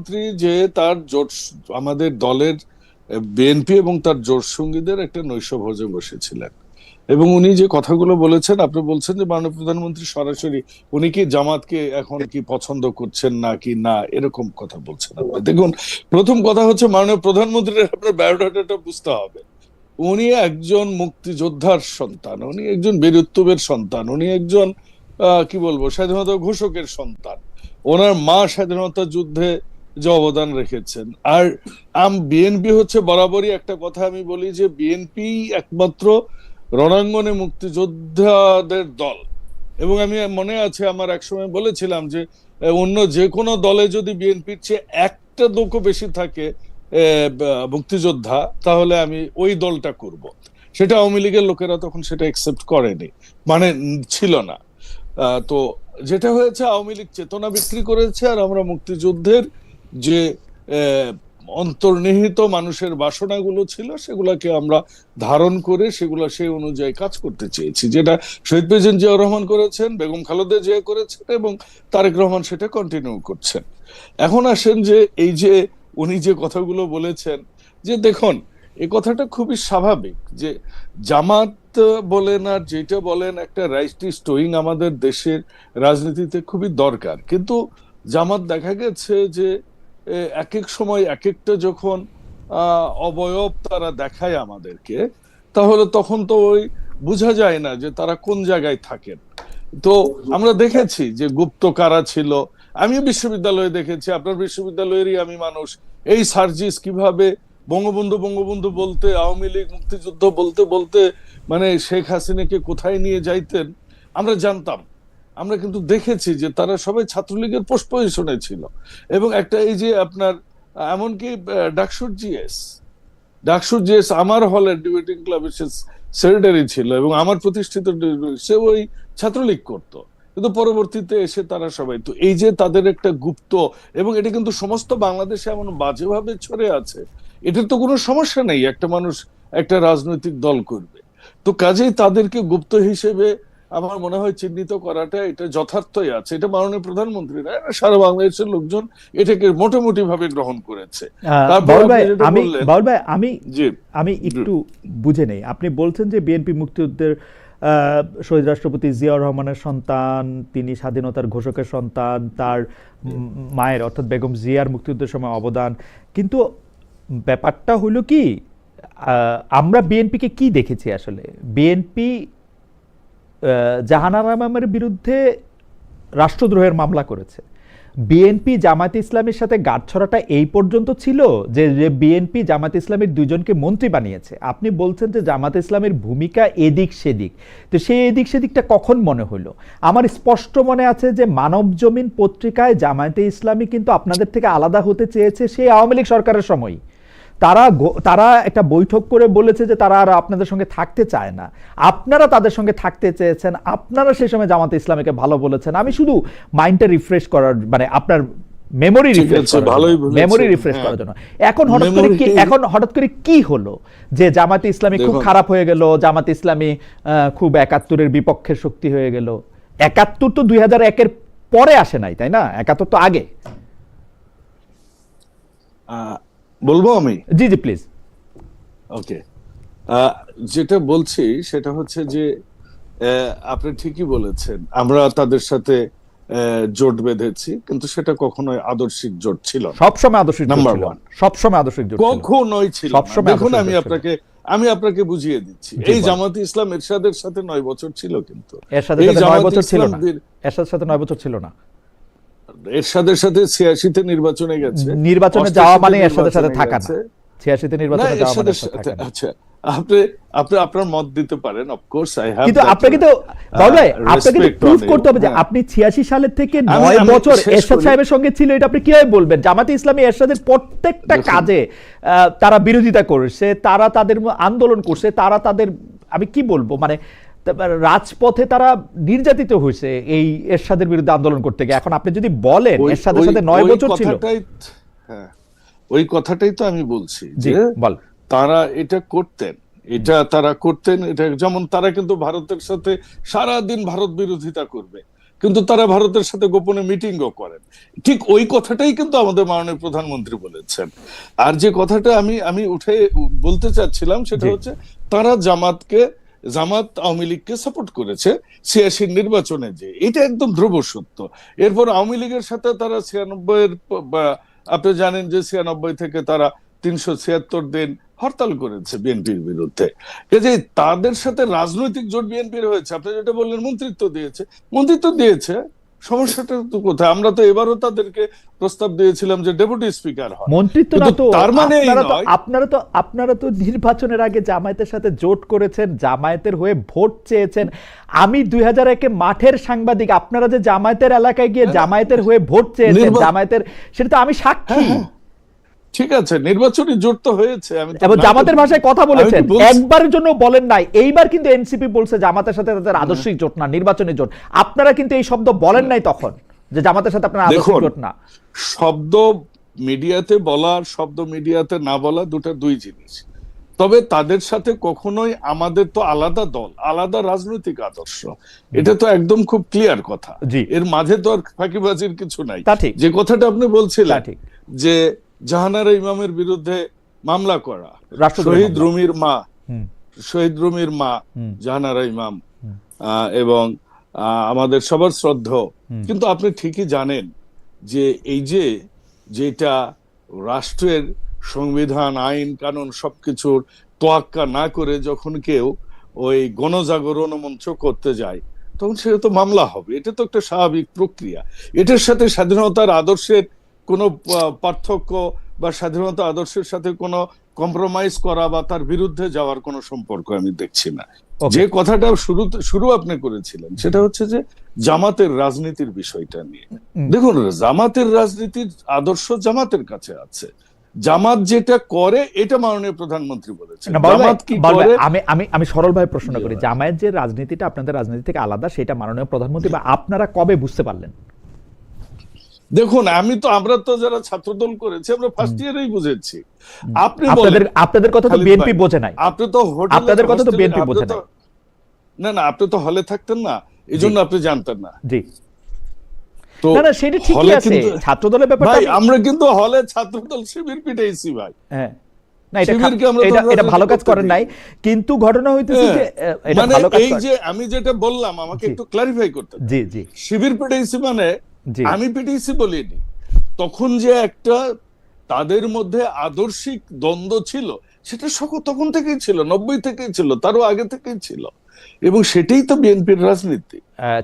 মন্ত্রী যে তার জোট, আমাদের দলের বিএনপি এবং তার জোট সঙ্গীদের একটা নৈশভোজে বসেছিলেন, এবং উনি যে কথাগুলো বলেছেন, আপনি বলছেন যে মাননীয় প্রধানমন্ত্রী সরাসরি উনি কি জামাতকে এখন কি পছন্দ করছেন না কি না, এরকম কথা বলছেন আপনি। দেখুন, প্রথম কথা হচ্ছে মাননীয় প্রধানমন্ত্রীর আপনার বায়োডাটাটা বুঝতে হবে। উনি একজন মুক্তিযোদ্ধার সন্তান, উনি একজন বীরত্বের সন্তান, উনি একজন কি বলবো স্বাধীনতা ঘোষকের সন্তান। ওনার মা স্বাধীনতা যুদ্ধে যে অবদান রেখেছেন। আর বিএনপি হচ্ছে বরাবরই একটা কথা আমি বলি যে বিএনপি একমাত্র রণাঙ্গনে মুক্তিযোদ্ধাদের দল। এবং আমি মনে আছে আমার একসময় বলেছিলাম যে অন্য যে কোনো দলে যদি বিএনপির চেয়ে একটা লোকও বেশি থাকে মুক্তিযোদ্ধা, তাহলে আমি ওই দলটা করব। সেটা আওয়ামী লীগের লোকেরা তখন সেটা একসেপ্ট করেনি, মানে ছিল না। তো যেটা হয়েছে, আওয়ামী লীগ চেতনা বিক্রি করেছে, আর আমরা মুক্তিযুদ্ধের যে অন্তর্নিহিত মানুষের বাসনাগুলো ছিল সেগুলোকে আমরা ধারণ করে সেগুলো সেই অনুযায়ী কাজ করতে চেয়েছি, যেটা শহীদ প্রেসিডেন্ট জিয়াউর রহমান করেছেন, বেগম খালেদা জিয়া করেছেন, এবং তারেক রহমান সেটা কন্টিনিউ করছেন। এখন আসেন যে এই যে উনি যে কথাগুলো বলেছেন, যে দেখুন এই কথাটা খুবই স্বাভাবিক যে জামাত বলেন আর যেটা বলেন, একটা রাইট স্টোয়িং আমাদের দেশের রাজনীতিতে খুবই দরকার। কিন্তু জামাত দেখা গেছে যে এক এক সময় এক একটা যখন অবয়ব তারা দেখায় আমাদেরকে, তাহলে তখন তো ওই বোঝা যায় না যে তারা কোন জায়গায় থাকেন। তো আমরা দেখেছি যে গুপ্ত কারা ছিল, আমি বিশ্ববিদ্যালয়ে দেখেছি, আপনার বিশ্ববিদ্যালয়েরই আমি মানুষ। এই সার্জিস কিভাবে বঙ্গবন্ধু বঙ্গবন্ধু বলতে, আওয়ামী লীগ মুক্তিযুদ্ধ বলতে বলতে মানে শেখ হাসিনাকে কোথায় নিয়ে যাইতেন আমরা জানতাম। আমরা কিন্তু দেখেছি যে তারা সবাই ছাত্রলীগের পোস্ট পজিশনে ছিল। এবং একটা এই যে আপনার এমনকি ডাকসুর জিএস আমার হলের ডিবেটিং ক্লাবের সেক্রেটারি ছিল, এবং আমার প্রতিষ্ঠিত সে ওই ছাত্রলীগ করতো। কিন্তু পরবর্তীতে এসে তারা সবাই, তো এই যে তাদের একটা গুপ্ত, এবং এটা কিন্তু সমস্ত বাংলাদেশে এমন বাজেভাবে ছড়ে আছে, এটার তো কোনো সমস্যা নেই, একটা মানুষ একটা রাজনৈতিক দল করবে। তো কাজেই তাদেরকে গুপ্ত হিসেবে আমার মনে হয় চিহ্নিত করাটা এটা যথার্থই আছে। এটা মাননীয় প্রধানমন্ত্রী না, সারা বাংলাদেশের লোকজন এটাকে মোটামুটি ভাবে গ্রহণ করেছে। তারপর বাউল ভাই, আপনি যেটা বললেন, আমি জি আমি একটু বুঝে নেই। আপনি বলছেন যে বিএনপি মুক্তিযুদ্ধের শহীদ রাষ্ট্রপতি জিয়াউর রহমানের সন্তান, তিনি স্বাধীনতার ঘোষকের সন্তান, তার মায়ের অর্থাৎ বেগম জিয়ার মুক্তিযুদ্ধের সময় অবদান। কিন্তু ব্যাপারটা হলো কি, আমরা বিএনপিকে কি দেখেছি আসলে? বিএনপি জাহানারা ইমামের বিরুদ্ধে রাষ্ট্রদ্রোহের মামলা করেছে। বিএনপি জামায়াতে ইসলামের সাথে গাঁটছড়াটা এই পর্যন্ত ছিল যে বিএনপি জামায়াতে ইসলামের দুজনকে মন্ত্রী বানিয়েছে। আপনি বলছেন যে জামায়াতে ইসলামের ভূমিকা এদিক সেদিক, তো সেই এদিক সেদিকটা কখন মনে হলো? আমার স্পষ্ট মনে আছে যে মানব জমিন পত্রিকায় জামায়াতে ইসলামী কিন্তু আপনাদের থেকে আলাদা হতে চেয়েছে সেই আওয়ামী লীগ সরকারের সময়। তারা একটা বৈঠক করে বলেছে যে তারা আর আপনাদের সঙ্গে থাকতে চায় না, আপনারা তাদের সঙ্গে থাকতে চেয়েছেন, আপনারা সেই সময় জামাতে ইসলামীকে ভালো বলেছেন। আমি শুধু মাইন্ডটা রিফ্রেশ করার, মানে আপনার মেমোরি রিফ্রেশ করার জন্য। এখন হঠাৎ করে কি হলো যে জামাতে ইসলামী খুব খারাপ হয়ে গেল, জামাতে ইসলামী খুব ৭১-এর বিপক্ষের শক্তি হয়ে গেল? ৭১ তো ২০০১-এর পরে আসে নাই, তাই না? ৭১ তো আগে। বলবো আমি? জি জি প্লিজ। ওকে, যেটা বলছি সেটা হচ্ছে যে আপনি ঠিকই বলেছেন, আমরা তাদের সাথে জোট বেঁধেছি, কিন্তু সেটা কখনোই আদর্শিক জোট ছিল না। সবসময় আদর্শিক জোট নাম্বার ছিল, ওয়ান, সবসময় আদর্শিক জোট ছিল, কখনোই ছিল না। সবসময় দেখুন, আদর্শিক আমি জোট ছিল। আপনাকে বুঝিয়ে দিচ্ছি। এই জামাতে ইসলাম এরশাদের সাথে ৯ বছর ছিল, কিন্তু এরশাদের সাথে ৯ বছর ছিল না। এরশাদের সাথে ৯ বছর ছিল না। এরশাদের সাথে ৮৬-তে নির্বাচনে গেছে, নির্বাচনে যাওয়া মানে এরশাদের সাথে থাকা না। ৮৬-তে নির্বাচনে যাওয়া মানে থাকা না। আচ্ছা, আপনি আপনার মত দিতে পারেন, অফকোর্স আই হ্যাভ, কিন্তু আপনাকে তো বাবু ভাই, আপনাকে তো প্রুফ করতে হবে যে আপনি ৮৬ সালের থেকে ৯ বছর এরশাদ সাহেবের সঙ্গে ছিল। এটা আপনি কিভাবে বলবেন? জামাতে ইসলামী এরশাদের প্রত্যেকটা কাজে তারা বিরোধিতা করেছে, তারা তাদের আন্দোলন করছে, তারা তাদের, আমি কি বলবো, মানে রাজপথে তারা নির্যাতিত হয়েছে এই এরশাদের বিরুদ্ধে আন্দোলন করতে গিয়ে। এখন আপনি যদি বলেন এরশাদের সাথে ৯ বছর ছিল, ওই কথাটাই তো আমি বলছি যে বল, তারা এটা করতেন, এটা যেমন তারা কিন্তু ভারতের সাথে সারাদিন ভারত বিরোধিতা করবে, কিন্তু তারা ভারতের সাথে গোপনে মিটিংও করেন। ঠিক ওই কথাটাই কিন্তু আমাদের মাননীয় প্রধানমন্ত্রী বলেছেন। আর যে কথাটা আমি আমি উঠে বলতে চাচ্ছিলাম সেটা হচ্ছে তারা জামাত আওয়ামী লীগকে সাপোর্ট করেছে ৮৬ নির্বাচনে, যে এটা একদম ধ্রুব সত্য। এরপর আওয়ামী লীগের সাথে তারা ৯৬ আপনি জানেন যে ৯৬ থেকে তারা ৩৭৬ দিন হরতাল করেছে বিএনপির বিরুদ্ধে। কাজে তাদের সাথে রাজনৈতিক জোট বিএনপির হয়েছে। আপনি যেটা বললেন মন্ত্রিত্ব দিয়েছে, সমস্যাটা তো কোথায়? আমরা তো এবারও তাদেরকে প্রস্তাব দিয়েছিলাম যে ডেপুটি স্পিকার হয়, মন্ত্রিত্ব না তো, তার মানে আপনারা তো নির্বাচনের আগে জামায়াতের সাথে জোট করেছেন, জামায়াতের হয়ে ভোট চেয়েছেন। আমি ২০০১-এ মাঠের সাংবাদিক, আপনারা যে জামায়াতের এলাকায় গিয়ে জামায়াতের হয়ে ভোট চেয়েছেন, জামায়াতের, সেটা তো আমি সাক্ষী। ঠিক আছে, নির্বাচনী জোট তো হয়েছে, এবং জামাতের ভাষায় কথা বলেছেন, একবারের জন্য বলেন নাই। এইবার কিন্তু এনসিপি বলছে জামাতের সাথে তাদের আদর্শিক জোট না, নির্বাচনী জোট। আপনারা কিন্তু এই শব্দ বলেন নাই তখন, যে জামাতের সাথে আপনার আদর্শিক জোট না। শব্দ মিডিয়াতে বলা আর শব্দ মিডিয়াতে না বলা দুই জিনিস। তবে তাদের সাথে কখনোই আমাদের তো আলাদা দল, আলাদা রাজনৈতিক আদর্শ, এটা তো একদম খুব ক্লিয়ার কথা। এর মাঝে তো আর ফাঁকিবাজির কিছু নাই। যে কথাটা আপনি বলছিলেন যে জাহানারা ইমামের বিরুদ্ধে মামলা করা, শহীদ রুমির মা জাহানারা ইমাম এবং আমাদের সবার শ্রদ্ধা। কিন্তু আপনি ঠিকই জানেন যে এই যেটা রাষ্ট্রের সংবিধান, আইন কানুন সবকিছুর তোয়াক্কা না করে যখন কেউ ওই গণজাগরণ মঞ্চ করতে যায়, তখন সেটা তো মামলা হবে। এটা তো একটা স্বাভাবিক প্রক্রিয়া। এটার সাথে স্বাধীনতার আদর্শের কোনো পার্থক্য বা স্বাধীনতা আদর্শের সাথে কোনো কম্প্রোমাইজ করা বা তার বিরুদ্ধে যাওয়ার কোনো সম্পর্ক আমি দেখছি না। যে কথাটা শুরু আপনি করেছিলেন সেটা হচ্ছে যে জামাতের রাজনীতির বিষয়টা নিয়ে। দেখুন, জামাতের রাজনীতির আদর্শ জামাতের কাছে আছে। জামাত যেটা করে এটা মাননীয় প্রধানমন্ত্রী বলেছেন। জামাত কি করে, আমি সরলভাবে প্রশ্ন করি, জামায়াত যে রাজনীতিটা আপনাদের রাজনীতি থেকে আলাদা, সেটা মাননীয় প্রধানমন্ত্রী বা আপনারা কবে বুঝতে পারলেন? দেখুন, আমরা তো যারা ছাত্রদল করেছি আমরা ফার্স্ট ইয়ারেই বুঝেছি। আপনাদের কথা তো বিএনপি বোঝে নাই। আপনি তো আপনাদের কথা তো বিএনপি বোঝে নাই। না, আপনি তো হলে থাকতেন না, এইজন্য আপনি জানতেন না। জি, তো না সেটা ঠিকই আছে। ছাত্রদলের ব্যাপারটা আমরা কিন্তু হলে ছাত্রদল শিবির পিটাইছি ভাই। হ্যাঁ, না এটা ভালো কাজ করেন নাই, কিন্তু ঘটনা হইতেছে যে এটা ভালো কাজ। এই যে আমি যেটা বললাম, আমাকে একটু ক্লারিফাই করতে। জি, শিবির পিটাইছি মানে আমি পিটিসি বলিনি। তখন যে একটা তাদের মধ্যে আদর্শিক দ্বন্দ্ব ছিল, সেটা তখন থেকেই ছিল, ৯০ থেকেই ছিল, তারও আগে থেকেই ছিল, এবং সেটাই তো বিএনপির রাজনীতি।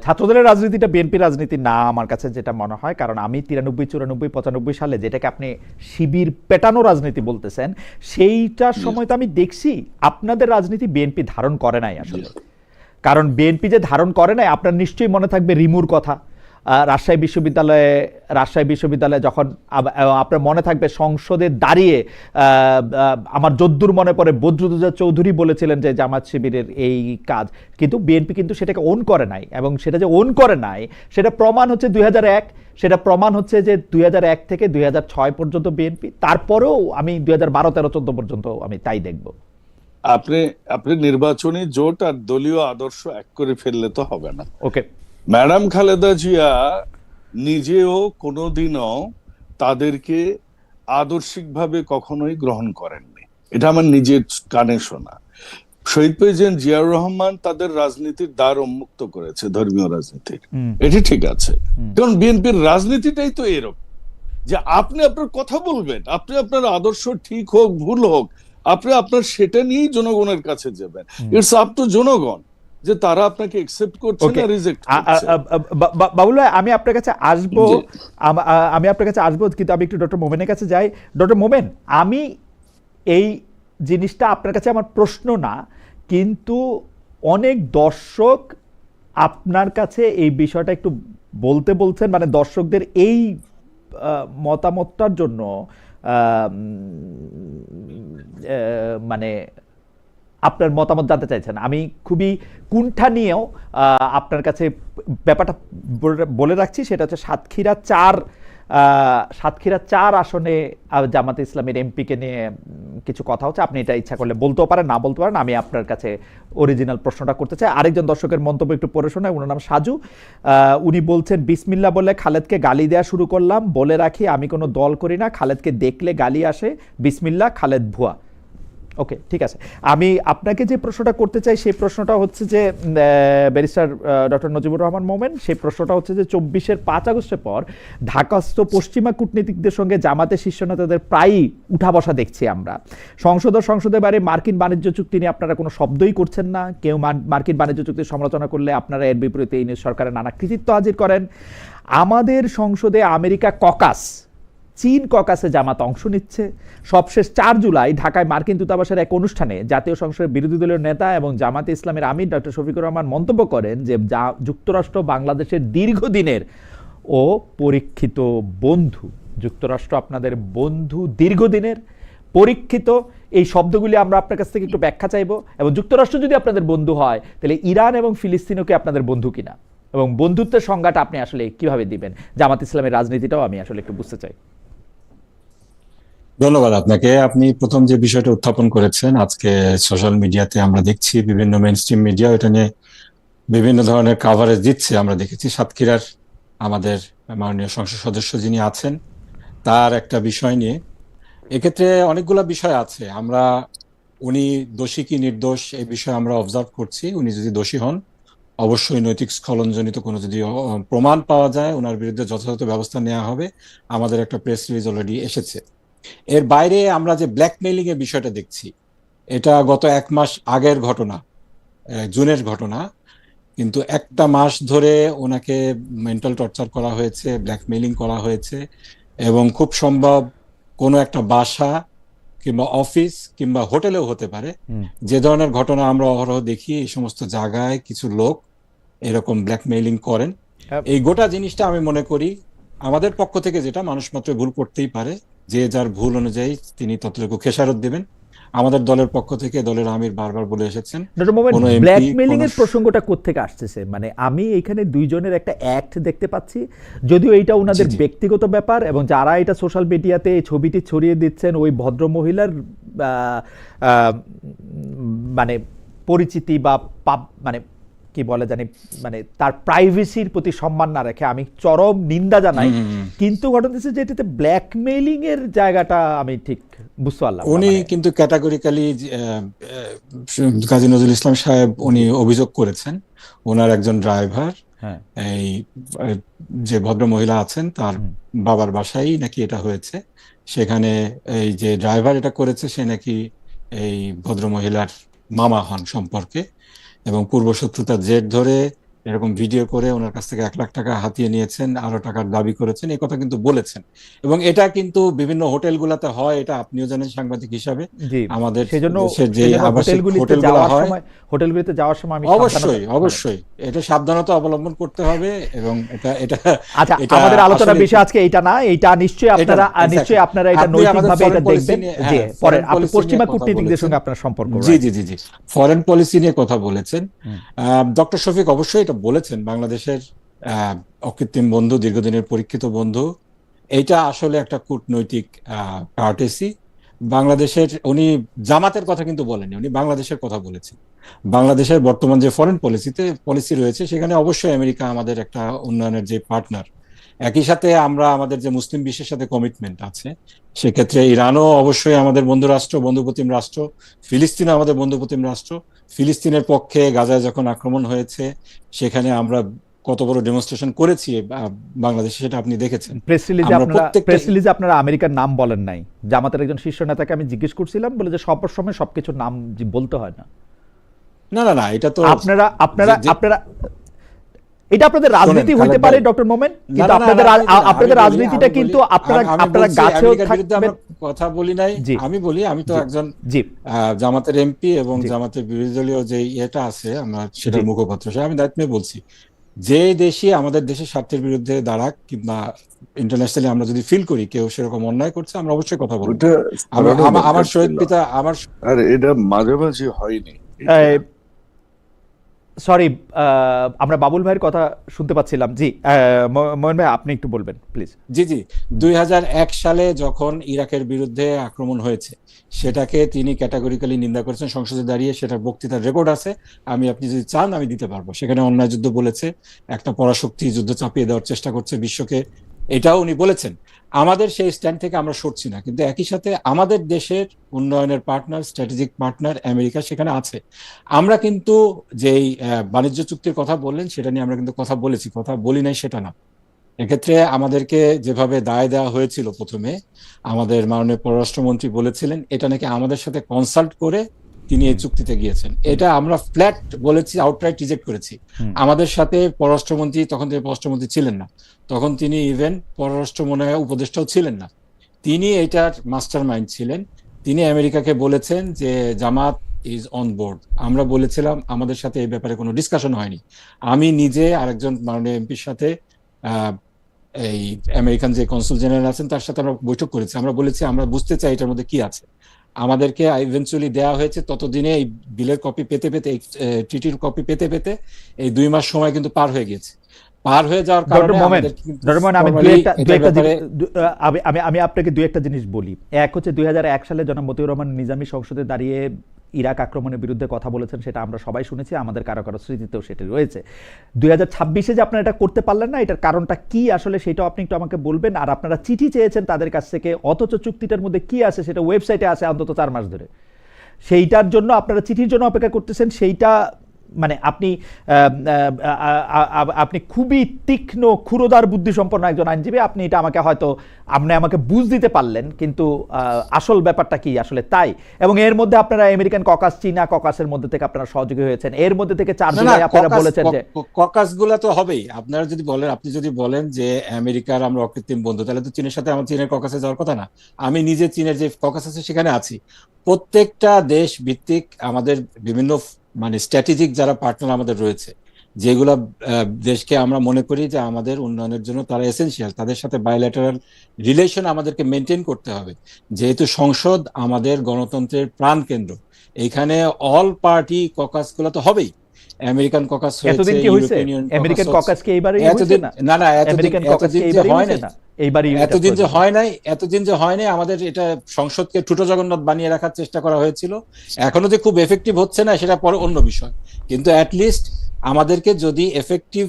ছাত্রদলের রাজনীতিটা বিএনপির রাজনীতি না আমার কাছে যেটা মনে হয়, কারণ আমি 93, 94, 95 সালে যেটাকে আপনি শিবির পেটানো রাজনীতি বলতেছেন, সেইটার সময় তো আমি দেখছি আপনাদের রাজনীতি বিএনপি ধারণ করে নাই আসলে। কারণ বিএনপি যে ধারণ করে নাই, আপনার নিশ্চয়ই মনে থাকবে রিমুর কথা। রাজশাহী বিশ্ববিদ্যালয়ে যখন আপনার মনে থাকবে সংসদে দাঁড়িয়ে আমার যদ্দূর মনে পড়ে বদরুদ্দোজা চৌধুরী বলেছিলেন যে জামাত শিবিরের এই কাজ, কিন্তু বিএনপি কিন্তু সেটাকে ওন করে নাই। এবং সেটা যে ওন করে নাই সেটা প্রমাণ হচ্ছে 2001, সেটা প্রমাণ হচ্ছে যে 2001 থেকে 2006 পর্যন্ত বিএনপি, তারপরেও আমি 2012, 13, 14 পর্যন্ত আমি তাই দেখব। আপনি নির্বাচনী জোট আর দলীয় আদর্শ এক করে ফেললে তো হবে না। ওকে, ম্যাডাম খালেদা জিয়া নিজেও কোনোদিনও তাদেরকে আদর্শিকভাবে কখনোই গ্রহণ করেননি, এটা আমার নিজের কানে শোনা। শহীদ প্রেসিডেন্ট জিয়াউর রহমান তাদের রাজনীতির দ্বার উন্মুক্ত করেছে, ধর্মীয় রাজনীতির, এটি ঠিক আছে। কারণ বিএনপির রাজনীতিটাই তো এরকম যে আপনি আপনার কথা বলবেন, আপনি আপনার আদর্শ ঠিক হোক ভুল হোক, আপনি আপনার সেটা নিয়েই জনগণের কাছে যাবেন। ইটস আপ টু জনগণ যে তারা আপনাকে অ্যাকসেপ্ট করছে না রিজেক্ট করছে। বাবুল ভাই, আমি আপনার কাছে আসবো, কিন্তু আমি একটু ডক্টর মোমেনের কাছে যাই। ডক্টর মোমেন, আমি এই জিনিসটা আপনার কাছে আমার প্রশ্ন না, কিন্তু অনেক দর্শক আপনার কাছে এই বিষয়টা একটু বলছেন, মানে দর্শকদের এই মতামতটার জন্য মানে আপনার মতামত জানতে চাইছেন। আমি খুবই কুণ্ঠা নিয়েও আপনার কাছে ব্যাপারটা বলে রাখছি, সেটা হচ্ছে সাতক্ষীরা 4 আসনে জামাতে ইসলামের এমপিকে নিয়ে কিছু কথা হচ্ছে, আপনি এটা ইচ্ছা করলে বলতেও পারেন, না বলতে পারেন। আমি আপনার কাছে অরিজিনাল প্রশ্নটা করতে চাই। আরেকজন দর্শকের মন্তব্য একটু পড়ে শোনায়, ওনার নাম সাজু। উনি বলছেন, বিসমিল্লাহ বলে খালেদকে গালি দেওয়া শুরু করলাম, বলে রাখি আমি কোনো দল করি না, খালেদকে দেখলে গালি আসে, বিসমিল্লাহ, খালেদ ভুয়া। ওকে, ঠিক আছে। আমি আপনাকে যে প্রশ্নটা করতে চাই সেই প্রশ্নটা হচ্ছে যে ব্যারিস্টার ডক্টর নজিবুর রহমান মোমেন, সেই প্রশ্নটা হচ্ছে যে 24-এর 5 আগস্টের পর ঢাকাস্থ পশ্চিমা কূটনীতিকদের সঙ্গে জামাতের শীর্ষ নেতাদের প্রায়ই উঠা বসা দেখছি আমরা। সংসদের বাইরে মার্কিন বাণিজ্য চুক্তি নিয়ে আপনারা কোনো শব্দই করছেন না। কেউ মার্কিন বাণিজ্য চুক্তির সমালোচনা করলে আপনারা এর বিপরীতে ইউনিস সরকারের নানা কৃতিত্ব হাজির করেন। আমাদের সংসদে আমেরিকা ককাস, চীন ককাসে জামাত অংশ নিচ্ছে। সবশেষ 4 জুলাই ঢাকায় মার্কিন দূতাবাসের এক অনুষ্ঠানে জাতীয় সংসদের বিরোধী দলীয় নেতা এবং জামাতে ইসলামের আমির ডক্টর শফিকুর রহমান মন্তব্য করেন যে যুক্তরাষ্ট্র বাংলাদেশের দীর্ঘদিনের ও পরীক্ষিত বন্ধু। যুক্তরাষ্ট্র আপনাদের বন্ধু, দীর্ঘদিনের পরীক্ষিত। এই শব্দগুলি আমরা আপনার কাছ থেকে একটু ব্যাখ্যা চাইব। এবং যুক্তরাষ্ট্র যদি আপনাদের বন্ধু হয়, তাহলে ইরান এবং ফিলিস্তিনও কি আপনাদের বন্ধু কিনা, এবং বন্ধুত্বের সংজ্ঞাটা আপনি আসলে কিভাবে দিবেন? জামাত ইসলামের রাজনীতিটাও আমি আসলে একটু বুঝতে চাই। ধন্যবাদ আপনাকে। আপনি প্রথম যে বিষয়টা উত্থাপন করেছেন, আজকে সোশ্যাল মিডিয়াতে আমরা দেখছি বিভিন্ন মেইনস্ট্রিম মিডিয়া এটা নিয়ে বিভিন্ন ধরনের কাভারেজ দিচ্ছে। আমরা দেখেছি সাতক্ষীরার আমাদের মাননীয় সংসদ সদস্য যিনি আছেন, তার একটা বিষয় নিয়ে। এক্ষেত্রে অনেকগুলো বিষয় আছে। উনি দোষী কি নির্দোষ এই বিষয়ে আমরা অবজার্ভ করছি। উনি যদি দোষী হন, অবশ্যই নৈতিক স্খলনজনিত কোনো যদি প্রমাণ পাওয়া যায়, ওনার বিরুদ্ধে যথাযথ ব্যবস্থা নেওয়া হবে। আমাদের একটা প্রেস রিলিজ অলরেডি এসেছে। এর বাইরে আমরা যে ব্ল্যাকমেইলিং এর বিষয়টা দেখছি, এটা গত 1 মাস আগের ঘটনা, জুনের ঘটনা। কিন্তু 1টা মাস ধরে ওনাকে মেন্টাল টর্চার করা হয়েছে, ব্ল্যাকমেইলিং করা হয়েছে, এবং খুব সম্ভব কোনো একটা বাসা কিংবা অফিস কিংবা হোটেলেও হতে পারে। যে ধরনের ঘটনা আমরা অহরহ দেখি, এই সমস্ত জায়গায় কিছু লোক এরকম ব্ল্যাকমেইলিং করেন। এই গোটা জিনিসটা আমি মনে করি আমাদের পক্ষ থেকে, যেটা মানুষ মাত্র ভুল করতেই পারে, যে যার ভুল অনুযায়ী তিনি ততটুকু খেসারত দেবেন। আমাদের দলের পক্ষ থেকে দলের আমির বারবার বলে এসেছেন, ব্ল্যাকমেইলিং এর প্রসঙ্গটা কোত্থেকে আসতেছে? মানে আমি এখানে দুইজনের একটা অ্যাক্ট দেখতে পাচ্ছি, যদিও এটা ওনাদের ব্যক্তিগত ব্যাপার, এবং যারা এটা সোশ্যাল মিডিয়াতে এই ছবিটি ছড়িয়ে দিচ্ছেন ওই ভদ্র মহিলার মানে পরিচিতি বা মানে কি বলে জানি, মানে তার প্রাইভেসির প্রতি সম্মান না রেখে আমি চরম নিন্দা জানাই। কিন্তু ঘটনা হচ্ছে যে এটাতে ব্ল্যাকমেইলিং এর জায়গাটা আমি ঠিক বুঝতে পারলাম। উনি কিন্তু ক্যাটাগরিক্যালি কাজী নজরুল ইসলাম সাহেব উনি অভিযোগ করেছেন, ওনার একজন ড্রাইভার এই যে ভদ্র মহিলা আছেন তার বাবার বাসায় নাকি এটা হয়েছে। সেখানে এই যে ড্রাইভার এটা করেছে সে নাকি এই ভদ্র মহিলার মামা হন সম্পর্কে, এবং পূর্বশত্রুতার জের ধরে এরকম ভিডিও করে ওনার কাছ থেকে 1 লাখ টাকা হাতিয়ে নিয়েছেন, আরো টাকার দাবি করেছেন, এই কথা কিন্তু বলেছেন। এবং এটা কিন্তু বিভিন্ন হোটেলগুলোতে হয়, এটা আপনিও জানেন সাংবাদিক হিসাবে। আমাদের যে আবাসিক হোটেলগুলো হয়, হোটেলগুলিতে যাওয়ার সময় আমি অবশ্যই এটা সাবধানতা অবলম্বন করতে হবে। এবং এটা আচ্ছা, আমাদের আলোচনার বিষয় আজকে এটা না, এটা নিশ্চয়ই আপনারা এটা নৈতিকভাবে এটা দেখবেন যে পরে আপনি পশ্চিমা কূটনীতিকদের সঙ্গে আপনার সম্পর্ক। জি ফরেন পলিসি নিয়ে কথা বলেছেন ডক্টর শফিক। অবশ্যই এটা বলেছেন, বাংলাদেশের অকৃত্রিম বন্ধু, দীর্ঘদিনের পরীক্ষিত বন্ধু, এইটা আসলে একটা কূটনৈতিক কার্টেসি। বাংলাদেশের, উনি জামাতের কথা কিন্তু বলেননি, উনি বাংলাদেশের কথা বলেছেন। বাংলাদেশের বর্তমান যে ফরেন পলিসি রয়েছে, সেখানে অবশ্যই আমেরিকা আমাদের একটা উন্নয়নের যে পার্টনার। একই সাথে আমরা আমাদের যে মুসলিম বিশ্বের সাথে কমিটমেন্ট আছে, সেক্ষেত্রে ইরানও অবশ্যই আমাদের বন্ধু রাষ্ট্র, বন্ধুপ্রতিম রাষ্ট্র। ফিলিস্তিনও আমাদের বন্ধুপ্রতিম রাষ্ট্র। ফিলিস্তিনের পক্ষে গাজায় যখন আক্রমণ হয়েছে, সেখানে আমরা কত বড় ডেমনস্ট্রেশন করেছি বাংলাদেশে, সেটা আপনি দেখেছেন। প্রেস রিলিজে আপনারা আমেরিকার নাম বলেন নাই। জামাতের একজন শীর্ষ নেতাকে আমি জিজ্ঞেস করছিলাম, বলে যে সব সময় সবকিছুর নাম বলতে হয় না। না, এটা তো আপনারা এটা আপনাদের রাজনীতি হইতে পারে ডক্টর মোমেন, কিন্তু আপনাদের রাজনীতিটা কিন্তু আপনারা গাছেও থাকবেন। কথা বলি নাই, আমি বলি, আমি তো একজন জামাতের এমপি এবং জামাতের বিরোধী দলীয় যে ইয়েটা আছে, আমরা সেটার মুখপাত্র, আমি দায়িত্ব নিয়ে বলছি, যে দেশে আমাদের দেশের স্বার্থের বিরুদ্ধে দাঁড়াক কিংবা ইন্টারন্যাশনালি আমরা যদি ফিল করি কেউ সেরকম অন্যায় করছে, আমরা অবশ্যই কথা বলবো। আমার শহীদ পিতা, আমার এটা মাঝামাঝি হয়নি। সরি, আমরা বাবুল ভাইয়ের কথা শুনতে পাচ্ছিলাম। জি, ময়ন ভাই আপনি একটু বলবেন প্লিজ। জি জি 2001 সালে যখন ইরাকের বিরুদ্ধে আক্রমণ হয়েছে সেটাকে তিনি ক্যাটাগরিক্যালি নিন্দা করেছেন সংসদে দাঁড়িয়ে, সেটার বক্তৃতার রেকর্ড আছে, আপনি যদি চান আমি দিতে পারবো। সেখানে অন্যায় যুদ্ধ বলেছে, একটা পরাশক্তি যুদ্ধ চাপিয়ে দেওয়ার চেষ্টা করছে বিশ্বকে, এটাও উনি বলেছেন। আমাদের সেই স্ট্যান্ড থেকে আমরা সরছি না, কিন্তু একই সাথে আমাদের দেশের উন্নয়নের পার্টনার, স্ট্র্যাটেজিক পার্টনার আমেরিকা সেখানে আছে। আমরা কিন্তু যেই বাণিজ্য চুক্তির কথা বললেন সেটা নিয়ে আমরা কিন্তু কথা বলেছি, কথা বলি নাই সেটা না। এক্ষেত্রে আমাদেরকে যেভাবে দায় দেওয়া হয়েছিল, প্রথমে আমাদের মাননীয় পররাষ্ট্রমন্ত্রী বলেছিলেন এটা নাকি আমাদের সাথে কনসাল্ট করে তিনি এই চুক্তিতে গিয়েছেন, এটা আমরা ফ্ল্যাট বলেছি, আউটরাইট রিজেক্ট করেছি। আমাদের সাথে পররাষ্ট্রমন্ত্রী, তখন তিনি পররাষ্ট্রমন্ত্রী ছিলেন না, তখন তিনি ইভেন পররাষ্ট্র মনে হয় উপদেষ্টাও ছিলেন না, তিনি এটার মাস্টার মাইন্ড ছিলেন। তিনি আমেরিকাকে বলেছেন যে জামাত ইজ অন বোর্ড। আমরা বলেছিলাম আমাদের সাথে এই ব্যাপারে কোনো ডিসকাশন হয়নি। আমি নিজে আরেকজন মাননীয় এমপির সাথে এই আমেরিকান যে কনসুল জেনারেল আছেন তার সাথে আমরা বৈঠক করেছি, আমরা বলেছি আমরা বুঝতে চাই এটার মধ্যে কি আছে। আমাদেরকে ইভেনচুয়ালি দেওয়া হয়েছে, ততদিনে এই বিলের কপি পেতে পেতে, এই ট্রিটির কপি পেতে পেতে এই 2 মাস সময় কিন্তু পার হয়ে গেছে। পার হয়ে যাওয়ার কারণে আমি আপনাকে দুই একটা জিনিস বলি। এক হচ্ছে 2001 সালে জনাব মতিউর রহমান নিজামী সংসদে দাঁড়িয়ে ইরাক আক্রমণের বিরুদ্ধে কথা বলেছেন, সেটা আমরা সবাই শুনেছি, আমাদের কারো কারো স্মৃতিতেও সেটা রয়েছে। 2026-এ যে আপনারা এটা করতে পারলেন না, এটার কারণটা কি আসলে সেটাও আপনি একটু আমাকে বলবেন। আর আপনারা চিঠি চেয়েছেন তাদের কাছ থেকে, অথচ চুক্তিটার মধ্যে কি আছে সেটা ওয়েবসাইটে আছে অন্তত 4 মাস ধরে। সেইটার জন্য আপনারা চিঠির জন্য অপেক্ষা করতেছেন, সেইটা মানে আপনি খুবই তীক্ষ্ণ ক্ষুরোদার বুদ্ধিসম্পন্ন একজন আইনজীবী, আপনি এটা আমাকে বুঝ দিতে পারলেন, কিন্তু আসল ব্যাপারটা কি আসলে তাই। এবং এর মধ্যে আপনারা আমেরিকান ককাস, চীনা ককাসের মধ্যে থেকে আপনারা সহযোগী হয়েছেন, এর মধ্যে থেকে 4 জুলাই আপনারা বলেছেন যে ককাস গুলা তো হবেই। আপনারা যদি বলেন, আপনি যদি বলেন যে আমেরিকার আমরা অকৃত্রিম বন্ধু, তাহলে তো চীনের সাথে আমার চীনের ককাসে যাওয়ার কথা না। আমি নিজে চীনের যে ককাস আছে সেখানে আছি। প্রত্যেকটা দেশ ভিত্তিক আমাদের বিভিন্ন মানে স্ট্র্যাটেজিক যারা পার্টনার আমাদের রয়েছে, যেগুলা দেশকে আমরা মনে করি যে আমাদের উন্নয়নের জন্য তারা এসেনশিয়াল, তাদের সাথে বায়োল্যাটারাল রিলেশন আমাদেরকে মেনটেন করতে হবে। যেহেতু সংসদ আমাদের গণতন্ত্রের প্রাণকেন্দ্র, এইখানে অল পার্টি ককাস গুলো তো হবেই। আমেরিকান ককাস হয়েছে, এতদিন কি হয়েছে? আমেরিকান ককাস কি এইবারই হয়েছে না? না, এতদিন যে হয় নাই, এতদিন যে হয় নাই, আমাদের এটা সংসদকে ঠুটো জগন্নাথ বানিয়ে রাখার চেষ্টা করা হয়েছিল। এখনো যে খুব এফেক্টিভ হচ্ছে না সেটা পরে অন্য বিষয়, কিন্তু অ্যাটলিস্ট আমাদেরকে যদি এফেক্টিভ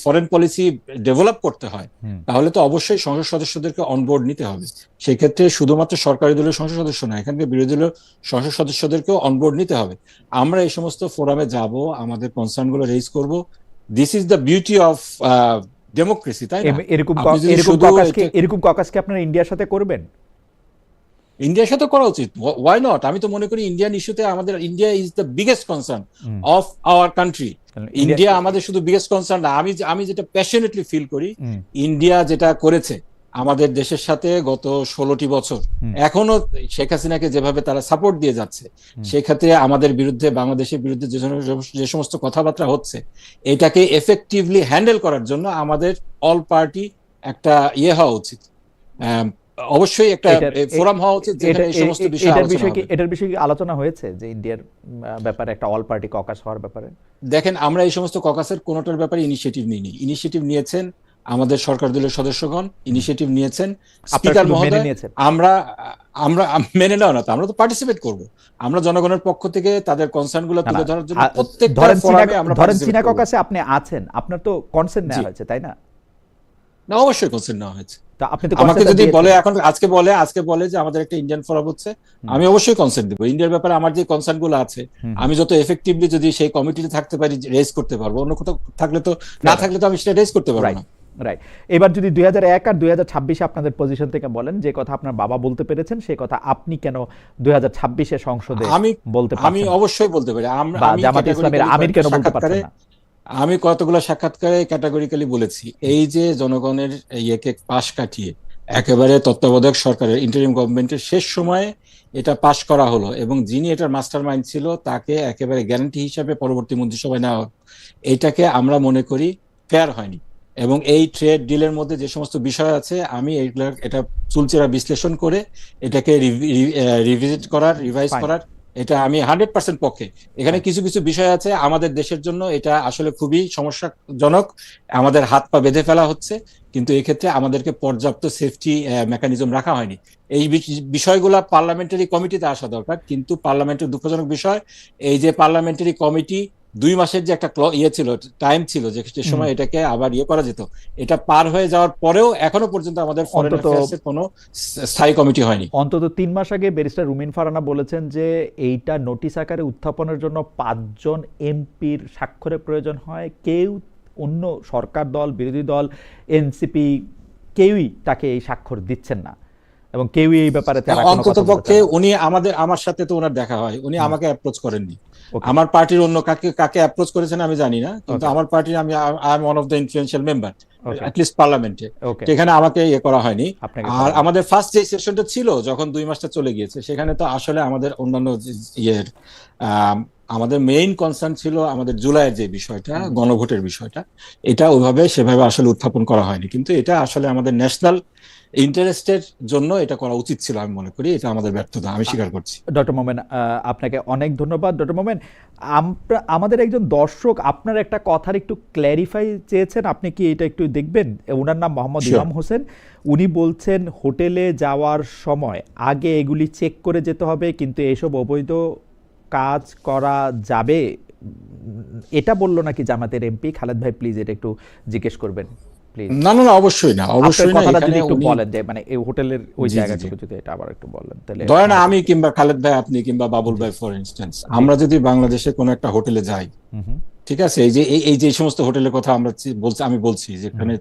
ফরেন পলিসি ডেভেলপ করতে হয় তাহলে তো অবশ্যই সংসদ সদস্যদেরকে অনবোর্ড নিতে হবে। সেক্ষেত্রে শুধুমাত্র সরকারি দলের সংসদ সদস্য না, এখানকার বিরোধী দলের সংসদ সদস্যদেরকেও অনবোর্ড নিতে হবে। আমরা এই সমস্ত ফোরামে যাব, আমাদের কনসার্ন গুলো রেজ করব। This is the beauty of democracy, তাই না? এরকম ককাসকে আপনারা ইন্ডিয়ার সাথে করবেন? ইন্ডিয়ার সাথে করা উচিত, ওয়াই নট? আমি তো মনে করি ইন্ডিয়ান ইস্যুতে আমাদের India is the biggest concern of our country. India আমাদের শুধু বিগেস্ট কনসার্ন না, আমি যেটা প্যাশনেটলি ফিল করি, ইন্ডিয়া যেটা করেছে আমাদের দেশের সাথে গত 16টি বছর, এখনো শেখ হাসিনাকে যেভাবে তারা সাপোর্ট দিয়ে যাচ্ছে, সেক্ষেত্রে আমাদের বিরুদ্ধে, বাংলাদেশের বিরুদ্ধে যে সমস্ত কথাবার্তা হচ্ছে, এটাকে এফেক্টিভলি হ্যান্ডেল করার জন্য আমাদের অল পার্টি একটা হওয়া উচিত, অবশ্যই একটা ফোরাম হওয়া উচিত যেখানে এই সমস্ত বিষয় এটার বিষয়ে কি আলোচনা হয়েছে যে ইন্ডিয়ার ব্যাপারে একটা অল পার্টি ককাস হওয়ার ব্যাপারে? দেখেন, আমরা এই সমস্ত ককাসের কোনোটার ব্যাপারে ইনিশিয়েটিভ নিইনি। ইনিশিয়েটিভ নিয়েছেন আমাদের সরকার দলের সদস্যগণ, ইনিশিয়েটিভ নিয়েছেন স্পিকার মহোদয়। আমরা মেনে নেওয়া না, আমরা তো পার্টিসিপেট করব। আমরা জনগণের পক্ষ থেকে তাদের কনসার্ন গুলো তুলে ধরার জন্য প্রত্যেকটা ফোরামে আমরা পার্টিসিপেট করব। চীনা ককাসে আপনি আছেন, আপনার তো কনসেন্ট নেওয়া হয়েছে, তাই না? না, অবশ্যই কনসেন্ট নেওয়া হয়েছে। আমাকে যদি বলে এখন আজকে বলে যে আমাদের একটা ইন্ডিয়ান ফোরাম হচ্ছে, আমি অবশ্যই কনসেন্ট দেবো। ইন্ডিয়ার ব্যাপারে আমার যে কনসার্ন গুলো আছে, আমি যত এফেক্টিভলি যদি সেই কমিটিতে থাকতে পারি রেজ করতে পারবো, অন্য কোথাও থাকলে তো না থাকলে তো আমি সেটা রেজ করতে পারবো না। রাইট। এবার যদি 2001 আর 2026-এ আপনাদের পজিশন থেকে বলেন, যে কথা আপনার বাবা বলতে পেরেছেন সেই কথা আপনি কেন 2026-এ সংসদে বলতে পারছেন? আমি অবশ্যই বলতে পারি। জামাত ইসলামের আমির কেন বলতে পারছেন না? আমি কতগুলো সাক্ষাৎকারে ক্যাটাগরিক্যালি বলেছি, এই যে জনগণের ইয়েকে পাশ কাটিয়ে একেবারে তত্ত্বাবধায়ক সরকারের ইন্টারিম গভর্নমেন্টের শেষ সময়ে এটা পাশ করা হলো, এবং যিনি এটার মাস্টার মাইন্ড ছিল তাকে একেবারে গ্যারান্টি হিসাবে পরবর্তী মন্ত্রিসভায় নেওয়া, এটাকে আমরা মনে করি ফেয়ার হয়নি। এবং এই ট্রেড ডিলের মধ্যে যে সমস্ত বিষয় আছে, আমি এটা চুলচেরা বিশ্লেষণ করে এটাকে রিভাইজ করার এটা আমি 100% পক্ষে। এখানে কিছু কিছু বিষয় আছে আমাদের দেশের জন্য এটা আসলে খুবই সমস্যাজনক, আমাদের হাত পা বেঁধে ফেলা হচ্ছে, কিন্তু এক্ষেত্রে আমাদেরকে পর্যাপ্ত সেফটি মেকানিজম রাখা হয়নি। এই বিষয়গুলো পার্লামেন্টারি কমিটিতে আসা দরকার, কিন্তু পার্লামেন্টের দুঃখজনক বিষয় এই যে পার্লামেন্টারি কমিটি 2 মাসের যে একটা ছিল, টাইম ছিল যে সময় এটাকে আবার করা যেত, এটা পার হয়ে যাওয়ার পরেও এখনো পর্যন্ত আমাদের ফরেন অ্যাফেয়ার্স এর কোনো স্থায়ী কমিটি হয়নি। অন্তত 3 মাস আগে ব্যারিস্টার রুমিন ফারহানা বলেছেন যে এইটা নোটিশ আকারে উত্থাপনের জন্য 5 জন এমপির স্বাক্ষরের প্রয়োজন হয়। কেউ অন্য সরকার দল, বিরোধী দল, এনসিপি কেউই তাকে এই স্বাক্ষর দিচ্ছেন না, এবং কেউই এই ব্যাপারে অন্তত পক্ষে উনি আমার সাথে তো ওনার দেখা হয়, উনি আমাকে অ্যাপ্রোচ করেননি। আমার পার্টির অন্য কাকে অ্যাপ্রোচ করেছেন আমি জানি না, কিন্তু আমার পার্টির আমি I am one of the influential member at least পার্লামেন্টে, সেখানে আমাকে করা হয়নি। আর আমাদের ফার্স্ট যে সেশনটা ছিল যখন 2 মাসটা চলে গিয়েছে, সেখানে তো আসলে আমাদের অন্যান্য আমাদের মেইন কনসার্ন ছিল আমাদের জুলাইয়ের যে বিষয়টা, গণভোটের বিষয়টা, এটা ওইভাবে সেভাবে আসলে উত্থাপন করা হয়নি। কিন্তু এটা আসলে আমাদের ন্যাশনাল ইন্টারেস্টের জন্য এটা করা উচিত ছিল, আমি মনে করি এটা আমাদের ব্যর্থতা, আমি স্বীকার করছি। ডক্টর মোমেন, আপনাকে অনেক ধন্যবাদ। ডক্টর মোমেন, আমাদের একজন দর্শক আপনার একটা কথার একটু ক্ল্যারিফাই চেয়েছেন, আপনি কি এটা একটু দেখবেন? ওনার নাম মোহাম্মদ ইমাম হোসেন। উনি বলছেন হোটেলে যাওয়ার সময় আগে এগুলি চেক করে যেতে হবে, কিন্তু এসব অবৈধ কাজ করা যাবে এটা বললো নাকি জামাতের এমপি? খালেদ ভাই প্লিজ এটা একটু জিজ্ঞেস করবেন প্লিজ। না, অবশ্যই না, অবশ্যই না। কথাটা যদি একটু বলেন যে মানে এই হোটেলের ওই জায়গাটুকু যদি এটা আবার একটু বলেন তাহলে। ধরেন আমি কিংবা খালেদ ভাই, আপনি কিংবা বাবুল ভাই ফর ইনস্ট্যান্স, আমরা যদি বাংলাদেশে কোনো একটা হোটেলে যাই, ঠিক আছে, এই যে সমস্ত হোটেলের কথা আমি বলছি, যেখানে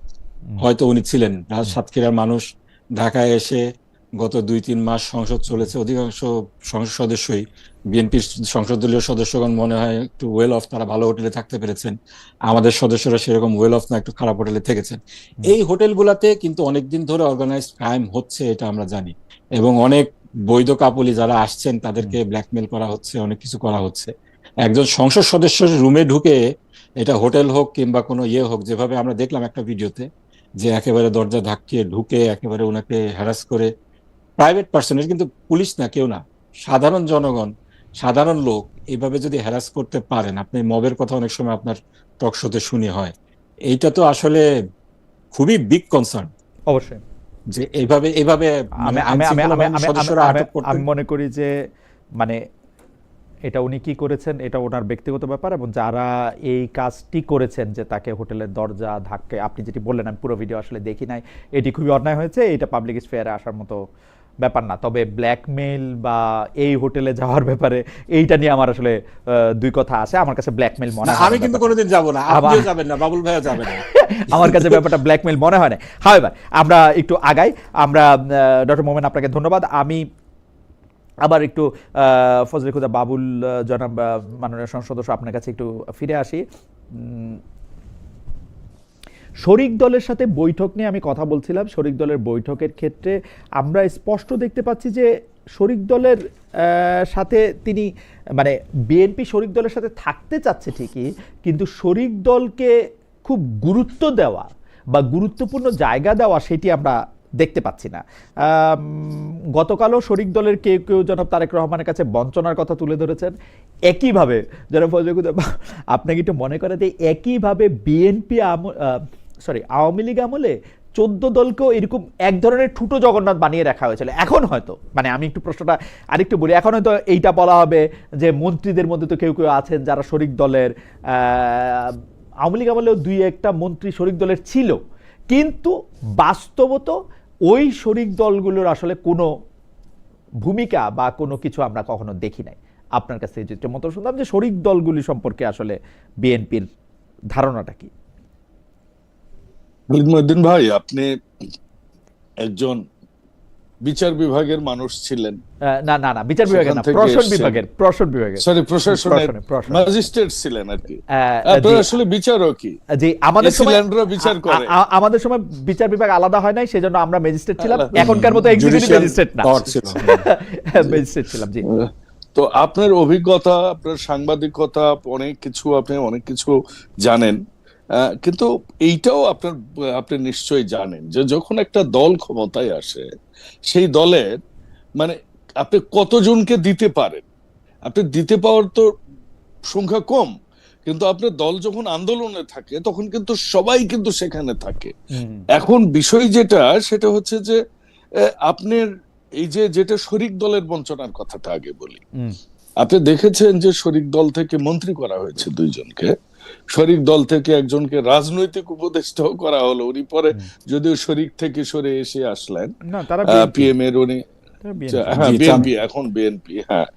হয়তো উনি ছিলেন, সাতক্ষীরার মানুষ ঢাকায় এসে গত 2-3 মাস সংসদ চলেছে, অধিকাংশ সংসদ সদস্যই বিএনপির সংসদীয় সদস্যগণ মনে হয় একটু ওয়েল অফ, তারা ভালো হোটেলে থাকতে পেরেছেন। আমাদের সদস্যরা সেরকম ওয়েল অফ না, একটু খারাপ হোটেলে থেকেছেন। এই হোটেলগুলাতে কিন্তু অনেকদিন ধরে অর্গানাইজড ক্রাইম হচ্ছে, এটা আমরা জানি, এবং অনেক বৈধ কাপলি যারা আসছেন তাদেরকে ব্ল্যাকমেল করা হচ্ছে, অনেক কিছু করা হচ্ছে। একজন সংসদ সদস্যের রুমে ঢুকে, এটা হোটেল হোক কিংবা কোনো হোক, যেভাবে আমরা দেখলাম একটা ভিডিওতে, যে একেবারে দরজা ধাক্কিয়ে ঢুকে একেবারে ওনাকে হ্যারাস করে, প্রাইভেট পার্সনের, কিন্তু পুলিশ না, কেউ না, সাধারণ জনগণ, সাধারণ লোক এইভাবে যদি হ্যারাস করতে পারেন, আপনি মবের কথা অনেক সময় আপনার টক শোতে শুনি হয়, এইটা তো আসলে খুবই বিগ কনসার্ন। অবশ্যই যে এইভাবে আমি মনে করি যে মানে এটা উনি কি করেছেন এটা ওনার ব্যক্তিগত ব্যাপার, এবং যারা এই কাজটি করেছেন যে তাকে হোটেলের দরজা ধাক্কে, আপনি যেটি বললেন, আমি পুরো ভিডিও আসলে দেখি নাই, এটি খুবই অন্যায় হয়েছে, এটা পাবলিক স্ফিয়ারে আসার মতো ব্যাপার না। তবে ব্ল্যাকমেইল বা এই হোটেলে যাওয়ার ব্যাপারে এইটা নিয়ে আমার আসলে দুই কথা আছে। আমার কাছে ব্ল্যাকমেইল মনে হয়, আমি কিন্তু কোনোদিন যাব না, আপনিও যাবেন না, বাবুল ভাইও যাবেন না, আমার কাছে ব্যাপারটা ব্ল্যাকমেইল মনে হয় না। হাওয়েভার আমরা একটু আগাই। আমরা ডক্টর মোমেন আপনাকে ধন্যবাদ। আমি আবার একটু ফজলে খুদা বাবুল জনাব মাননীয় সংসদ সদস্য আপনার কাছে একটু ফিরে আসি। শরিক দলের সাথে বৈঠক নিয়ে আমি কথা বলছিলাম। শরিক দলের বৈঠকের ক্ষেত্রে আমরা স্পষ্ট দেখতে পাচ্ছি যে শরিক দলের সাথে তিনি মানে বিএনপি শরিক দলের সাথে থাকতে চাচ্ছে ঠিকই, কিন্তু শরিক দলকে খুব গুরুত্ব দেওয়া বা গুরুত্বপূর্ণ জায়গা দেওয়া সেটি আমরা দেখতে পাচ্ছি না। গতকালও শরিক দলের কেউ কেউ জনাব তারেক রহমানের কাছে বঞ্চনার কথা তুলে ধরেছেন। একইভাবে জনাব ফজলে খুদা, আপনাকে একটু মনে করে যে একইভাবে বিএনপি আওয়ামী লীগ আমলে 14 দলকেও এরকম এক ধরনের ঠুটো জগন্নাথ বানিয়ে রাখা হয়েছিল। এখন হয়তো মানে আমি একটু প্রশ্নটা আরেকটু বলি, এখন হয়তো এইটা বলা হবে যে মন্ত্রীদের মধ্যে তো কেউ কেউ আছেন যারা শরিক দলের, আওয়ামী লীগ আমলেও 2-1টা মন্ত্রী শরিক দলের ছিল, কিন্তু বাস্তবত ওই শরিক দলগুলোর আসলে কোনো ভূমিকা বা কোনো কিছু আমরা কখনো দেখি নাই। আপনার কাছে যেটা মতো শুনলাম যে শরিক দলগুলি সম্পর্কে আসলে বিএনপির ধারণাটা কি? খালিদ মহিউদ্দিন ভাই, আপনি একজন বিচার বিভাগের মানুষ ছিলেন। না বিচার বিভাগের না, প্রশাসনের ম্যাজিস্ট্রেট ছিলেন আর কি। আপনারা আসলে বিচারকই। জি, আমাদের সময় বিচার করে, আমাদের সময় বিচার বিভাগ আলাদা হয় নাই, সেজন্য আমরা ম্যাজিস্ট্রেট ছিলাম। এখনকার মতো এক্সিকিউটিভ ম্যাজিস্ট্রেট না, ম্যাজিস্ট্রেট ছিলাম। জি, তো আপনার অভিজ্ঞতা, আপনার সাংবাদিকতা, আপনি অনেক কিছু জানেন, কিন্তু এইটাও আপনি নিশ্চয়ই জানেন যে যখন একটা দল ক্ষমতায় আসে, সেই দলের মানে আপনি কতজনকে দিতে পারেন আপনি দিতে পাওয়ার তো সংখ্যা কম, কিন্তু আপনার দল যখন আন্দোলনে থাকে তখন কিন্তু সবাই কিন্তু সেখানে থাকে। এখন বিষয় যেটা সেটা হচ্ছে যে আপনার এই যে যেটা শরিক দলের বঞ্চনার কথাটা আগে বলি। আপনি দেখেছেন যে শরিক দল থেকে মন্ত্রী করা হয়েছে 2 জনকে, শরিক দল থেকে একজনকে রাজনৈতিক উপদেষ্টাও করা হলো, উনি পরে যদিও শরিক থেকে সরে এসে আসলেন না, তারা পিএম এর উনি, হ্যাঁ জি, বিএনপি, এখন বিএনপি, হ্যাঁ।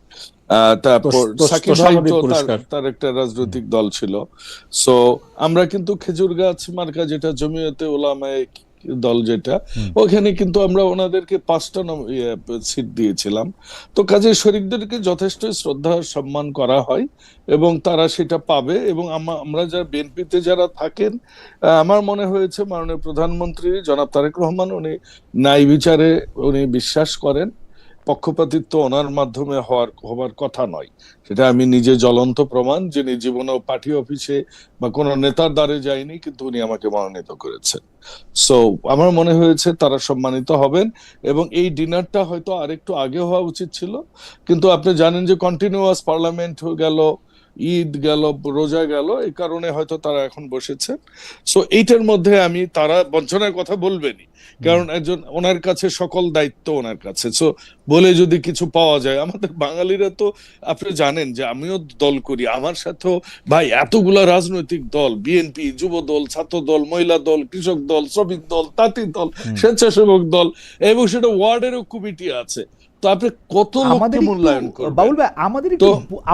তারপর সাকিব ভাই তো তার একটা রাজনৈতিক দল ছিল। সো আমরা কিন্তু খেজুর গাছ মার্কা যেটা জমিয়তে উলামায়ে দল যেটা, ওখানে কিন্তু আমরা ওনাদেরকে 5টা সিট দিয়েছিলাম। তো কাজে শরিকদেরকে যথেষ্ট শ্রদ্ধা সম্মান করা হয় এবং তারা সেটা পাবে। এবং আমরা যারা বিএনপিতে যারা থাকেন, আমার মনে হয়েছে মাননীয় প্রধানমন্ত্রী জনাব তারেক রহমান উনি ন্যায় বিচারে উনি বিশ্বাস করেন। পক্ষপাতিত্ব ওনার মাধ্যমে হওয়ার কথা নয়, সেটা আমি নিজে জ্বলন্ত প্রমাণ। যিনি জীবনেও পার্টি অফিসে বা কোনো নেতার দ্বারে যায়নি, কিন্তু উনি আমাকে মনোনীত করেছেন। সো আমার মনে হয়েছে তারা সম্মানিত হবেন। এবং এই ডিনারটা হয়তো আরেকটু আগে হওয়া উচিত ছিল, কিন্তু আপনি জানেন যে কন্টিনিউয়াস পার্লামেন্ট গেল, ঈদ গেল, রোজা গেল, এই কারণে হয়তো তারা এখন বসেছে। সো এইটার মধ্যে আমি, তারা বঞ্চনার কথা বলবেনি, কারণ একজন ওনার কাছে সকল দায়িত্ব ওনার কাছে। সো বলে যদি কিছু পাওয়া যায়, আমাদের বাঙালিরা তো আপনি জানেন যে আমিও দল করি, আমার সাথেও ভাই এতগুলা রাজনৈতিক দল, বিএনপি, যুব দল, ছাত্র দল, মহিলা দল, কৃষক দল, শ্রমিক দল, তাঁতি দল, স্বেচ্ছাসেবক দল, এবং সেটা ওয়ার্ডেরও কমিটি আছে। তো আপনি কত লোককে মূল্যায়ন করবেন? বাউল ভাই,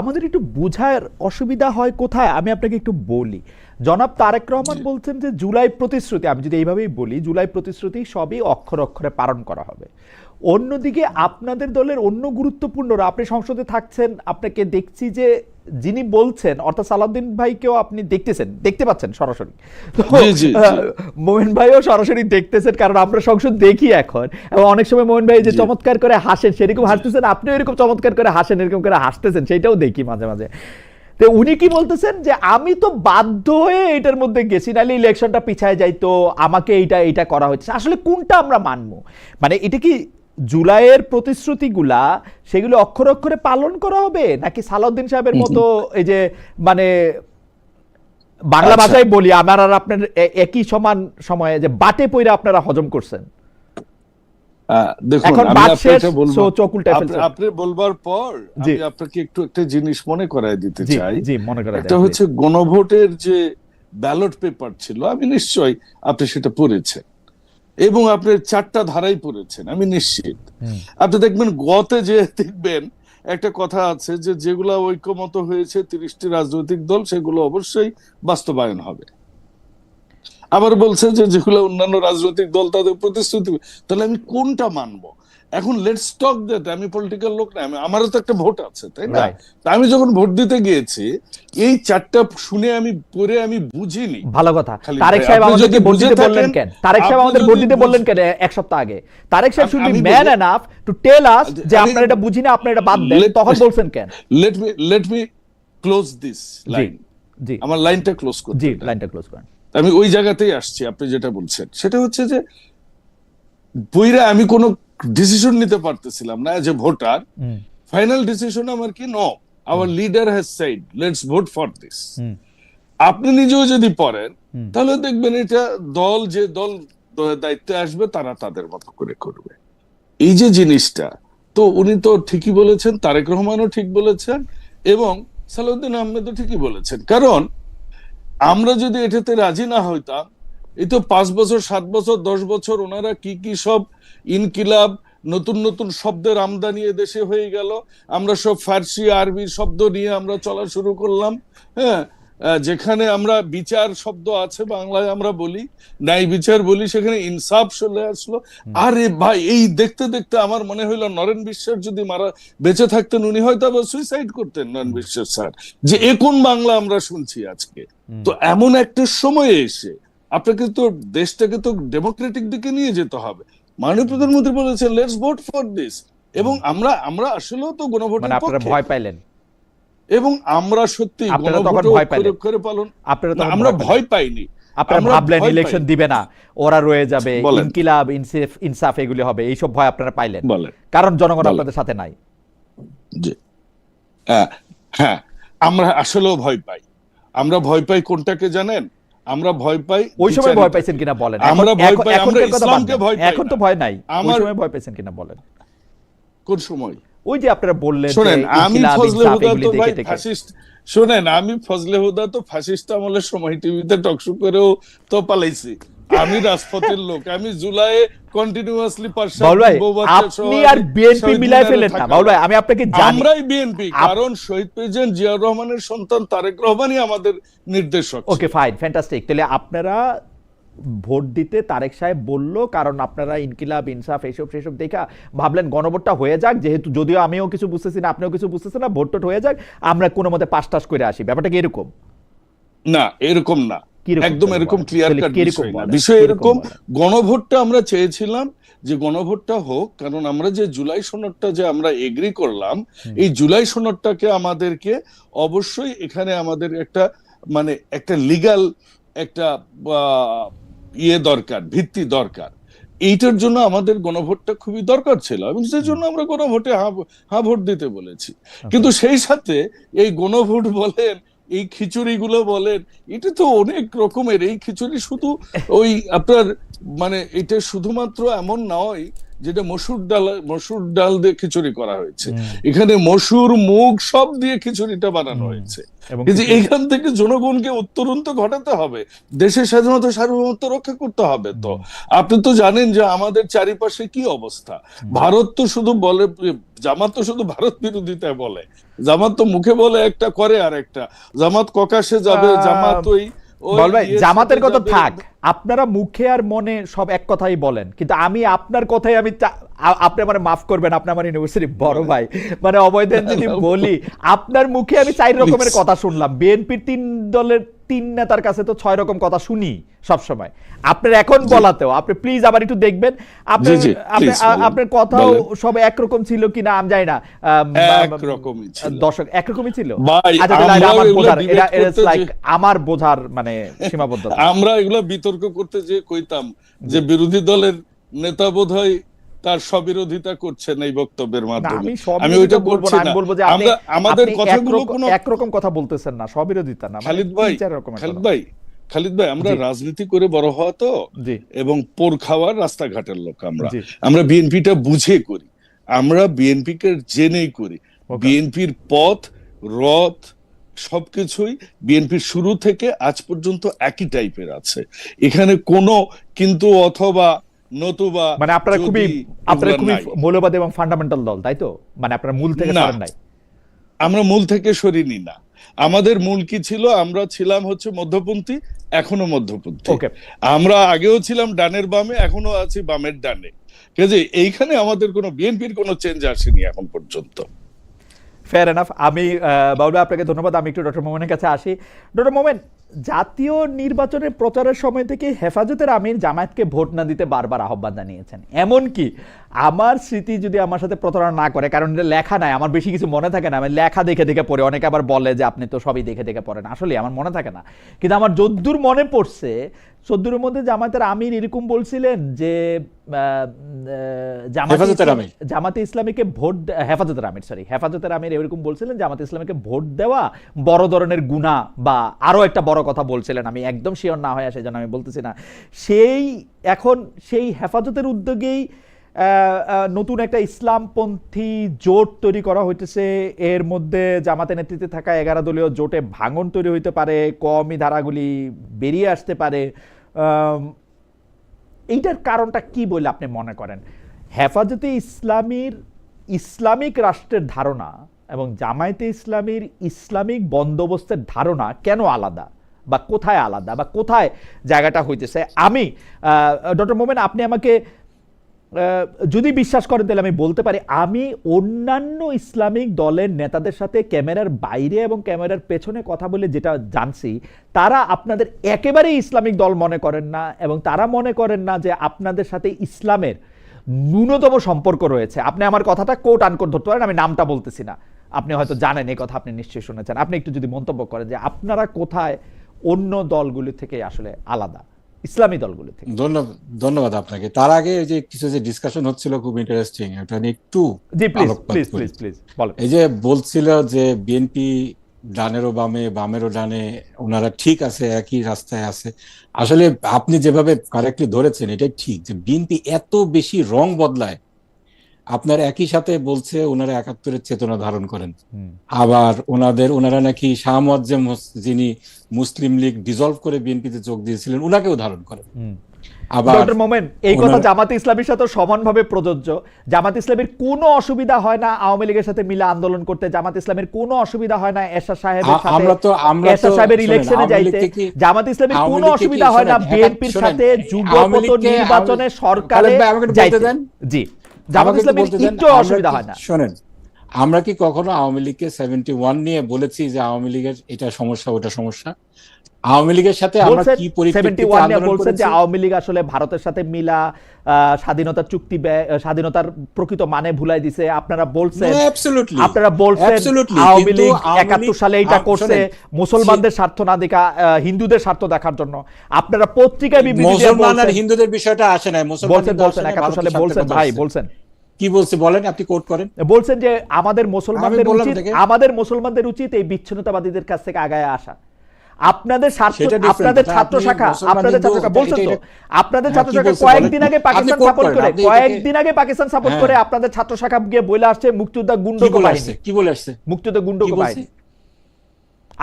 আমাদের একটু বুঝার অসুবিধা হয় কোথায়, আমি আপনাকে একটু বলি। জনাব তারেক রহমান বলছেন যে জুলাই প্রতিশ্রুতি, আমি যদি এইভাবেই বলি, জুলাই প্রতিশ্রুতি সবই অক্ষরে অক্ষরে পালন করা হবে। অন্যদিকে আপনাদের দলের অন্য গুরুত্বপূর্ণরা, আপনি সংসদে থাকছেন, আপনাকে দেখছি যে যিনি বলছেন, অর্থাৎ সালাউদ্দিন ভাইকেও আপনি দেখতে পাচ্ছেন সরাসরি, তো মোমেন ভাইও সরাসরি দেখতেছেন, কারণ আমরা সংসদ দেখি এখন। এবং অনেক সময় মোমেন ভাই যে চমৎকার করে হাসেন, সেরকম হাসতেছেন, আপনিও এরকম চমৎকার করে হাসেন, এরকম করে হাসতেছেন, সেটাও দেখি মাঝে মাঝে। তো উনি কি বলতেছেন যে আমি তো বাধ্য হয়ে এটার মধ্যে গেছি, নাহলে ইলেকশনটা পিছায় যাইতো, আমাকে এইটা করা হচ্ছে। আসলে কোনটা আমরা মানবো? মানে এটা কি জুলাইয়ের প্রতিশ্রুতিগুলা সেগুলো অক্ষরে অক্ষরে পালন করা হবে, নাকি সালাউদ্দিন সাহেবের মতো এই যে মানে বাংলা ভাষায় বলি, আমার আর আপনার একই সমান সময়ে যে বাটে পইরা আপনারা হজম করছেন? দেখুন, আপনি বলবার পর আমি আপনাকে একটু একটা জিনিস মনে করায় দিতে চাই। এটা হচ্ছে গণভোটের যে ব্যালট পেপার ছিল, আমি নিশ্চয়ই আপনি সেটা পড়েছেন এবং আপনি 4টা ধারাই পড়েছেন, আমি নিশ্চিত। আপনি দেখবেন গতে যে দেখবেন একটা কথা আছে যে যেগুলা ঐক্যমত হয়েছে 30টি রাজনৈতিক দল, সেগুলো অবশ্যই বাস্তবায়ন হবে। আবার বলছে যে যেগুলো অন্যান্য রাজনৈতিক দল তাদের প্রতিশ্রুতি। তাহলে আমি কোনটা মানবো? এখন লেটস টক দ্যাট। আমি পলিটিক্যাল লোক না, আমারও তো একটা ভোট আছে, তাই না? আমি যখন ভোট দিতে গিয়েছি, এই 4টা শুনে আমি পড়ে আমি বুঝিনি। ভালো কথা। তারেক সাহেব আমাদেরকে ভোট দিতে বললেন কেন? তারেক সাহেব আমাদের ভোট দিতে বললেন কেন 1 সপ্তাহ আগে? তারেক সাহেব should be man enough to tell us যে আপনারা এটা বুঝি না, আপনারা এটা বাদ দেন। তখন বলছেন কেন? Let me close this line. জি, আমার লাইনটা ক্লোজ করুন। জি, লাইনটা ক্লোজ করেন। আমি ওই জায়গাতেই আসছি। আপনি যেটা বলছেন সেটা হচ্ছে যে বইরা আমি কোনো ডিসিশন নিতে পারতেছিলাম না as a voter. Final decision আমার কি, no, our leader has said let's vote for this. আপনি নিজেও যদি পড়েন তাহলে দেখবেন এটা যে দল দায়িত্বে আসবে তারা তাদের মতো করে করবে। এই যে জিনিসটা, তো উনি তো ঠিকই বলেছেন, তারেক রহমানও ঠিক বলেছেন এবং সালাউদ্দিন আহমেদও ঠিকই বলেছেন। কারণ আমরা যদি এটাতে রাজি না হইতাম, এই তো 5 বছর 7 বছর 10 বছর ওনারা কি সব ইনকিলাব, নতুন নতুন শব্দের আমদানি দেশে হয়ে গেল। আমরা সব ফার্সি আরবি শব্দ নিয়ে আমরা চলা শুরু করলাম। হ্যাঁ, যেখানে আমরা বিচার শব্দ আছে বাংলায় আমরা বলি, ন্যায় বিচার বলি, সেখানে ইনসাফ চলে আসলো। আরে ভাই, এই দেখতে দেখতে আমার মনে হইলো নরেন বিশ্বাস যদি বেঁচে থাকতেন, উনি হয়তো আবার সুইসাইড করতেন। নরেন বিশ্বাস স্যার, যে কোন বাংলা আমরা শুনছি আজকে। তো এমন একটা সময়ে এসে আপনাকে তো দেশটাকে তো ডেমোক্রেটিক দিকে নিয়ে যেতে হবে। মাননীয় প্রধানমন্ত্রী বলেছেন লেটস ভোট ফর দিস, এবং আমরা আসলেও তো গণভোটের পক্ষে। ভয় পাইলেন এবং আমরা সত্যি আমরা ভয় পাইনি। আপনারা ভাবলেন ইলেকশন দিবে না, ওরা রয়ে যাবে, ইনকিলাব ইনসাফ এগুলি হবে, এইসব ভয় আপনারা পাইলেন, কারণ জনগণ আপনাদের সাথে নাই। হ্যাঁ, হ্যাঁ, আমরা আসলেও ভয় পাই। আমরা ভয় পাই কোনটাকে জানেন? আমরা ভয় পাই ওই সময় ভয় দ্বিচারিতাকে। পাইছেন কিনা বলেন। আমরা ভয় পাই, আমরা এখনকার কথা বাদ ইসলামকে দেন। ভয় পাই এখন না। তো ভয় নাই। ওই আমার সময় ভয় পাইছেন কিনা বলেন। কোন সময়? ওই যে আপনারা বললেন যে শোনেন, আমি ইনকিলাব, ফজলে ইনসাফ হুদা এগুলি তো ভাই দেখে দেখে। ফ্যাসিস্ট। শোনেন, আমি ফজলে হুদা তো ফ্যাসিস্ট আমলের সময় টিভিতে টকশো করেও তো পালাইছি। আমি রাজপথের লোক, আমি জুলাইয়ে কন্টিনিউয়াসলি বাউল ভাই, আপনি আর বিএনপি মিলাই ফেলেন না বাউল ভাই, আমি আপনাকে জানি। আমরাই বিএনপি, কারণ শহীদ প্রেসিডেন্ট জিয়াউর রহমানের সন্তান তারেক রহমানই আমাদের নির্দেশক। Okay fine, fantastic. তাহলে আপনারা ভোট দিতে তারেক সাহেব বললো কারণ আপনারা ইনকিলাব, ইনসাফ এইসব সেসব দেখা ভাবলেন গণভোটটা হয়ে যাক, যেহেতু যদিও আমিও কিছু বুঝতেছি না, আপনিও কিছু বুঝতেছেন না, ভোট টোট হয়ে যাক, আমরা কোনো মতে পাস টাস করে আসি। ব্যাপারটা কি এরকম? না, এরকম না, কিরকম? একদম এরকম ক্লিয়ার তাহলে কাট কিরকম বিষয় না। বলেন? বিষয় কিরকম এরকম, বলেন? গণভোটটা আমরা চেয়েছিলাম যে গণভোটটা হোক, কারণ আমরা যে জুলাই সনদটা যে আমরা এগ্রি করলাম, এই জুলাই সনদটাকে আমাদেরকে অবশ্যই এখানে আমাদের একটা মানে একটা লিগ্যাল একটা দরকার, ভিত্তি দরকার। এইটার জন্য আমাদের গণভোটটা খুবই দরকার ছিল, এবং সেই জন্য আমরা গণভোটে হ্যাঁ ভোট দিতে বলেছি। কিন্তু সেই সাথে এই গণভোট বলেন, এই খিচুড়িগুলো বলেন, এটা তো অনেক রকমের। এই খিচুড়ি শুধু ওই আপনার মানে এটা শুধুমাত্র এমন নয় যেটা মসুর ডাল দিয়ে খিচুড়ি করা হয়েছে। এখানে মসুর, মুগ সব দিয়ে খিচুড়িটা বানানো হয়েছে। কিন্তু এইখান থেকে জনগণকে উত্তরণ তো ঘটাতে হবে, দেশের স্বাধীনতা সার্বভৌমত্ব রক্ষা করতে হবে। তো আপনি তো জানেন যে আমাদের চারিপাশে কি অবস্থা। ভারত তো শুধু বলে, জামাত তো শুধু ভারত বিরোধিতা বলে। জামাত তো মুখে বলে একটা, করে আর একটা। জামাত ককাশে যাবে, জামাত ওই বল ভাই, জামাতের কথা থাক, আপনারা মুখে আর মনে সব এক কথাই বলেন, কিন্তু আমি আপনার কথাই আমি আপনি আমার মাফ করবেন, আপনি আমার ইউনিভার্সিটি বড় ভাই, মানে অবৈধেন যদি বলি, আপনার মুখে আমি 4 রকমের কথা শুনলাম। বিএনপির 3 দলের 3 নেতার কাছে তো 6 রকম কথা শুনি সব সময়। আপনার এখন বলাতেও আপনি প্লিজ আবার একটু দেখবেন আপনার কথাও সব একরকম ছিল কিনা আমি জানি না। একরকমই ছিল, দর্শক একরকমই ছিল। আচ্ছা, আমার বোঝার মানে সীমাবদ্ধতা। আমরা এগুলো বিতর্ক করতে যে কইতাম যে বিরোধী দলের নেতা বোধহয় তার স্ববিরোধিতা করছেন এই বক্তব্যের মাধ্যমে। আমি ওইটা বলছি না, আমরা আমাদের কথাগুলো কোনো একরকম কথা বলতেছেন না, স্ববিরোধিতা না। খালিদ ভাই, আমরা রাজনীতি করে বড় হওয়া তো, এবং পোর খাওয়ার রাস্তাঘাটের লোক। আমরা বিএনপিটা বুঝে করি, আমরা বিএনপিকে জেনেই করি। বিএনপির পথ, রথ সবকিছুই বিএনপির শুরু থেকে আজ পর্যন্ত একই টাইপের আছে। এখানে কোনো কিন্তু অথবা নতুবা, মানে আপনারা খুবই মৌলবাদী এবং ফান্ডামেন্টাল দল, তাই তো? মানে আপনারা মূল থেকে সরেন নাই? আমরা মূল থেকে সরিনি না। আমাদের মূল কি ছিল? আমরা ছিলাম হচ্ছে মধ্যপন্থী, এখনো মধ্যপন্থী। আমরা আগেও ছিলাম ডানের বামে, এখনো আছি বামের ডানে। কাজে এইখানে আমাদের কোনো বিএনপির কোনো চেঞ্জ আসেনি এখন পর্যন্ত। Fair enough. আমি বাউল ভাই আপনাকে ধন্যবাদ। আমি একটু ডক্টর মোমেনের কাছে আসি। ডক্টর মোমেন, জাতীয় নির্বাচনের প্রচারের সময় থেকে হেফাজতের আমির জামায়াতকে ভোট না দিতে বারবার আহ্বান জানিয়েছেন। এমনকি আমার স্মৃতি যদি আমার সাথে প্রতারণা না করে, কারণ এটা লেখা নাই, আমার বেশি কিছু মনে থাকে না, আমি লেখা দেখে দেখে পড়ে। অনেকে আবার বলে যে আপনি তো সবই দেখে দেখে পড়েন, আসলে আমার মনে থাকে না। কিন্তু আমার যদ্দূর মনে পড়ছে, চোদ্দুরের মধ্যে জামায়াতের আমির এরকম বলছিলেন যে জামাতে ইসলামীকে ভোট, হেফাজতের আমির এরকম বলছিলেন জামাতে ইসলামীকে ভোট দেওয়া বড় ধরনের গুনাহ, বা আরো একটা বড় কথা বলছিলেন, আমি একদম শিওর না হয়ে সেজন্য আমি বলতেছি না। এখন সেই হেফাজতের উদ্যোগেই নতুন একটা ইসলামপন্থী জোট তৈরি করা হইতেছে। এর মধ্যে জামাতের নেতৃত্বে থাকা 11 দলীয় জোটে ভাঙন তৈরি হইতে পারে, কওমি ধারাগুলি বেরিয়ে আসতে পারে। এইটার কারণটা কি বলে আপনি মনে করেন? হেফাজতে ইসলামীর ইসলামিক রাষ্ট্রের ধারণা এবং জামায়াতে ইসলামীর ইসলামিক বন্দোবস্তের ধারণা কেন আলাদা, বা কোথায় আলাদা, বা কোথায় জায়গাটা হইতেছে? আমি ডক্টর মোমেন, আপনি আমাকে যদি বিশ্বাস করেন তাহলে আমি বলতে পারি, আমি অন্যান্য ইসলামিক দলের নেতাদের সাথে ক্যামেরার বাইরে এবং ক্যামেরার পেছনে কথা বলে যেটা জানছি, তারা আপনাদের একেবারেই ইসলামিক দল মনে করেন না, এবং তারা মনে করেন না যে আপনাদের সাথে ইসলামের ন্যূনতম সম্পর্ক রয়েছে। আপনি আমার কথাটা কোট আনকোট ধরতে পারেন, আমি নামটা বলতেছি না, আপনি হয়তো জানেন এই কথা, আপনি নিশ্চয়ই শুনেছেন। আপনি একটু যদি মন্তব্য করেন যে আপনারা কোথায় অন্য দলগুলি থেকে আসলে আলাদা। ইসলামী দলগুলো থেকে। ধন্যবাদ আপনাকে। তার আগে যে কিছু যে ডিসকাশন হচ্ছিল খুব ইন্টারেস্টিং, এটা নিয়ে একটু জি প্লিজ আলোকপাত প্লিজ করি। প্লিজ প্লিজ বলেন। এই যে বলছিল যে বিএনপি ডানেরও বামে বামেরও ডানে, ওনারা ঠিক আছে, একই রাস্তায় আছে। আসলে আপনি যেভাবে কারেক্টলি ধরেছেন এটাই ঠিক, যে বিএনপি এত বেশি রং বদলায়। আপনার একই সাথে বলছে ওনারা ৭১-এর চেতনা ধারণ করেন, আবার ওনারা নাকি শাহ মুয়াজ্জেম যিনি মুসলিম লীগ ডিসলভ করে বিএনপিতে যোগ দিয়েছিলেন ওনাকেও ধারণ করেন। আবার ডক্টর মোমেন, এই কথা জামাত ইসলামীর সাথে সমানভাবে প্রযোজ্য। জামাত ইসলামীর কোনো অসুবিধা হয় না আওয়ামী লীগের সাথে মিলে আন্দোলন করতে, জামাত ইসলামের কোনো অসুবিধা হয় না এরশাদ সাহেবের সাথে এরশাদ সাহেবের ইলেকশনে যাইতে, জামাত ইসলামের কোনো অসুবিধা হয় না বিএনপির সাথে যুগপত নির্বাচনে সরকারে যাইতে। জি, জামাত ইসলামের একটু অসুবিধা হয় না। শোনেন, আমরা কি কখনো আওয়ামী লীগকে 71 নিয়ে বলেছি যে আওয়ামী লীগের এটা সমস্যা ওটা সমস্যা? আওয়ামী লীগের সাথে আমরা কি পরিপ্রেক্ষিতে আন্দোলন বলছেন করেছি? যে আওয়ামী লীগ আসলে ভারতের সাথে মিলা স্বাধীনতার চুক্তি স্বাধীনতার প্রকৃত মানে ভুলাই দিছে, আপনারা বলছেন। আপনারা বলছেন আওয়ামী লীগ ৭১ সালে এটা করছে মুসলমানদের স্বার্থ না দেখা হিন্দুদের স্বার্থ দেখার জন্য। আপনারা পত্রিকায় বিবৃতি দিয়ে মুসলমান আর হিন্দুদের বিষয়টা আসে না, বলছেন ৭১ সালে বলছেন ভাই, বলছেন কি বলছে বলেন, আপনি কোট করেন। বলছেন যে আমাদের মুসলমানদের উচিত এই বিচ্ছিন্নতাবাদীদের কাছ থেকে আগায় আসা। আপনাদের আপনাদের ছাত্র শাখা বলছেন তো, আপনাদের ছাত্র শাখা কয়েকদিন আগে পাকিস্তান সাপোর্ট করে আপনাদের ছাত্র শাখা গিয়ে বলে আসছে মুক্তিযোদ্ধা গুন্ডক বাহিনী। কি বলে আসছে? মুক্তিযোদ্ধা গুন্ডক বাহিনী।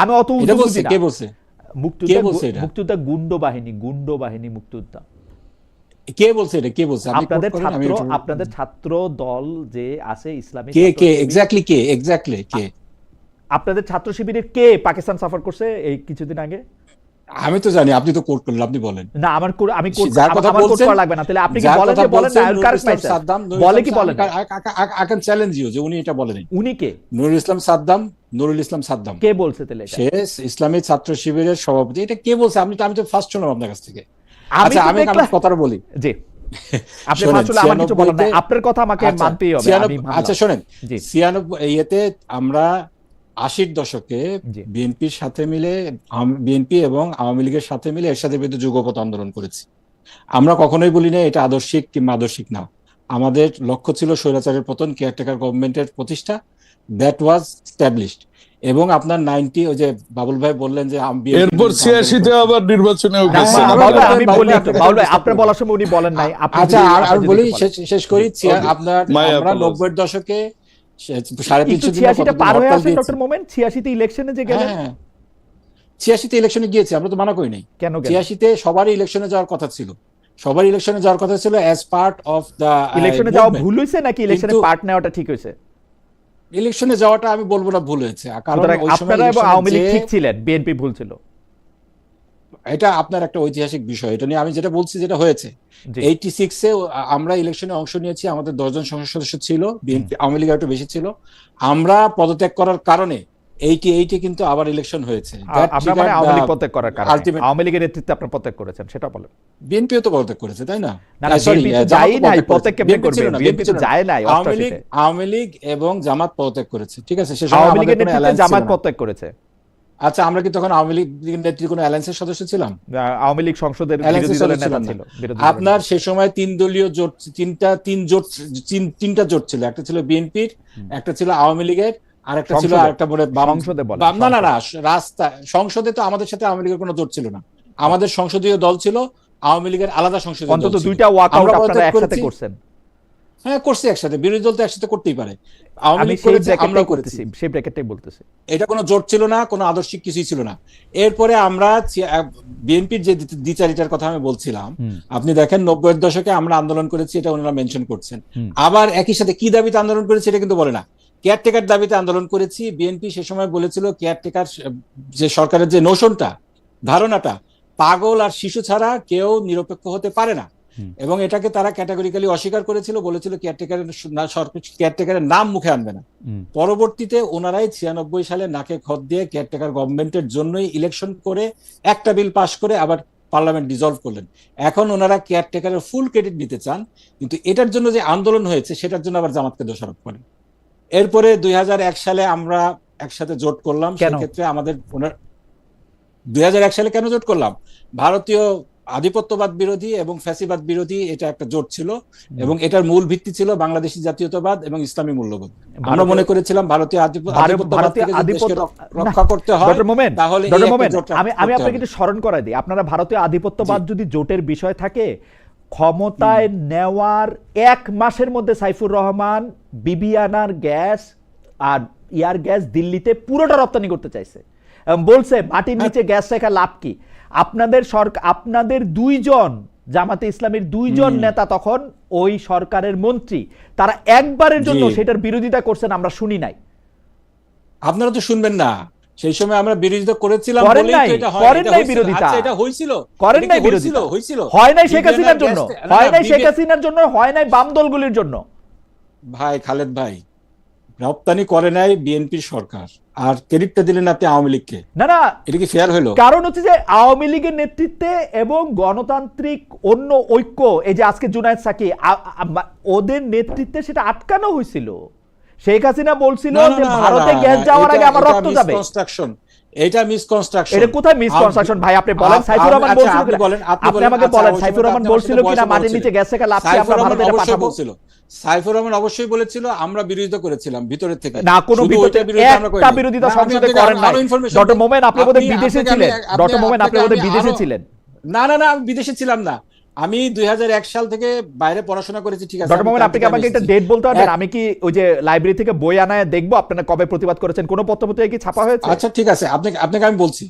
আমি অত বুঝি না। কে বলছে? মুক্তিযোদ্ধা গুন্ড বাহিনী মুক্তিযোদ্ধা। কে বলছে এটা? কে বলছে? আপনাদের ছাত্র দল যে আছে ইসলামী, এক্স্যাক্টলি কে? আপনাদের ছাত্র শিবিরের কে পাকিস্তান সফর করছে এই কিছুদিন আগে? আমি তো জানি, আপনি তো কোট করলেন, আপনি বলেন না। আমার কোট করা লাগবে না। তাহলে আপনি কি বলেন যে বলেন না সাদ্দাম বলে কি বলেন? আই ক্যান চ্যালেঞ্জ ইউ যে উনি এটা বলেন। উনি কে? নুরুল ইসলাম সাদ্দাম। কে বলছে তাহলে এটা? সে ইসলামী ছাত্র শিবিরের সভাপতি। এটা কে বলছে? আমি তো ফার্স্ট শুনলাম আপনার কাছ থেকে। আচ্ছা, আমি কথাটা বলি। জি, আপনি ফার্স্ট শুনলে আমার কিছু বলার নাই, আপনার কথা আমাকে মানতেই হবে। আচ্ছা শোনেন, 96 আমরা 80-র দশকে বিএনপির সাথে মিলে, বিএনপি এবং আওয়ামী লীগের সাথে মিলে এরশাদের বিরুদ্ধে যুগপৎ আন্দোলন করেছি। আমরা কখনোই বলি না এটা আদর্শিক কিংবা আদর্শিক না। আমাদের লক্ষ্য ছিল স্বৈরাচারের পতন, কেয়ারটেকার গভর্নমেন্টের প্রতিষ্ঠা। That was established. এবং আপনার 90 ওই যে বাবুল ভাই বললেন যে এরপর 86-তে আবার নির্বাচনেও গেছে। আমি বলি বাবুল ভাই, আপনি বলার সময় উনি বলেন নাই। আচ্ছা আর বলি, শেষ করি। আপনার আমরা 90-এর দশকে 86টা পার হয়ে আসেন ডক্টর মোমেন। 86তে ইলেকশনে যে গেলেন। 86তে ইলেকশনে গিয়েছি, আমরা তো মানা করি নাই। কেন? 86তে সবারই ইলেকশনে যাওয়ার কথা ছিল, অ্যাজ পার্ট অফ দা। ইলেকশনে যাওয়া ভুল হয়েছে নাকি ইলেকশনে পার্ট নেওয়াটা ঠিক হয়েছে? ইলেকশনে যাওয়াটা আমি বলবো না ভুল হয়েছে, কারণ আপনারা এবং আওয়ামী লীগ ঠিক ছিলেন, বিএনপি ভুল ছিল। এটা আপনার একটা ঐতিহাসিক বিষয়। এটা নিয়ে আমি যেটা বলছি যেটা হয়েছে, 86-এ আমরা ইলেকশনে অংশ নিয়েছি, আমাদের 10 জন সংসদ সদস্য ছিল, বিএনপি আওয়ামী লীগ একটু বেশি ছিল। আমরা পদত্যাগ করার কারণে 88-এ কিন্তু আবার ইলেকশন হয়েছে। আমরা মানে আওয়ামী লীগ পদত্যাগ করার কারণে, আওয়ামী লীগের নেতৃত্বে আপনারা পদত্যাগ করেছেন সেটা বলেন। বিএনপিও তো পদত্যাগ করেছে, তাই না? বিএনপি তো যায় নাই, পদত্যাগ কেমনে করবে? বিএনপি তো যায় নাই। আওয়ামী লীগ এবং জামাত পদত্যাগ করেছে, ঠিক আছে? আওয়ামী লীগের নেতৃত্বে জামাত পদত্যাগ করেছে। আচ্ছা, আমরা কি তখন আওয়ামী লীগের নেতৃত্বে কোনো অ্যালায়েন্সের সদস্য ছিলাম? আওয়ামী লীগ সংসদের বিরোধী দলের নেতা ছিল। আপনার সে সময় 3 দলীয় জোট, তিনটা জোট ছিল। একটা ছিল বিএনপির, একটা ছিল আওয়ামী লীগের, আর একটা ছিল আরেকটা বলে সংসদে। না রাস্তা সংসদে তো আমাদের সাথে আওয়ামী লীগের কোনো জোট ছিল না। আমাদের সংসদীয় দল ছিল, আওয়ামী লীগের আলাদা সংসদীয় দল ছিল। অন্তত দুইটা ওয়াকআউট আপনারা একসাথে করছেন। হ্যাঁ করছি একসাথে, বিরোধী দল তো একসাথে করতেই পারে। এটা কোনো জোট ছিল না, কোনো আদর্শিক কিছুই ছিল না। এরপরে আমরা বিএনপির যে দ্বিচারিতার কথা আমি বলছিলাম, আপনি দেখেন 90-এর দশকে আমরা আন্দোলন করেছি, এটা ওনারা মেনশন করছেন। আবার একই সাথে কি দাবিতে আন্দোলন করেছি এটা কিন্তু বলে না। কেয়ারটেকার দাবিতে আন্দোলন করেছি। বিএনপি সে সময় বলেছিল কেয়ারটেকার যে সরকারের যে নোশনটা, ধারণাটা, পাগল আর শিশু ছাড়া কেউ নিরপেক্ষ হতে পারে না, এবং এটাকে তারা ক্যাটাগরিক্যালি অস্বীকার করেছিল, বলেছিল কেয়ারটেকারের নাম মুখে আনবে না। পরবর্তীতে ওনারাই 96 সালে নাকে খত দিয়ে কেয়ারটেকার গভর্নমেন্টের জন্যই ইলেকশন করে একটা বিল পাস করে আবার পার্লামেন্ট ডিসলভ করলেন। এখন ওনারা কেয়ারটেকারের ফুল ক্রেডিট নিতে চান, কিন্তু এটার জন্য যে আন্দোলন হয়েছে সেটার জন্য আবার জামাতকে দোষারোপ করেন। এরপরে 2001 সালে আমরা একসাথে জোট করলাম। সেক্ষেত্রে আমাদের 2001 সালে কেন জোট করলাম? ভারতীয় আধিপত্যবাদ বিরোধী এবং ফ্যাসিবাদ বিরোধী এটা একটা জোট ছিল, এবং এটার মূল ভিত্তি ছিল বাংলাদেশি জাতীয়তাবাদ এবং ইসলামী মূল্যবোধ। আমরা মনে করেছিলাম ভারতীয় আধিপত্যবাদ থেকে যদি দেশকে রক্ষা করতে হয় তাহলে এই একটা জোট আমি আপনাকে একটু স্মরণ করাই দিই, আপনারা ভারতীয় আধিপত্যবাদ যদি জোটের বিষয় থাকে, ক্ষমতায় নেওয়ার 1 মাসের মধ্যে সাইফুর রহমান বিবিআনার গ্যাস আর ইয়ার গ্যাস দিল্লিতে পুরোটা রপ্তানি করতে চাইছে, বলছে মাটির নিচে গ্যাস রেখা লাভ কি। আপনাদের সরকার, আপনাদের 2 জন জামাতে ইসলামের 2 জন নেতা তখন ওই সরকারের মন্ত্রী, তারা একবারের জন্য সেটার বিরোধিতা করছেন আমরা শুনি নাই। আপনারা তো শুনবেন না, সেই সময় আমরা বিরোধিতা করেছিলাম করেন বলেই নাই, তো এটা হয়। করেন নাই বিরোধিতা। আচ্ছা, এটা হয়েছিল, করেন নাই বিরোধিতা, হয়েছিল হয় নাই শেখ হাসিনার জন্য, হয় নাই শেখ হাসিনার জন্য, হয় নাই বাম দলগুলির জন্য। ভাই খালেদ ভাই, রপ্তানি করে নাই বিএনপির সরকার, আর ক্রেডিটটা দিলেন আপনি আওয়ামী লীগকে। না না, এটা কি ফেয়ার হলো? কারণ হচ্ছে যে আওয়ামী লীগের নেতৃত্বে এবং গণতান্ত্রিক অন্য ঐক্য, এই যে আজকে জুনায়েদ সাকি, ওদের নেতৃত্বে সেটা আটকানো হয়েছিল। শেখ হাসিনা বলছিল যে ভারতে গ্যাস যাওয়ার আগে আমার রক্ত যাবে। এটা মিসকনস্ট্রাকশন। এটা কোথায় মিসকনস্ট্রাকশন ভাই? আপনি বলেন সাইফুর রহমান বলছিল কিনা, আপনি আমাকে বলেন সাইফুর রহমান বলছিল কিনা মাটির নিচে গ্যাস রেখা লাভ কি আমরা ভারতে এটা পাঠাবো? সাইফুর রহমান অবশ্যই বলেছিল, আমরা বিরোধিতা করেছিলাম ভিতরের থেকে। না, কোনো একটা বিরোধিতা সংসদে করেন নাই। ডক্টর মোমেন আপনি বোধহয় বিদেশে ছিলেন, ডক্টর মোমেন আপনি বোধহয় বিদেশে ছিলেন। না না না, আমি বিদেশে ছিলাম না, আমি 2001 সাল থেকে বাইরে পড়াশোনা করেছি। ঠিক আছে ডক্টর মোমেন, আপনি কি আমাকে একটা ডেট বলতে পারবেন? আমি কি ওই যে লাইব্রেরি থেকে বই আনায় দেখবো আপনারা কবে প্রতিবাদ করেছেন, কোন পত্রপত্রিকায় কি ছাপা হয়েছে? আচ্ছা ঠিক আছে, আপনাকে আমি বলছি,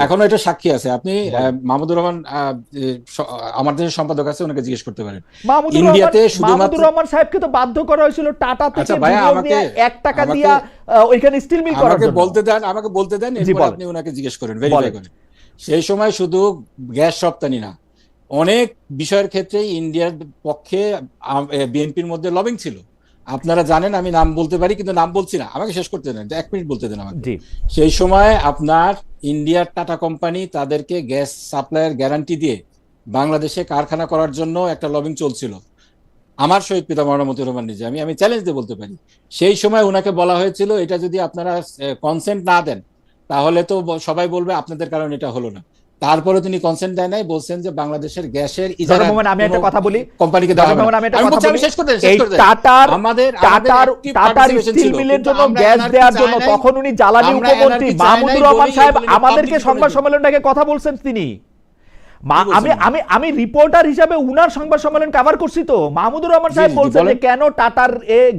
এখনো এটা সাক্ষী আছে। আপনি মাহমুদুর রহমান আমার দেশের সম্পাদক আছে, ওনাকে জিজ্ঞেস করতে পারেন। ইন্ডিয়াতে মাহমুদুর রহমান সাহেবকে তো বাধ্য করা হয়েছিল টাটা থেকে 1 টাকা দিয়া ওইখানে স্টিল মিল করার জন্য। আমাকে বলতে দেন, এরপর আপনি ওনাকে জিজ্ঞেস করেন, ভেরিফাই করেন। সেই সময় শুধু গ্যাস রপ্তানি না, অনেক বিষয়ের ক্ষেত্রে ইন্ডিয়ার পক্ষে বিএনপির মধ্যে লবিং ছিল। আপনারা জানেন, আমি নাম বলতে পারি কিন্তু নাম বলছি না, আমাকে শেষ করতে দেন, 1 মিনিট বলতে দেন আমাকে। সেই সময় আপনার ইন্ডিয়ার টাটা কোম্পানি তাদেরকে গ্যাস সাপ্লাইয়ের গ্যারান্টি দিয়ে বাংলাদেশে কারখানা করার জন্য একটা লবিং চলছিল। আমার শহীদ পিতা মওলানা মতিউর রহমান নিজামী, আমি চ্যালেঞ্জ দিয়ে বলতে পারি, সেই সময় ওনাকে বলা হয়েছিল এটা যদি আপনারা কনসেন্ট না দেন তাহলে তো সবাই বলবে আপনাদের কারণে এটা হলো না। তারপরে তিনি কনসেন্ট দেয় নাই, বলছেন যে বাংলাদেশের গ্যাসের ইজারা আমি একটা কথা বলি কোম্পানিকে দেওয়া হবে। আমি শেষ করতে টাটার স্টিল মিলের জন্য গ্যাস দেওয়ার জন্য তখন উনি জ্বালানি উপমন্ত্রী মাহমুদুর রহমান সাহেব আমাদেরকে সংবাদ সম্মেলনটাকে কথা বলছেন তিনি। আমি রিপোর্টার হিসাবে উনার সংবাদ সম্মেলন কভার করছি, তো মাহমুদুর রহমান সাহেব বলছেন যে কেন টাটার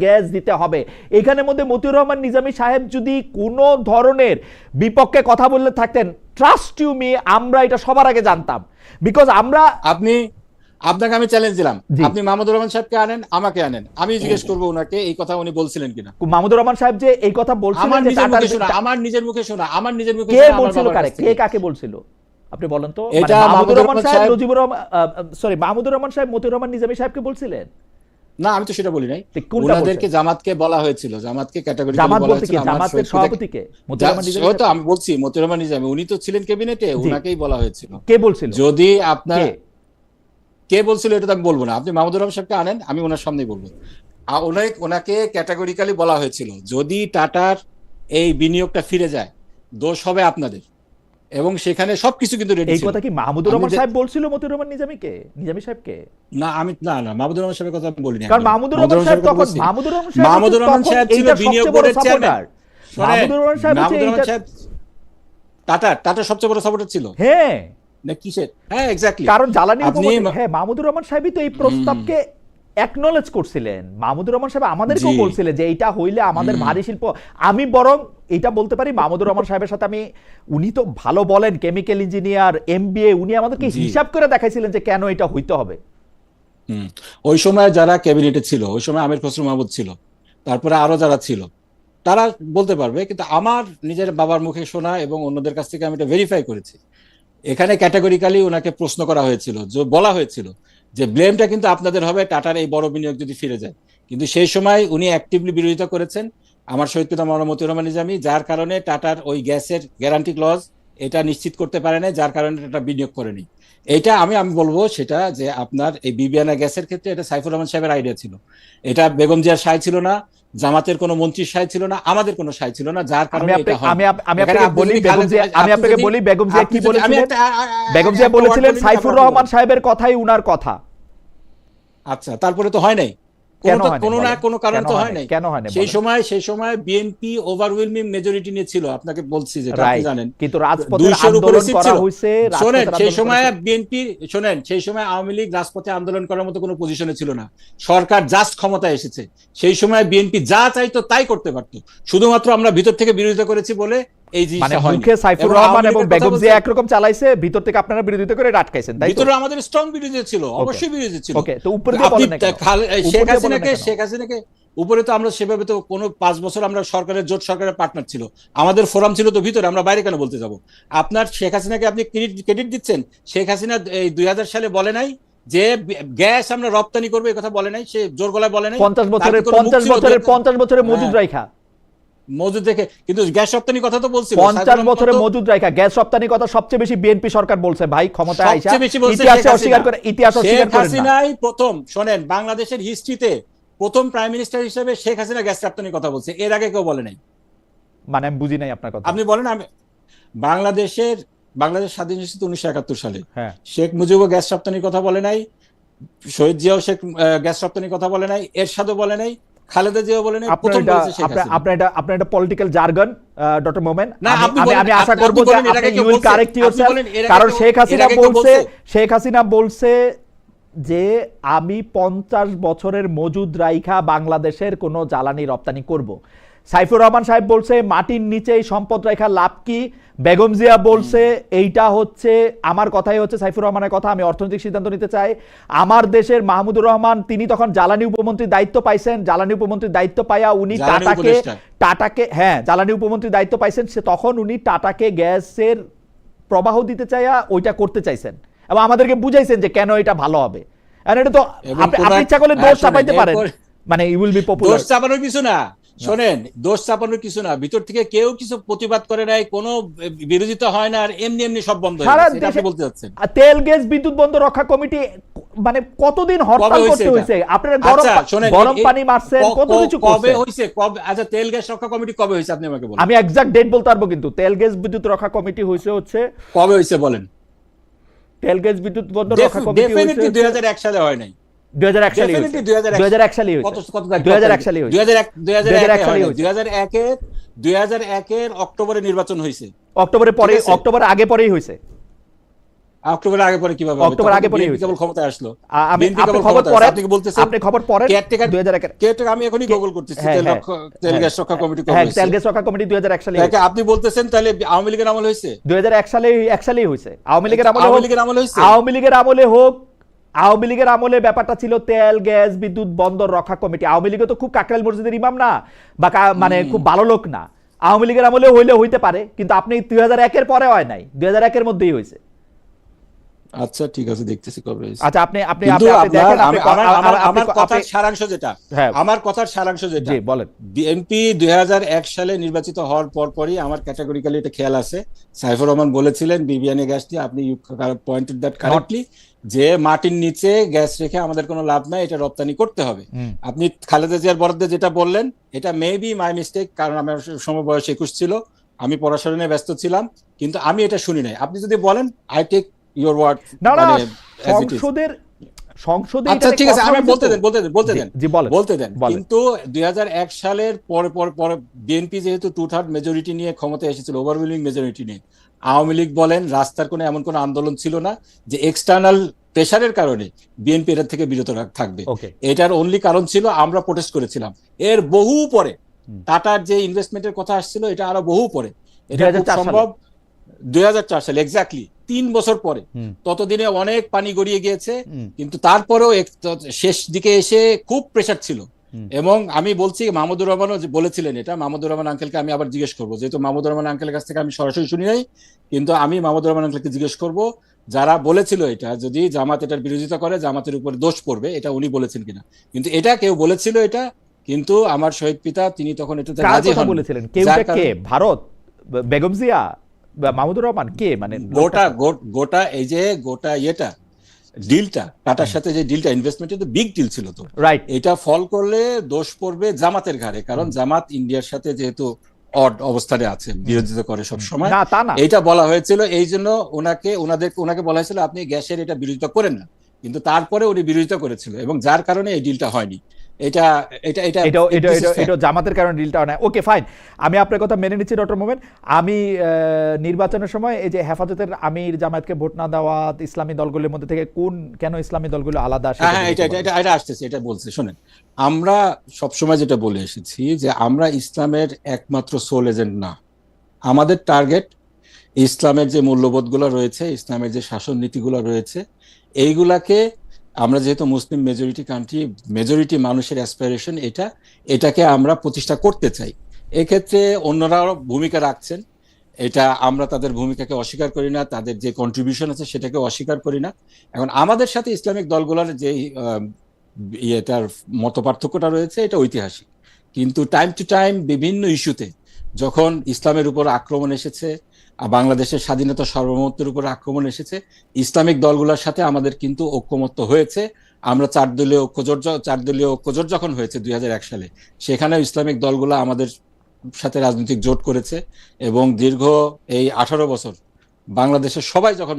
গ্যাস দিতে হবে। এখানের মধ্যে মতিউর রহমান নিজামী সাহেব যদি কোনো ধরনের বিপক্ষে কথা বললে থাকতেন, ট্রাস্ট ইউ মি, আমরা এটা সবার আগে জানতাম। বিকজ আমরা আপনাকে আমি চ্যালেঞ্জ দিলাম, আপনি মাহমুদুর রহমান সাহেবকে আনেন, আমাকে আনেন, আমি জিজ্ঞেস করবো ওনাকে এই কথা উনি বলছিলেন কিনা। মাহমুদুর রহমান সাহেব যে এই কথা বলছিলেন, আমার নিজের মুখে শোনা, কে বলছিল, কে কাকে বলছিল আপনি বলেন তো? মাহমুদুর রহমান সাহেব মাহমুদুর রহমান সাহেব মতিউর রহমান নিজামী সাহেবকে বলছিলেন না? আমি তো সেটা বলি নাই, ওনাদেরকে জামাতকে বলা হয়েছিল, জামাতকে ক্যাটাগরিক্যালি বলা হয়েছিল। জামাতের সভাপতিকে মতিউর রহমান নিজামী, হয়তো আমি বলছি মতিউর রহমান নিজামী, উনি তো ছিলেন ক্যাবিনেটে, ওনাকেই বলা হয়েছিল। কে বলছিল? যদি আপনার কে বলছিল এটা তো আমি বলবো না, আপনি মাহমুদুর রহমান সাহেবকে আনেন, আমি ওনার সামনেই বলবো। ওনাকে ক্যাটাগরিক্যালি বলা হয়েছিল যদি টাটার এই বিনিয়োগটা ফিরে যায় দোষ হবে আপনাদের, এবং সেখানে সবকিছু কিন্তু রেডি ছিল। এই কথা কি মাহমুদুর রহমান সাহেব বলছিল মতিউর রহমান নিজামী সাহেবকে? না, আমি না মাহমুদুর রহমান সাহেবের কথা আমি বলিনি। কারণ মাহমুদুর রহমান সাহেব ছিল বিনিয়োগ বোর্ডের চেয়ারম্যান। মাহমুদুর রহমান সাহেব টাটা সবচেয়ে বড় সাপোর্টার ছিল। হ্যাঁ, না কিসের? হ্যাঁ এক্স্যাক্টলি, কারণ জ্বালানি হ্যাঁ, মাহমুদুর রহমান সাহেবই তো এই প্রস্তাবকে অ্যাকনলেজ করছিলেন। মাহমুদুর রহমান সাহেব আমাদেরকেও বলছিলেন যে এইটা হইলে আমাদের ভারী শিল্প। আমি বরং এটা বলতে পারি, মাহমুদুর রহমান সাহেবের সাথে উনি তো ভালো বলেন, কেমিক্যাল ইঞ্জিনিয়ার, MBA, উনি আমাদেরকে হিসাব করে দেখাইছিলেন যে কেন এটা হইতে হবে। ওই সময় যারা ক্যাবিনেটে ছিল, ওই সময় আমির খসরু মাহমুদ ছিল, তারপরে আরো যারা ছিল তারা বলতে পারবে, কিন্তু আমার নিজের বাবার মুখে শোনা এবং অন্যদের কাছ থেকে আমি এটা ভেরিফাই করেছি, এখানে ক্যাটাগরিক্যালি ওনাকে প্রশ্ন করা হয়েছিল, যে বলা হয়েছিল যে ব্লেমটা কিন্তু আপনাদের হবে টাটার এই বড় বিনিয়োগ যদি ফিরে যায়। কিন্তু সেই সময় উনি অ্যাক্টিভলি বিরোধিতা করেছেন আমার শহীদ পিতা মওলানা মতিউর রহমান নিজামী, যার কারণে টাটার ওই গ্যাসের গ্যারান্টি ক্লজ এটা নিশ্চিত করতে পারে না, যার কারণে টাটা বিনিয়োগ করেনি। এইটা আমি বলবো সেটা যে আপনার এই বিবিআনা গ্যাসের ক্ষেত্রে এটা সাইফুর রহমান সাহেবের আইডিয়া ছিল, এটা বেগম জিয়ার সায় ছিল না। জামাতের কোনো মন্ত্রীর সায় ছিল না, আমাদের কোনো সায় ছিল না, যার কারণে এটা হয়। আমি আপনাকে বলি বেগম জিয়া কি বলেছিলেন। বেগম জিয়া বলেছিলেন সাইফুর রহমান সাহেবের কথাই উনার কথা। আচ্ছা, তারপরে তো হয় নাই, কোনো না কোনো কারণে তো হয় নাই। কেন হয় না? সেই সময় বিএনপি ওভারওয়েলমিং মেজরিটি নিয়েছিল, আপনাকে বলছি যেটা আপনি জানেন, কিন্তু রাজপথে আন্দোলন করা হয়েছে। শোনেন, সেই সময় বিএনপি, শোনেন, সেই সময় আওয়ামী লীগ রাজপথে আন্দোলন করার মতো কোনো পজিশনে ছিল না, সরকার জাস্ট ক্ষমতায় এসেছে। সেই সময় বিএনপি যা চাইতো তাই করতে পারতো, শুধুমাত্র আমরা ভিতর থেকে বিরোধিতা করেছি বলে এই জিনিসটা হয়নি। মুখে সাইফুর রহমান এবং বেগম জিয়া একরকম চালাইছে, ভিতর থেকে আপনারা বিরোধিতা করে আটকাইছেন, তাই তো? ভিতরে আমাদের স্ট্রং বিরোধিতা ছিল, অবশ্যই বিরোধিতা ছিল। ওকে, তো উপরে দিয়ে বলেন না কেন? শেখ হাসিনাকে উপরে তো আমরা সেভাবে তো কোনো 5 বছর আমরা সরকারের জোট সরকারের পার্টনার ছিল, আমাদের ফোরাম ছিল তো ভিতরে, আমরা বাইরে কেন বলতে যাব? আপনার শেখ হাসিনাকে আপনি ক্রেডিট দিচ্ছেন। শেখ হাসিনা এই 2000 সালে বলে নাই যে গ্যাস আমরা রপ্তানি করবো, এই কথা বলে নাই, সে জোর গলায় বলে নাই। 50 বছরের মজুদ রাখা, মজুদ রেখে কিন্তু গ্যাস রপ্তানি কথা তো বলছিল। 50 বছরের মজুদ রাখা গ্যাস রপ্তানি কথা সবচেয়ে বেশি বিএনপি সরকার বলছে। ভাই ক্ষমতায় আইসা ইতিহাস অস্বীকার করে হাসিনাই প্রথম, শোনেন, বাংলাদেশের হিস্ট্রিতে প্রথম প্রাইম মিনিস্টার হিসেবে শেখ হাসিনা গ্যাস রপ্তানির কথা বলছে, এর আগে কেউ বলে নাই। মানে আমি বুঝি নাই আপনার কথা। আপনি বলেন, আমি বাংলাদেশ স্বাধীন হয়েছে 1971 সালে, হ্যাঁ, শেখ মুজিবও গ্যাস রপ্তানির কথা বলে নাই, শহীদ জিয়াও গ্যাস রপ্তানির কথা বলে নাই, এরশাদও বলে নাই, খালেদা জিয়াও বলে নাই, প্রথম বলেছে শেখ হাসিনা। আপনার এটা পলিটিক্যাল জার্গন, ডক্টর মোমেন। আমি আশা করব যে আপনি ইউ উইল কারেক্ট ইয়োরসেলফ, কারণ শেখ হাসিনা বলছে যে আমি 50 বছরের মজুদ রাইখা বাংলাদেশের কোনো জ্বালানি রপ্তানি করব। সাইফুর রহমান সাহেব বলছে মাটির নিচেই সম্পদ রেখা লাভ কি। বেগম জিয়া বলছে এইটা হচ্ছে আমার কথাই হচ্ছে সাইফুর রহমানের কথা, আমি অর্থনৈতিক সিদ্ধান্ত নিতে চাই। আমার দেশের মাহমুদুর রহমান তিনি তখন জ্বালানি উপমন্ত্রীর দায়িত্ব পাইছেন, জ্বালানি উপমন্ত্রীর দায়িত্ব পাইয়া উনি টাটাকে জ্বালানি উপমন্ত্রীর দায়িত্ব পাইছেন, সে তখন উনি টাটাকে গ্যাসের প্রবাহ দিতে চাইয়া ওইটা করতে চাইছেন এবং আমাদেরকে বুঝাইছেন যে কেন এটা ভালো হবে। এটা তো আপনি ইচ্ছা করলে দোষ চাপাইতে পারেন, মানে ইউ উইল বি পপুলার। দোষ চাপানোর কিছু না, শোনেন, দোষ চাপানোর কিছু না, ভিতর থেকে কেউ কিছু প্রতিবাদ করে নাই, কোনো বিরোধিতা হয় না, আর এমনি এমনি সব বন্ধ হয়ে গেছে, এটা আপনি বলতে যাচ্ছেন। তেল গ্যাস বিদ্যুৎ বন্ধ রক্ষা কমিটি মানে কতদিন হরতাল করতে হয়েছে, আপনারা গরম পানি মারছেন, কত কিছু কবে হইছে, কবে? আচ্ছা, তেল গ্যাস রক্ষা কমিটি কবে হইছে আপনি আমাকে বলুন। আমি এক্সাক্ট ডেট বলতে পারবো, কিন্তু তেল গ্যাস বিদ্যুৎ রক্ষা কমিটি হচ্ছে কবে হইছে বলেন? তেল গ্যাস বিদ্যুৎ বন্ধ রক্ষা কমিটি ডেফিনিটলি 2001 সালে হয় নাই। 2001 সালে হয়েছে। 2001 সালে হয়েছে। 2001 সালে হয়েছে। 2001 এর অক্টোবরে নির্বাচন হয়েছে। অক্টোবরের আগে পরেই হয়েছে। অক্টোবরের আগে পরে কিভাবে হবে? অক্টোবর আগে পরেই হয়েছে। কেবল ক্ষমতায় আসলো। আপনি খবর পড়েন, আপনি বলতেছেন আপনি খবর পড়েন। 2001 আমি এখনই গুগল করতেছি, তেল গ্যাস রক্ষা কমিটি কবে হয়েছে? তেল গ্যাস রক্ষা কমিটি 2001 সালে। আপনি বলতেছেন তাহলে আওয়ামী লীগের আমল হয়েছে? 2001 সালেই হয়েছে। আওয়ামী লীগের আমলে হয়েছে। আওয়ামী লীগের আমলে হোক, আওয়ামী লীগের আমলে ব্যাপারটা ছিল তেল গ্যাস বিদ্যুৎ বন্দর রক্ষা কমিটি। আওয়ামী লীগ তো খুব কাকরাইল মসজিদের ইমাম না, বা মানে খুব ভালো লোক না। আওয়ামী লীগের আমলে হইতে পারে, কিন্তু আপনি 2001 এর পরে হয় নাই, 2001 এর মধ্যেই হয়েছে। আচ্ছা, ঠিক আছে, দেখতেছি কবে হয়েছে। আচ্ছা, আপনি দেখেন, আমার কথার সারাংশ যেটা, জি বলেন। বিএনপি 2001 সালে নির্বাচিত হওয়ার পরই আমার ক্যাটাগরিক্যালি এটা খেয়াল আছে, সাইফুর রহমান বলেছিলেন বিবিআনে গ্যাস দিয়ে, আপনি পয়েন্টেড দ্যাট কারেক্টলি, যে মাটির নিচে গ্যাস রেখে আমাদের কোনো লাভ নাই, এটা রপ্তানি করতে হবে। আপনি খালেদা জিয়ার বরাদ্দে যেটা বললেন, এটা মেবি মাই মিস্টেক, কারণ আমার সময় বয়স 21 ছিল, আমি পড়াশোনা নিয়ে ব্যস্ত ছিলাম, কিন্তু আমি এটা শুনি নাই। আপনি যদি বলেন, আই টেক your word, সংসদে আচ্ছা, ঠিক আছে, আমি বলতে দেন। কিন্তু 2001 সালের পরে বিএনপি যেহেতু 2/3 মেজরিটি নিয়ে ক্ষমতায় এসেছিল, ওভারওয়েলমিং মেজরিটি নিয়ে, আওয়ামী লীগ বলেন, রাস্তার কোনো এমন কোনো আন্দোলন ছিল না যে এক্সটার্নাল প্রেসারের কারণে বিএনপি এর থেকে বিরত থাকবে। এটার অনলি কারণ ছিল আমরা প্রোটেস্ট করেছিলাম। এর বহু পরে টাটার যে ইনভেস্টমেন্টের কথা আসছিল, এটা আরো বহু পরে, এটা সম্ভব 2004 সালে, এক্স্যাক্টলি 3 বছর পরে। ততদিনে অনেক পানি গড়িয়ে গিয়েছে, কিন্তু তারপরেও শেষ দিকে এসে খুব প্রেসার ছিল। এবং আমি বলছি, মাহমুদুর রহমানও বলেছিলেন এটা, মাহমুদুর রহমান আঙ্কেলকে আমি আবার জিজ্ঞেস করবো, যেহেতু মাহমুদুর রহমান আঙ্কেলের কাছ থেকে আমি সরাসরি শুনি নাই, কিন্তু আমি মাহমুদুর রহমান আঙ্কেলকে জিজ্ঞেস করবো, যারা বলেছিল এটা, যদি জামাত এটার বিরোধিতা করে জামাতের উপর দোষ পড়বে, এটা উনি বলেছেন কিনা। কিন্তু এটা কেউ বলেছিল এটা, কিন্তু আমার শহীদ পিতা তিনি তখন এটাতে রাজি হন। বলেছিলেন কে? ভারত, বেগম জিয়া, মাহমুদুর রহমান, কে? মানে গোটা এই যে গোটা ইয়েটা, ডিলটা, টাটার সাথে যে ডিলটা, ইনভেস্টমেন্টের তো বিগ ডিল ছিল তো, রাইট। এটা ফল করলে দোষ পড়বে জামাতের ঘাড়ে, কারণ জামাত ইন্ডিয়ার সাথে যেহেতু অড অবস্থানে আছে, বিরোধিতা করে সব সময়। না তা না, এইটা বলা হয়েছিল, এই জন্য ওনাকে বলা হয়েছিল আপনি গ্যাসের এটা বিরোধিতা করেন না, কিন্তু তারপরে উনি বিরোধিতা করেছিল এবং যার কারণে এই ডিলটা হয়নি। এটা এটা এটা এটাও this এটা is এটা fact. এটা জামাতের কারণে ডিলটা হয় না। ওকে ফাইন, আমি আপনার কথা মেনে নিচ্ছি ডক্টর মোমেন। আমি নির্বাচনের সময় এই যে হেফাজতের আমির জামায়াতকে ভোট না দেওয়া, ইসলামী দলগুলোর মধ্যে থেকে কেন ইসলামী দলগুলো আলাদা, সেটা হ্যাঁ, যদি এটা একটু এটা বলেন। এটা আসতেছে, এটা বলছে শোনেন। আমরা সবসময় যেটা বলে এসেছি যে আমরা ইসলামের একমাত্র সোল এজেন্ট না, আমাদের টার্গেট ইসলামের যে মূল্যবোধগুলো রয়েছে, ইসলামের যে শাসন নীতিগুলো রয়েছে, এইগুলাকে আমরা যেহেতু মুসলিম মেজরিটি কান্ট্রি, মেজরিটি মানুষের অ্যাসপিরেশন এটাকে আমরা প্রতিষ্ঠা করতে চাই। এক্ষেত্রে অন্যরাও ভূমিকা রাখছেন, এটা আমরা তাদের ভূমিকাকে অস্বীকার করি না, তাদের যে কন্ট্রিবিউশন আছে সেটাকে অস্বীকার করি না। এখন আমাদের সাথে ইসলামিক দলগুলোর যে এটার মত পার্থক্যটা রয়েছে এটা ঐতিহাসিক, কিন্তু টাইম টু টাইম বিভিন্ন ইস্যুতে যখন ইসলামের উপর আক্রমণ এসেছে, বাংলাদেশের স্বাধীনতা সার্বভৌমত্বের উপর আক্রমণ এসেছে, ইসলামিক দলগুলোর সাথে আমাদের কিন্তু ঐক্যমত্য হয়েছে। আমরা চার দলীয় ঐক্যজোট যখন হয়েছে 2001 সালে, সেখানে ইসলামিক দলগুলো আমাদের সাথে রাজনৈতিক জোট করেছে এবং দীর্ঘ এই 18 বছর বাংলাদেশের সবাই যখন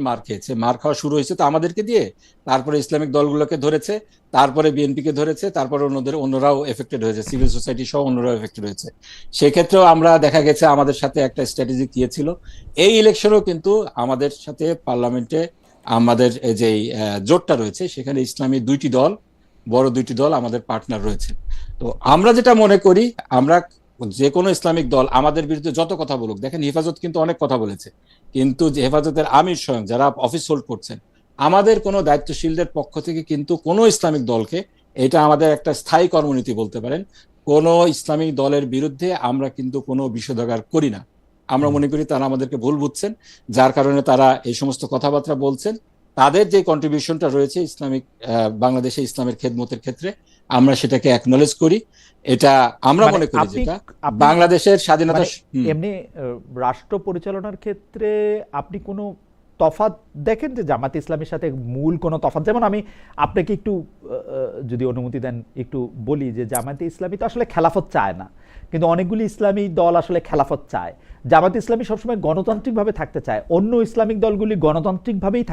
মার খাওয়া শুরু হয়েছে তো আমাদেরকে দিয়ে, তারপরে ইসলামিক দলগুলোকে ধরেছে, তারপরে বিএনপিকে ধরেছে, তারপরে অন্যরাও এফেক্টেড হয়েছে, সিভিল সোসাইটি সহ অন্যরাও এফেক্টেড হয়েছে। সেক্ষেত্রেও আমরা দেখা গেছে আমাদের সাথে একটা স্ট্র্যাটেজি দিয়েছিল। এই ইলেকশনেও কিন্তু আমাদের সাথে পার্লামেন্টে আমাদের যে জোটটা রয়েছে সেখানে ইসলামী বড় দুইটি দল আমাদের পার্টনার রয়েছে। তো আমরা যেটা মনে করি, আমরা যে কোনো ইসলামিক দল আমাদের বিরুদ্ধে যত কথা বলুক, দেখেন হেফাজত কিন্তু অনেক কথা বলেছে, কিন্তু যে হেফাজতের আমির স্বয়ং যারা অফিস হোল্ড করছেন, আমাদের কোনো দায়িত্বশীলদের পক্ষ থেকে কিন্তু কোনো ইসলামিক দলকে, এটা আমাদের একটা স্থায়ী কর্মনীতি বলতে পারেন, কোনো ইসলামিক দলের বিরুদ্ধে আমরা কিন্তু কোনো বিষোদগার করি না। আমরা মনে করি তারা আমাদেরকে ভুল বুঝছেন, যার কারণে তারা এই সমস্ত কথাবার্তা বলছেন। তাদের যে কন্ট্রিবিউশনটা রয়েছে ইসলামিক বাংলাদেশে ইসলামের খেদমতের ক্ষেত্রে, আমরা সেটাকে অ্যাকনলেজ করি। এটা আমরা মনে করি যেটা বাংলাদেশের স্বাধীনতা। এমনি রাষ্ট্র পরিচালনার ক্ষেত্রে আপনি কোনো তফাৎ দেখেন যে জামাত ইসলামের সাথে মূল কোনো তফাৎ? যেমন আমি আপনাকে একটু যদি অনুমতি দেন একটু বলি যে জামাতে ইসলামী তো আসলে খেলাফত চায় না, কিন্তু অনেকগুলি ইসলামী দল আসলে খেলাফত চায়। জামাত ইসলামী সবসময় গণতান্ত্রিকভাবে থাকতে চায়, অন্য ইসলামিক দলগুলি গণতান্ত্রিকভাবেই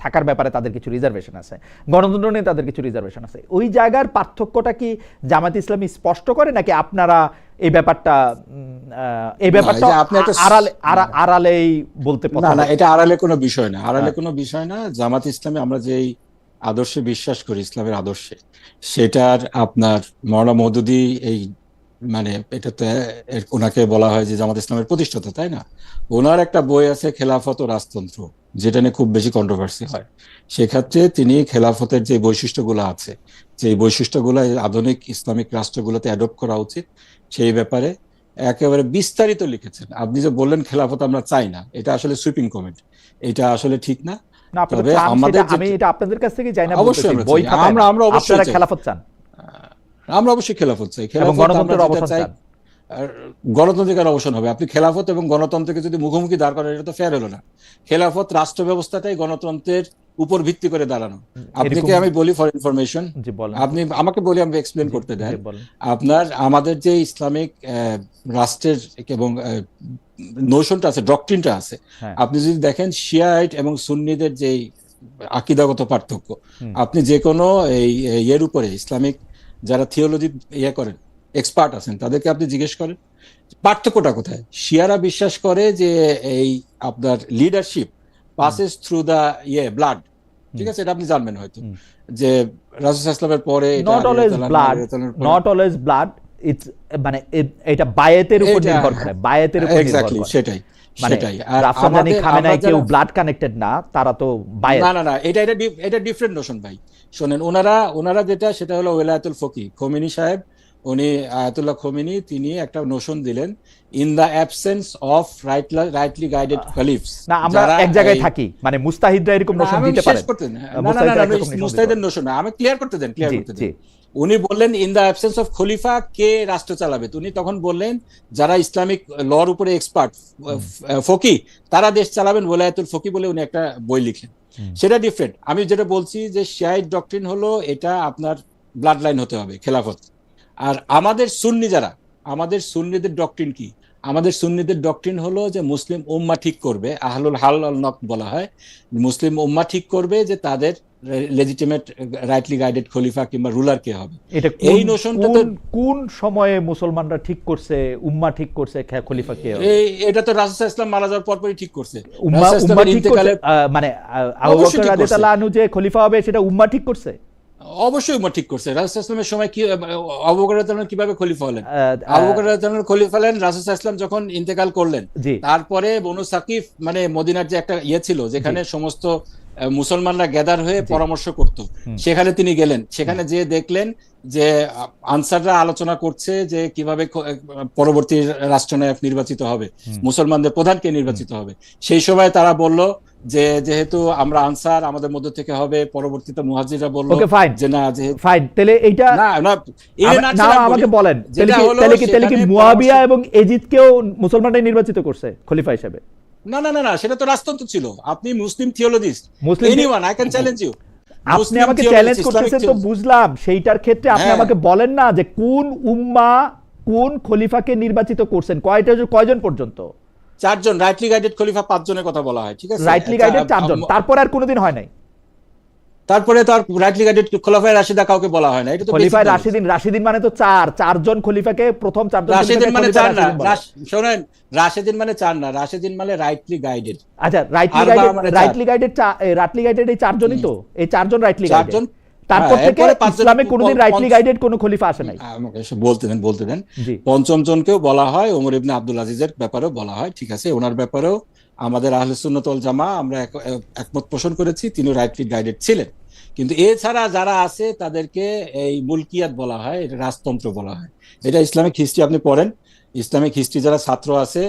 থাকার ব্যাপারে তাদের কিছু রিজার্ভেশন আছে, গণতন্ত্র নিয়ে তাদের কিছু রিজার্ভেশন আছে। ওই জায়গার পার্থক্যটা কি জামাত ইসলামী স্পষ্ট করে, নাকি আপনারা এই ব্যাপারটা আড়ালেই বলতে? না, এটা আড়ালে কোনো বিষয় না, কোনো বিষয় না। জামাত ইসলামী আমরা যেই আদর্শে বিশ্বাস করি, ইসলামের আদর্শে, সেটার আপনার মাওলানা মওদুদী এই এটাতে ওনাকে বলা হয় যে জামাত ইসলামের প্রতিষ্ঠাতা, তাই না? ওনার একটা বই আছে খেলাফত ও রাজতন্ত্র, যেটা নিয়ে খুব বেশি কন্ট্রোভার্সি হয়। সেক্ষেত্রে তিনি খেলাফতের যে বৈশিষ্ট্যগুলো আছে, যে বৈশিষ্ট্যগুলো আধুনিক ইসলামিক রাষ্ট্রগুলোতে অ্যাডপ্ট করা উচিত, সেই ব্যাপারে একেবারে বিস্তারিত লিখেছেন। আপনি যে বললেন খেলাফত আমরা চাই না, এটা আসলে সুইপিং কমেন্ট, এটা আসলে ঠিক না। তবে আমি এটা আপনাদের কাছ থেকে চাই না, অবশ্যই আপনারা খেলাফত চান, আমরা অবশ্যই খেলাফত চাই, গণতন্ত্রের অবসান হবে। আপনি খেলাফত এবং গণতন্ত্রকে যদি মুখোমুখি দাঁড় করেন, এটা তো ফেয়ার হলো না। খেলাফত রাষ্ট্র ব্যবস্থাটাই গণতন্ত্রের উপর ভিত্তি করে দাঁড়ানো। আপনাকে আমি বলি ফর ইনফরমেশন, আপনি আমাকে বলি, আমি এক্সপ্লেন করতে দেন। আমাদের যে ইসলামিক রাষ্ট্রের এবং নোশনটা আছে, ডক্ট্রিনটা আছে, আপনি যদি দেখেন শিয়াইট এবং সুন্নিদের যে আকীদাগত পার্থক্য, আপনি যে কোনো এর উপরে ইসলামিক যারা থিওলজি করেন, এক্সপার্ট আছেন, তাদেরকে আপনি জিজ্ঞেস করেন পার্থক্যটা কোথায়। শিয়ারা বিশ্বাস করে যে এই আপনার leadership passes through the blood, ঠিক আছে? এটা আপনি জানবেন হয়তো, যে রাসূল সাল্লাল্লাহু আলাইহি ওয়াসাল্লামের পরে নট অলওয়েজ ব্লাড, ইটস এটা বায়াতের উপর নির্ভর করে, বায়াতের উপর নির্ভর করে। সেটাই। আর রাফসানজানি খামেনাই কেউ ব্লাড কানেক্টেড না, তারা তো বায়াত। না, এটা ডিফারেন্ট নোশন ভাই। শুনেন, ওনারা যেটা, সেটা হলো ওয়ালায়াতুল ফকিহ। খোমেনি সাহেব, উনি আয়াতুল্লাহ খোমেনি, তিনি একটা নোশন দিলেন, in the absence of rightly guided khalifs. না, আমরা এক জায়গায় থাকি, মুস্তাহিদরা এরকম নোশন দিতে পারে। মুস্তাহিদের নোশন না, আমি ক্লিয়ার করতে দেন। উনি বললেন ইন দা অ্যাবসেন্স অফ খলিফা, কে রাষ্ট্র চালাবে? উনি তখন বললেন যারা ইসলামিক লর উপরে এক্সপার্ট ফকি, তারা দেশ চালাবেন, ওয়ালায়াতুল ফকি বলে উনি একটা বই লিখলেন। সেটা ডিফারেন্ট। আমি যেটা বলছি যে শিয়াইট ডক্ট্রিন হলো এটা আপনার ব্লাড লাইন হতে হবে খেলাফত। আর আমাদের সুন্নি যারা, আমাদের সুন্নিদের ডক্ট্রিন কি? আমাদের সুন্নিদের ডক্ট্রিন হলো যে মুসলিম উম্মাহ ঠিক করবে, আহলুল হাল ওয়াল নক বলা হয়, মুসলিম উম্মাহ ঠিক করবে যে তাদের লেজিটিমেট রাইটলি গাইডেড খলিফা কিংবা রুলার কে হবে। এটা এই নোশনটা তো কোন সময়ে মুসলমানরা ঠিক করছে, উম্মাহ ঠিক করছে খলিফা কে হবে? এটা তো রাসূল সাল্লাল্লাহু আলাইহি ওয়াসাল্লাম মারা যাওয়ার পরপরই ঠিক করছে। উম্মাহ রাসূল উম্মাহ ঠিক করছে, ইন্তেকালের মানে আবু অবশ্যই বকর ঠিক করছে। রাদিয়াল্লাহু আনহু যে খলিফা হবে সেটা উম্মাহ ঠিক করছে। অবশ্যই উম্মাহ ঠিক করছে। রাসূল সাল্লাল্লাহু আলাইহি ওয়াসাল্লামের সময় কি আবু বকর রাদিয়াল্লাহু আনহু কিভাবে খলিফা হলেন? আবু বকর রাদিয়াল্লাহু আনহু খলিফা হলেন রাসূল সাল্লাল্লাহু আলাইহি ওয়াসাল্লাম যখন ইন্তেকাল করলেন। জি। তারপরে বনু সাকিফ মানে মদিনার যে একটা ছিল যেখানে সমস্ত মুসলমানরা গ্যাদার হয়ে পরামর্শ করত, সেখানে তিনি গেলেন। সেখানে যে দেখলেন যে আনসাররা আলোচনা করছে যে কিভাবে পরবর্তী রাষ্ট্রনায়ক নির্বাচিত হবে, মুসলমানদের প্রধান কে নির্বাচিত হবে। সেই সময় তারা বলল যে যেহেতু আমরা আনসার, আমাদের মধ্য থেকে হবে। পরবর্তীতে মুহাজিররা বলল যে না, যেহেতু ফাইন, তাহলে এইটা না আমাকে বলেন, তাহলে কি মুয়াবিয়া এবং এজিদকেও মুসলমানরা নির্বাচিত করছে খলিফা হিসেবে? না না না না, সেটা তো রাজতন্ত্র ছিল। আপনি Muslim theologist, anyone I can challenge you. আপনি আমাকে চ্যালেঞ্জ করতেছেন তো বুঝলাম, সেইটার ক্ষেত্রে আপনি আমাকে বলেন না যে কোন উম্মাহ কোন খলিফাকে নির্বাচিত করছেন, কয়জন পর্যন্ত? 4 জন। রাইটলি গাইডেড খলিফা 5 জনের কথা বলা হয়, ঠিক আছে? রাইটলি গাইডেড 4 জন, তারপর আর কোনোদিন হয় নাই। তারপরে তো আর রাইটলি গাইডেড খলিফায়ে রাশিদা কাউকে বলা হয় না। এটা তো খলিফায়ে রাশিদিন মানে তো 4 জন খলিফাকে, প্রথম 4 জন রাশিদিন মানে 4 না, শুনেন, রাশিদিন মানে 4 না, রাশিদিন মানে রাইটলি গাইডেড। আচ্ছা, রাইটলি গাইডেড এই 4 জনই তো, এই 4 জন রাইটলি গাইডেড। তারপর থেকে ইসলামে কোনোদিন রাইটলি গাইডেড কোনো খলিফা আসে নাই। আমাকে বলতে দেন। পঞ্চম জনকেও বলা হয়, ওমর ইবনে আব্দুল আজিজের ব্যাপারেও বলা হয়, ঠিক আছে? ওনার ব্যাপারেও আমাদের আহলে সুন্নাত ওয়াল জামা আমরা একমত পোষণ করেছি, তিনি রাইটলি গাইডেড ছিলেন। কিন্তু এছাড়া যারা আছে তাদেরকে এই মুলকিয়াত বলা হয়, এটা রাজতন্ত্র বলা হয়। এটা ইসলামিক হিস্ট্রি আপনি পড়েন, ইসলামিক হিস্ট্রি যারা ছাত্র আছে,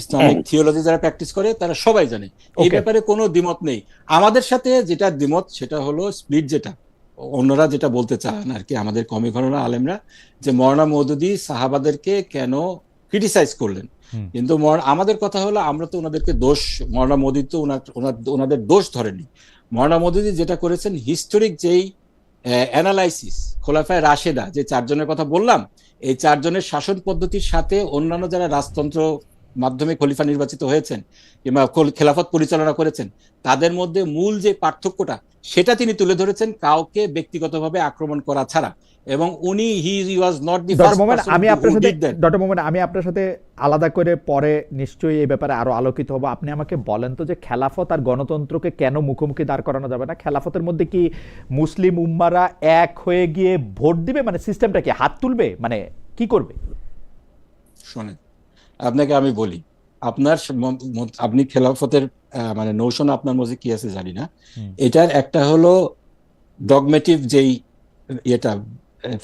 ইসলামিক থিওলজি যারা প্র্যাকটিস করে, তারা সবাই জানে। এই ব্যাপারে কোনো দ্বিমত নেই। আমাদের সাথে যেটা দ্বিমত সেটা হলো স্প্লিট, যেটা অন্যরা যেটা বলতে চান আর কি, আমাদের কমি ঘটনা আলেমরা, যে মওলানা মওদুদী সাহাবাদেরকে কেন ক্রিটিসাইজ করলেন। কিন্তু আমাদের কথা হলো আমরা তো ওনাদেরকে দোষ, মওলানা মওদুদী তো ওনাদের দোষ ধরেনি। মওলানা মওদুদী যেটা করেছেন, হিস্টোরিক যেই অ্যানালাইসিস, খোলাফায়ে রাশেদা যে 4 জনের কথা বললাম, এই 4 জনের শাসন পদ্ধতির সাথে অন্যান্য যারা রাজতন্ত্র মাধ্যমে খলিফা নির্বাচিত হয়েছেন কিংবা খেলাফত পরিচালনা করেছেন, তাদের মধ্যে মূল যে পার্থক্যটা সেটা তিনি তুলে ধরেছেন, কাউকে ব্যক্তিগতভাবে আক্রমণ করা ছাড়া। এবং উনি he was not the first person. আমি আপনার সাথে আলাদা করে পরে নিশ্চয়ই এই ব্যাপারে আরো আলোকিত হব। আপনি আমাকে বলেন তো যে খেলাফত আর গণতন্ত্রকে কেন মুখোমুখি দাঁড় করানো যাবে না? খেলাফতের মধ্যে কি মুসলিম উম্মারা এক হয়ে গিয়ে ভোট দিবে? মানে সিস্টেমটা কি, হাত তুলবে, মানে কি করবে? শোনেন, আপনাকে আমি বলি, আপনি খেলাফতের মানে নোশন আপনার মধ্যে কি আছে জানি না। এটার একটা হলো ডগমেটিভ যেই এটা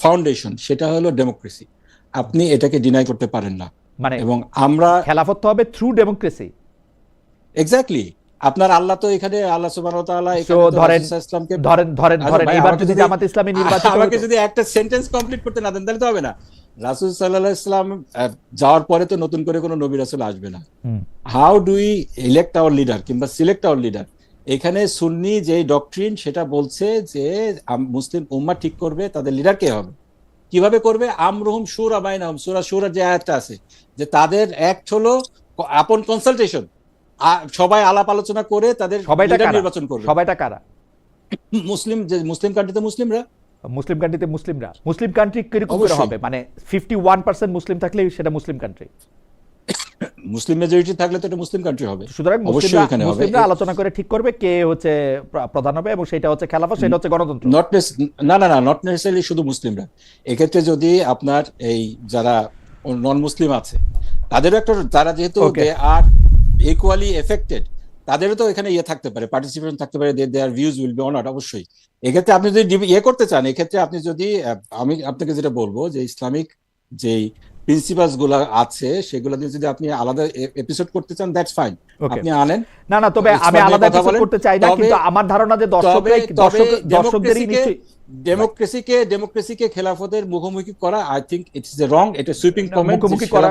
ফাউন্ডেশন, সেটা হলো ডেমোক্রেসি। আপনি এটাকে ডিনাই করতে পারেন না। মানে এবং আমরা খেলাফত হবে থ্রু ডেমোক্রেসি। এক্স্যাক্টলি। আপনার আল্লাহ তো এখানে, আল্লাহ সুবহানাহু ওয়া তাআলা এখানে ধরেন এবার যদি জামাত ইসলামী নির্বাচিত হতো, আমাকে যদি একটা সেন্টেন্স কমপ্লিট করতে না দেন তাহলে তো হবে না। রাসূল সাল্লাল্লাহু আলাইহি ওয়াসাল্লাম যাওয়ার পরে তো নতুন করে কোনো নবী রাসূল আসবে না। How do we elect hour leader কিংবা সিলেক্ট আওয়ার লিডার? এখানে সুন্নি যে ডক্ট্রিন সেটা বলছে যে মুসলিম উম্মাহ ঠিক করবে তাদের লিডার কে হবে। কিভাবে করবে? আমরুহুম শুরা বাইনাহুম, সূরা শুরার যে আয়াতটা আছে, যে তাদের অ্যাক্ট হলো আপন কনসালটেশন, সবাই আলাপ আলোচনা করে তাদের লিডার নির্বাচন করবে। সবাইটা কারা? মুসলিম কান্ট্রিতে মুসলিমরা। মুসলিম কান্ট্রি কিরকম করে হবে? মানে 51% মুসলিম থাকলে সেটা মুসলিম কান্ট্রি, মুসলিম মেজরিটি থাকলে তো এটা মুসলিম কান্ট্রি হবে। সুতরাং মুসলিমরা আলোচনা করে ঠিক করবে কে হচ্ছে প্রধান হবে, এবং সেটা হচ্ছে খেলাফত, সেটা হচ্ছে গণতন্ত্র। নট নেসেসারিলি শুধু মুসলিমরা। এক্ষেত্রে যদি আপনার এই যারা নন মুসলিম আছে তাদেরও একটা, তারা যেহেতু দে আর ইকুয়ালি এফেক্টেড, তাদেরও তো এখানে থাকতে পারে, পার্টিসিপেশন থাকতে পারে, their views will be honoured. অবশ্যই এক্ষেত্রে আপনি যদি করতে চান, এক্ষেত্রে আপনি যদি, আমি আপনাকে যেটা বলবো যে ইসলামিক যেই প্রিন্সিপালস গুলো আছে সেগুলো দিয়ে যদি আপনি আলাদা এপিসোড করতে চান, দ্যাটস ফাইন, আপনি আনেন। না তবে আমি আলাদা এপিসোড করতে চাই না, কিন্তু আমার ধারণা যে দর্শকদেরই নিশ্চয়ই ডেমোক্রেসিকে খেলাফতের মুখোমুখি করা, আই থিংক ইটস এ রং, এটা সুইপিং কমেন্ট। মুখোমুখি করা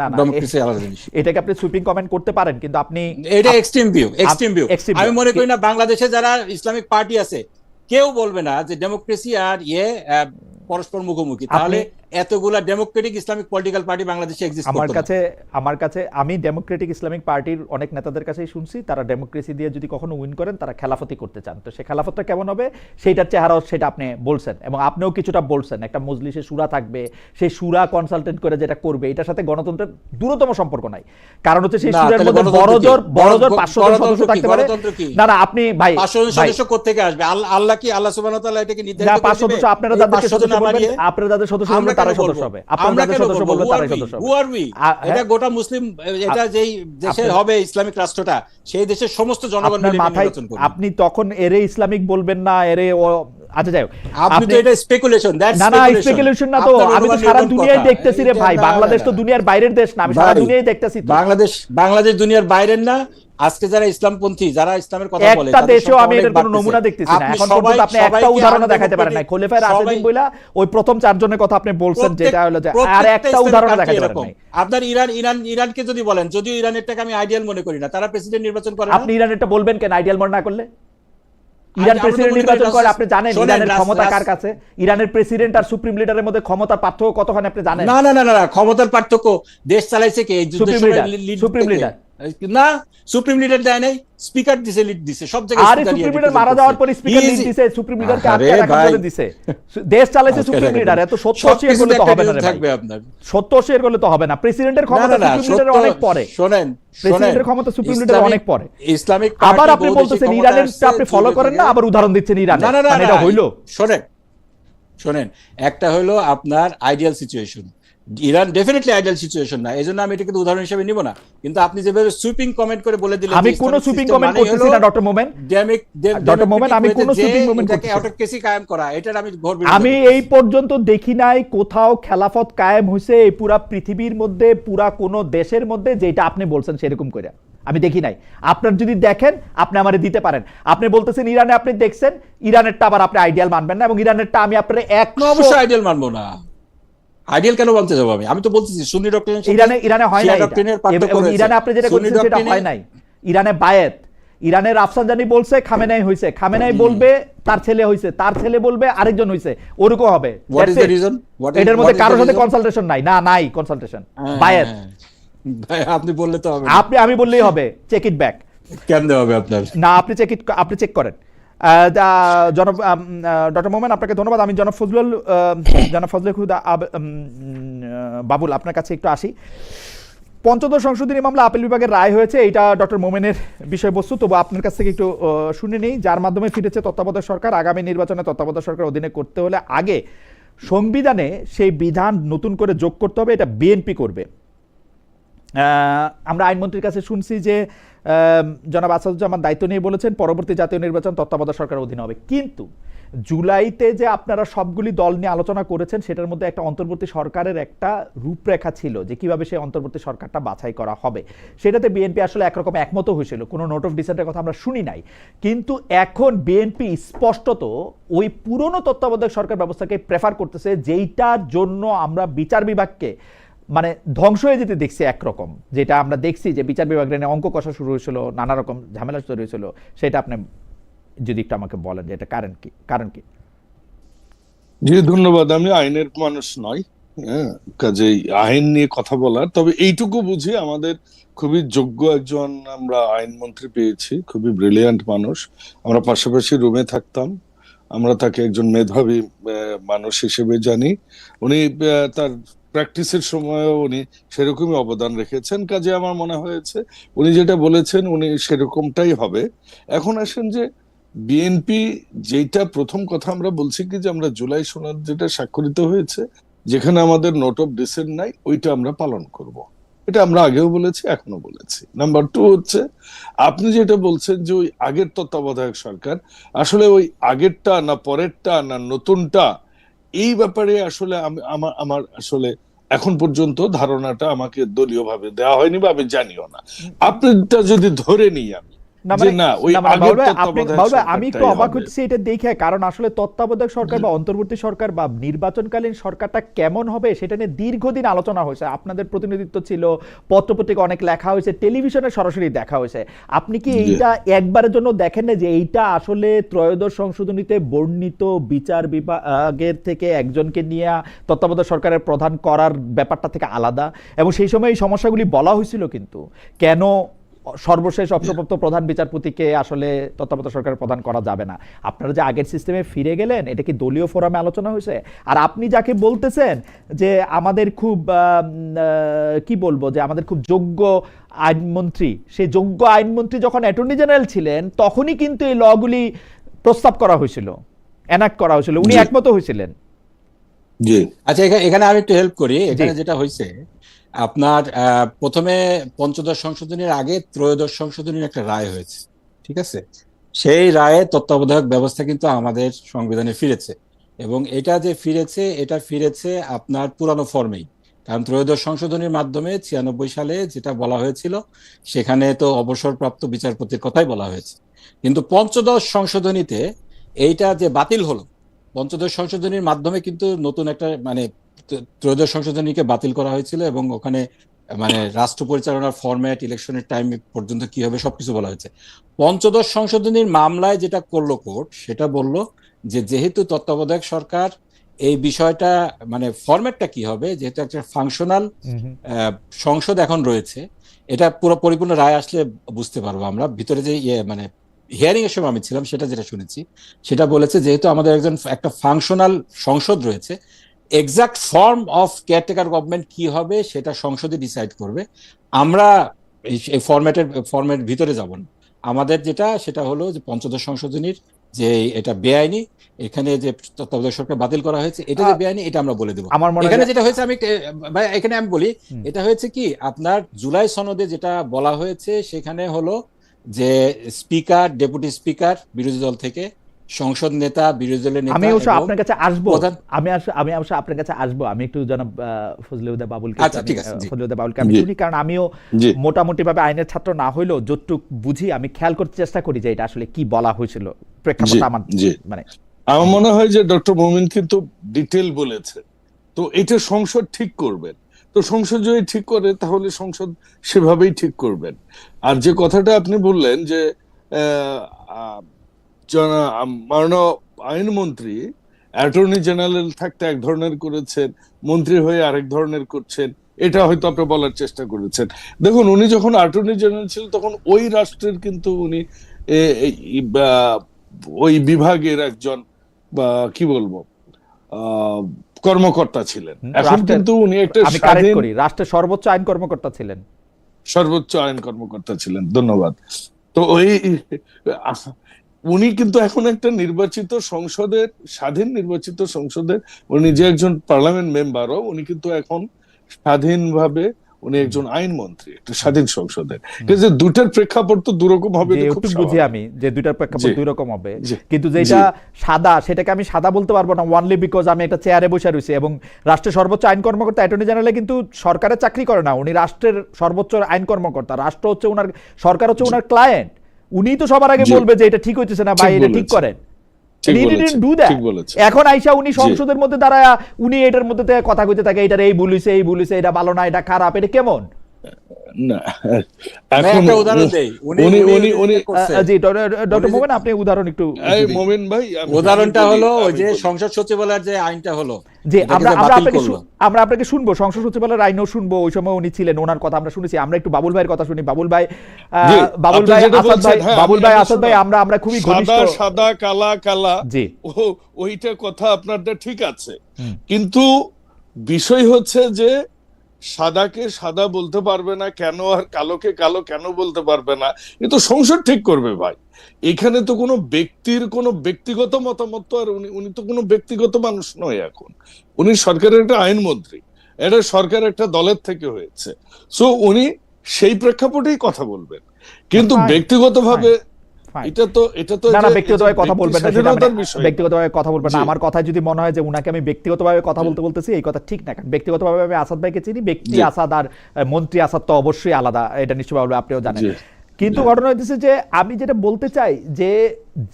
না, ডেমোক্রেসি আলাদা জিনিস, এটাকে আপনি সুইপিং কমেন্ট করতে পারেন, কিন্তু আপনি এটা এক্সট্রিম ভিউ। extreme আমি view। মনে করি না বাংলাদেশে যারা ইসলামিক পার্টি আছে কেউ বলবে না যে ডেমোক্রেসি আর পরস্পর মুখোমুখি, তাহলে এতগুলা ডেমোক্রেটিক ইসলামিক পলিটিক্যাল পার্টি বাংলাদেশে এক্সিস্ট করতো না। আমার কাছে আমি ডেমোক্রেটিক ইসলামিক পার্টির অনেক নেতাদের কাছেই শুনছি, তারা ডেমোক্রেসি দিয়ে যদি কখনো উইন করেন তারা খেলাফতি করতে চান। তো সেই খেলাফতটা কেমন হবে সেইটার চেহারাও সেটা আপনি বলছেন, এবং আপনিও কিছুটা বলছেন একটা মজলিসে সুরা থাকবে, সেই সুরা কনসালটেন্ট করে যেটা করবে, এটার সাথে গণতন্ত্রের দূরতম সম্পর্ক নাই। কারণ হচ্ছে সেই সুরের মধ্যে বড়জোর 500 জন সদস্য থাকতে পারে। না আপনি ভাই 500 জন সদস্য কোত্থেকে আসবে? আল্লাহ সুবহানাহু ওয়া তাআলা এটাকে নির্ধারিত করে দিবেন। 500 সদস্য আপনারা যাদের সদস্য বলবেন, আপনারা যাদের সদস্য বলবেন তারাই সদস্য হবে। আপনারা যাদের সদস্য বলবেন তারাই সদস্য হবে। এটা গোটা মুসলিম, এটা যেই দেশে হবে ইসলামিক রাষ্ট্রটা, সেই দেশের সমস্ত জনগণ মিলে নির্বাচন করবে। আপনি তখন এরে ইসলামিক বলবেন না, এরে আচ্ছা যাই হোক, আপনি তো এটা স্পেকুলেশন, দ্যাটস না স্পেকুলেশন না, তো আমি তো সারা দুনিয়ায় দেখতেছি রে ভাই, বাংলাদেশ তো দুনিয়ার বাইরের দেশ না, আমি সারা দুনিয়ায় দেখতেছি। বাংলাদেশ দুনিয়ার বাইরের না। আজকে যারা ইসলামপন্থী, যারা ইসলামের কথা বলে, একটা দেশেও আমি এর কোনো নমুনা দেখতেছি না। এখন পর্যন্ত আপনি একটা উদাহরণ দেখাতে পারেন না। খলিফায়ে রাশিদিন বইলা ওই প্রথম 4 জনের কথা আপনি বলছেন, যেটা হলো যে আর একটা উদাহরণ দেখাতে পারেন না। আপনার ইরানকে যদি বলেন, যদিও ইরানেরটাকে আমি আইডিয়াল মনে করি না, তারা প্রেসিডেন্ট নির্বাচন করে না। আপনি ইরানেরটা বলবেন কেন আইডিয়াল মনে না করলে? ইরান প্রেসিডেন্ট নির্বাচন করে, আপনি জানেন ইরানের ক্ষমতা কার কাছে? ইরানের প্রেসিডেন্ট আর সুপ্রিম লিডারের মধ্যে ক্ষমতার পার্থক্য কতখানি আপনি জানেন? না, ক্ষমতার পার্থক্য, দেশ চালাইছে কে? সুপ্রিম লিডার না, সুপ্রিম লিডার দেয় নাই, স্পিকার দিছে, লিড দিছে সব জায়গায়। আরে সুপ্রিম লিডার মারা যাওয়ার পর স্পিকার লিড দিছে, সুপ্রিম লিডারকে আটকে রাখার জন্য দিছে। দেশ চালাইছে সুপ্রিম লিডার। এত সত্য শেয়ার করলে তো হবে না রে ভাই, সত্য শেয়ার করলে তো হবে না। প্রেসিডেন্টের ক্ষমতা সুপ্রিম লিডারের অনেক পরে। শুনেন, প্রেসিডেন্টের ক্ষমতা সুপ্রিম লিডারের অনেক পরে। ইসলামিক আবার আপনি বলতেছেন ইরানেরটা আপনি ফলো করেন না, আবার উদাহরণ দিচ্ছেন ইরানের। মানে এটা হইলো? শোনেন, একটা হলো আপনার ideal situation, Iran definitely ideal situation না, এজন্য আমি এটাকে উদাহরণ হিসেবে নিব না। কিন্তু আপনি যেভাবে সুইপিং কমেন্ট করে বলে দিলেন, আমি কোনো সুইপিং কমেন্ট করতেছি না ডক্টর মোমেন। ডক্টর মোমেন, আমি কোনো সুইপিং কমেন্ট করতেছি না। অটোক্রেসি কায়েম করা, এটার আমি ঘোর বিরোধী। আমি এই পর্যন্ত দেখি নাই কোথাও খেলাফত কায়েম হইছে এই পুরা পৃথিবীর মধ্যে, পুরা কোন দেশের মধ্যে, যেটা আপনি বলছেন সেরকম করে আমি দেখি নাই। আপনার যদি দেখেন আপনি আমারে দিতে পারেন। আপনি বলতেছেন ইরানে আপনি দেখছেন, ইরানেরটা আবার আপনি আইডিয়াল মানবেন না, এবং ইরানেরটা আমি আপনার অবশ্যই আইডিয়াল মানবো না। আইডিয়াল কেন বলতে যাব? আমি তো বলতেছি সুন্নি ডক্টরিন ইরানে হয় না, ইরানে আপনি যেটা করছেন সেটা হয় নাই। ইরানে বায়াত, ইরানের রাফসানজানি বলছে খামেনাই হইছে, খামেনাই বলবে তার ছেলে হইছে, তার ছেলে বলবে আরেকজন হইছে, ওরকম হবে। এটার মধ্যে কারোর সাথে কনসালটেশন নাই, নাই কনসালটেশন, বায়াত। আপনি বললে তো হবে, আমি বললেই হবে। Check it back. কেমনে হবে আপনার? না, আপনি চেক করেন। জনাব ডক্টর মোমেন, আপনাকে ধন্যবাদ। আমি জনাব ফজলে খুদা বাবুল আপনার কাছে একটু আসি। পঞ্চদশ সংশোধনী মামলা আপিল বিভাগের রায় হয়েছে, এটা ডক্টর মোমেনের বিষয়বস্তু। তবু আপনার কাছ থেকে একটু শুনে নেই। যার মাধ্যমে ফিরেছে তত্ত্বাবধায়ক সরকার, আগামী নির্বাচনে তত্ত্বাবধায়ক সরকার অধীনে করতে হলে আগে সংবিধানে সেই বিধান নতুন করে যোগ করতে হবে, এটা বিএনপি করবে। আমরা আইনমন্ত্রীর কাছে শুনছি যে জনাব আসাদুজ্জামান দায়িত্ব নিয়ে বলেছেন পরবর্তী জাতীয় নির্বাচন তত্ত্বাবধায়ক সরকারের অধীনে হবে। কিন্তু জুলাইতে যে আপনারা সবগুলি দল নিয়ে আলোচনা করেছেন, সেটার মধ্যে একটা অন্তর্বর্তী সরকারের একটা রূপরেখা ছিল যে কিভাবে সেই অন্তর্বর্তী সরকারটা বাছাই করা হবে। সেটাতে বিএনপি আসলে একরকম একমত হয়েছিল, কোনো নোট অফ ডিসেন্টের কথা আমরা শুনি নাই। কিন্তু এখন বিএনপি স্পষ্টত ওই পুরনো তত্ত্বাবধায়ক সরকার ব্যবস্থাকে প্রেফার করতেছে, যেইটার জন্য আমরা বিচার বিভাগকে মানে ধ্বংস হয়ে যেতে দেখছি একরকম। যেটা আমরা দেখছি যে বিচার বিভাগের অঙ্ক কষা শুরু হয়েছিল, নানা রকম ঝামেলা তৈরি হয়েছিল। সেটা আপনি যদি একটু আমাকে বলেন যে এটা কারণ কি? জি ধন্যবাদ। আমি আইনের মানুষ নয়, কাজেই আইন নিয়ে কথা বলার, তবে এইটুকু বুঝি আমাদের খুবই যোগ্য একজন আমরা আইনমন্ত্রী পেয়েছি, খুবই ব্রিলিয়ান্ট মানুষ। আমরা পাশাপাশি রুমে থাকতাম, আমরা তাকে একজন মেধাবী মানুষ হিসেবে জানি। উনি তার প্র্যাকটিসের সময়ও উনি সেরকমই অবদান রেখেছেন। কাজে আমার মনে হয়েছে উনি যেটা বলেছেন উনি সেরকমটাই হবে। এখন আসেন যে বিএনপি যেটা প্রথম কথা আমরা বলছি কি যে আমরা জুলাই সনদ যেটা স্বাক্ষরিত হয়েছে, যেখানে আমাদের নোট অফ ডিসেন্ট নাই, ওইটা আমরা পালন করব। এটা আমরা আগেও বলেছি, এখনো বলেছি। নাম্বার 2 হচ্ছে আপনি যেটা বলছেন যে ওই আগের তত্ত্বাবধায়ক সরকার, আসলে ওই আগেরটা না পরেরটা না নতুনটা, এই ব্যাপারে আসলে আমার আসলে এখন পর্যন্ত ধারণাটা আমাকে দলীয় ভাবে দেওয়া হয়নি বা আমি জানিও না। আপনারটা যদি ধরে নিই আমি, না যে মানে না ওই না মানে আগের বাবুল ভাই, আপনি তত্ত্বাবধায়ক বাবুল ভাই, আমি একটু সরকারটাই অবাক হবে। হচ্ছি এটা দেখে, কারণ আসলে তত্ত্বাবধায়ক সরকার বা অন্তর্বর্তী সরকার বা নির্বাচনকালীন সরকারটা কেমন হবে সেটা নিয়ে দীর্ঘদিন আলোচনা হয়েছে। আপনাদের প্রতিনিধিত্ব ছিল, পত্রপত্রিকা অনেক লেখা হয়েছে, টেলিভিশনে সরাসরি দেখা হয়েছে। আপনি কি জি। এইটা একবারের জন্য দেখেন না যে এইটা আসলে ত্রয়োদশ সংশোধনীতে বর্ণিত বিচার বিভাগের থেকে একজনকে নিয়ে তত্ত্বাবধায়ক সরকারের প্রধান করার ব্যাপারটা থেকে আলাদা, এবং সেই সময় এই সমস্যাগুলি বলা হয়েছিল, কিন্তু কেন সর্বশেষ অবসরপ্রাপ্ত প্রধান বিচারপতিকে আসলে তত্ত্বাবধায়ক সরকারের প্রধান করা যাবে না? আপনারা যে আগের সিস্টেমে ফিরে গেলেন, এটা কি দলীয় ফোরামে আলোচনা হয়েছে? আর আপনি যাকে বলতেছেন যে আমাদের খুব কি বলবো, যে আমাদের খুব যোগ্য আইনমন্ত্রী, সেই যোগ্য আইনমন্ত্রী যখন অ্যাটর্নি জেনারেল ছিলেন তখনই কিন্তু এই লগুলি প্রস্তাব করা হয়েছিল, এনাক্ট করা হয়েছিল, উনি জি। একমত হয়েছিলেন। জি আচ্ছা, এখানে আমি একটু হেল্প করি। এখানে যেটা হয়েছে, আপনার প্রথমে পঞ্চদশ সংশোধনীর আগে ত্রয়োদশ সংশোধনীর একটা রায় হয়েছে, ঠিক আছে? সেই রায়ে তত্ত্বাবধায়ক ব্যবস্থা কিন্তু আমাদের সংবিধানে ফিরেছে, এবং এটা যে ফিরেছে, এটা ফিরেছে আপনার পুরানো ফর্মেই। কারণ ত্রয়োদশ সংশোধনীর মাধ্যমে 96 সালে যেটা বলা হয়েছিল, সেখানে তো অবসরপ্রাপ্ত বিচারপতির কথাই বলা হয়েছে। কিন্তু পঞ্চদশ সংশোধনীতে এইটা যে বাতিল হলো, পঞ্চদশ সংশোধনীর মাধ্যমে কিন্তু নতুন একটা মানে ত্রয়োদশ সংশোধনীকে বাতিল করা হয়েছিল, এবং ওখানে মানে রাষ্ট্র পরিচালনার ফরম্যাট, ইলেকশনের টাইম পর্যন্ত কি হবে সবকিছু বলা হয়েছে। পঞ্চদশ সংশোধনীর মামলায় যেটা করলো কোর্ট, সেটা বলল যে যেহেতু তত্ত্বাবধায়ক সরকার এই বিষয়টা মানে ফরম্যাটটা কি হবে, যেহেতু একটা ফাংশনাল সংসদ এখন রয়েছে, এটা পুরো পরিপূর্ণ রায় আসলে বুঝতে পারবো আমরা। ভিতরে যে মানে হিয়ারিং এর সময় আমি ছিলাম, সেটা যেটা শুনেছি, সেটা বলেছে যেহেতু আমাদের একটা ফাংশনাল সংসদ রয়েছে, exact form of caretaker government কি হবে সেটা সংসদে ডিসাইড করবে। আমরা এই ফরম্যাট ভিতরে যাব না। আমাদের যেটা সেটা হলো যে পঞ্চদশ সংশোধনীর যে এটা বেআইনি, এখানে যে তত্ত্বাবধায়ক সরকার বাতিল করা হয়েছে এটা যে বেআইনি, এটা আমরা বলে দেবো। আমার মনে এখানে হয় যেটা হয়েছে, ভাই এখানে আমি বলি, এটা হয়েছে কি আপনার জুলাই সনদে যেটা বলা হয়েছে, সেখানে হলো যে স্পিকার, ডেপুটি স্পিকার বিরোধী দল থেকে, সংসদ নেতা বিরোধী দলের নেতা, আমি অবশ্য এবং আপনার কাছে আসবো, প্রধান। আমি অবশ্য আপনার কাছে আসবো। আমি একটু জনাব ফজলে হুদা বাবুলকে আচ্ছা, ঠিক আছে, জি। ফজলে হুদা বাবুলকে আমি জি। শুনি, কারণ আমিও জি মোটামুটি ভাবে আইনের ছাত্র না হইলেও যতটুক বুঝি আমি খেয়াল করতে চেষ্টা করি যে এটা আসলে কি বলা হয়েছিল, জি প্রেক্ষাপটটা আমার জি মানে আমার মনে হয় যে ডক্টর মোমিন কিন্তু ডিটেল বলেছে। তো এটা সংসদ ঠিক করবেন। তো সংসদ যদি ঠিক করে তাহলে সংসদ সেভাবেই ঠিক করবেন। আর যে কথাটা আপনি বললেন যে মাননীয় আইনমন্ত্রী অ্যাটর্নি জেনারেল থাকতে এক ধরনের করেছেন, মন্ত্রী হয়ে আরেক ধরনের করছেন, এটা হয়তো আপনি বলার চেষ্টা করেছেন। দেখুন, উনি যখন অ্যাটর্নি জেনারেল ছিলেন তখন ওই রাষ্ট্রের কিন্তু উনি ওই বিভাগের একজন বা কি বলবো কর্মকর্তা ছিলেন। এখন কিন্তু উনি একটা আমি কারেক্ট স্বাধীন করি, রাষ্ট্রের সর্বোচ্চ আইন কর্মকর্তা ছিলেন। সর্বোচ্চ আইন কর্মকর্তা ছিলেন। ধন্যবাদ। তো ওই উনি কিন্তু এখন একটা নির্বাচিত সংসদের, স্বাধীন নির্বাচিত সংসদের, উনি যে একজন পার্লামেন্ট মেম্বারও, উনি কিন্তু এখন স্বাধীনভাবে উনি একজন আইনমন্ত্রী একটা স্বাধীন সংসদের। কিন্তু দুটার প্রেক্ষাপট তো দুরকম হবে, যে এটা খুব একটু বুঝি স্বাভাবিক। আমি যে দুইটার প্রেক্ষাপট জি। দুই রকম হবে, জি। কিন্তু জি। যেটা সাদা সেটাকে আমি সাদা বলতে পারবো না, ওয়ানলি বিকজ আমি একটা চেয়ারে বসে রয়েছি, এবং রাষ্ট্রের সর্বোচ্চ আইন কর্মকর্তা অ্যাটর্নি জেনারেল কিন্তু সরকারের চাকরি করে না, উনি রাষ্ট্রের সর্বোচ্চ আইন কর্মকর্তা। রাষ্ট্র হচ্ছে ওনার, সরকার হচ্ছে ওনার ক্লায়েন্ট। উনিই তো সবার আগে জি। বলবে যে এটা ঠিক হইতেছে না, ভাই ঠিক এটা ঠিক বলেছেন। করেন। ঠিক He বলেছেন, didn't do that. ঠিক বলেছেন। এখন আইসা উনি জি। সংসদের মধ্যে দাঁড়ায় উনি এটার মধ্যে থেকে কথা কইতে থাকে, এটার এই ভুল হইছে, এই ভুল হইছে, এটা ভালো না, এটা খারাপ, এটা কেমন? না, আমি এখন একটা উদাহরণ দেই। উনি করছে। জি, ডক্টর মোমেন আপনি উদাহরণ একটু এই দিন। মোমিন ভাই, উদাহরণটা হলো ওই যে আমি বলি। সংসদ সচিবালয়ের যে আইনটা হলো, যে এটাকে আমরা যে আমরা বাতিল আপনাকে করলো। আমরা আপনাকে শুনবো, সংসদ সচিবালয়ের আইনও শুনবো, ওই সময় উনি ছিলেন, ওনার কথা আমরা শুনেছি। আমরা একটু বাবুল ভাইয়ের কথা শুনি। বাবুল ভাই, জি, বাবুল আপনি ভাই, যেটা আসাদ বলছেন, ভাই, হ্যাঁ, বাবুল আমি ভাই, শুনলাম। আসাদ ভাই, আমরা খুবই ঘনিষ্ঠ। সাদা সাদা কালা কালা, জি। ওইটা কথা আপনারটা ঠিক আছে, কিন্তু বিষয় হচ্ছে যে সাদাকে সাদা বলতে পারবে না কেন, আর কালোকে কালো কেন বলতে পারবে না, এ তো সংসদ ঠিক করবে ভাই। এখানে তো কোনো ব্যক্তির কোনো ব্যক্তিগত মতামত তো, আর উনি তো কোনো ব্যক্তিগত মানুষ নয়। এখন উনি সরকারের একটা আইনমন্ত্রী, এটা সরকার একটা দলের থেকে হয়েছে, সো উনি সেই প্রেক্ষাপটেই কথা বলবেন। কিন্তু Fine, ব্যক্তিগতভাবে Fine. এটা তো না, যে ব্যক্তিগতভাবে কথা বলবেন না, সেটা স্বাধীনতার বিষয়। ব্যক্তিগতভাবে কথা বলবেন না। জি। আমার কথা যদি মনে হয় যে উনাকে আমি ব্যক্তিগতভাবে কথা বলতেছি, এই কথা ঠিক না। কারণ ব্যক্তিগতভাবে আমি আসাদ ভাইকে চিনি, ব্যক্তি জি। আসাদ আর মন্ত্রী আসাদ তো অবশ্যই আলাদা, এটা নিশ্চয়ই আপনিও জানেন। জি। কিন্তু ঘটনা হচ্ছে যে আমি যেটা বলতে চাই যে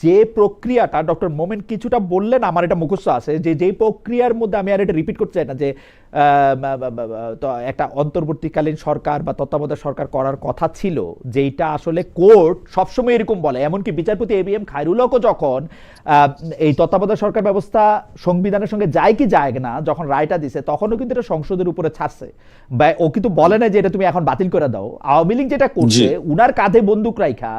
যে প্রক্রিয়াটা ডক্টর মোমেন কিছুটা বললেন, আমার এটা মুখস্থ আছে, যে যে প্রক্রিয়ার মধ্যে, আমি আর এটা রিপিট করতে চাই না, যে তো একটা অন্তর্বর্তীকালীন সরকার বা তত্ত্বাবধায়ক সরকার করার কথা ছিল, যেটা আসলে কোর্ট সবসময় এরকম বলে। এমনকি বিচারপতি এবিএম খায়রুল হকও যখন এই তত্ত্বাবধায়ক সরকার ব্যবস্থা সংবিধানের সঙ্গে যায় কি যায় না যখন রায়টা দিছে, তখনও কিন্তু এটা সংসদের উপরে ছাড়ছে, বা ও কিন্তু বলে না যে এটা তুমি এখন বাতিল করে দাও। আওয়ামী লীগ যেটা করছে, উনার কাঁধে বন্দুক রাইখা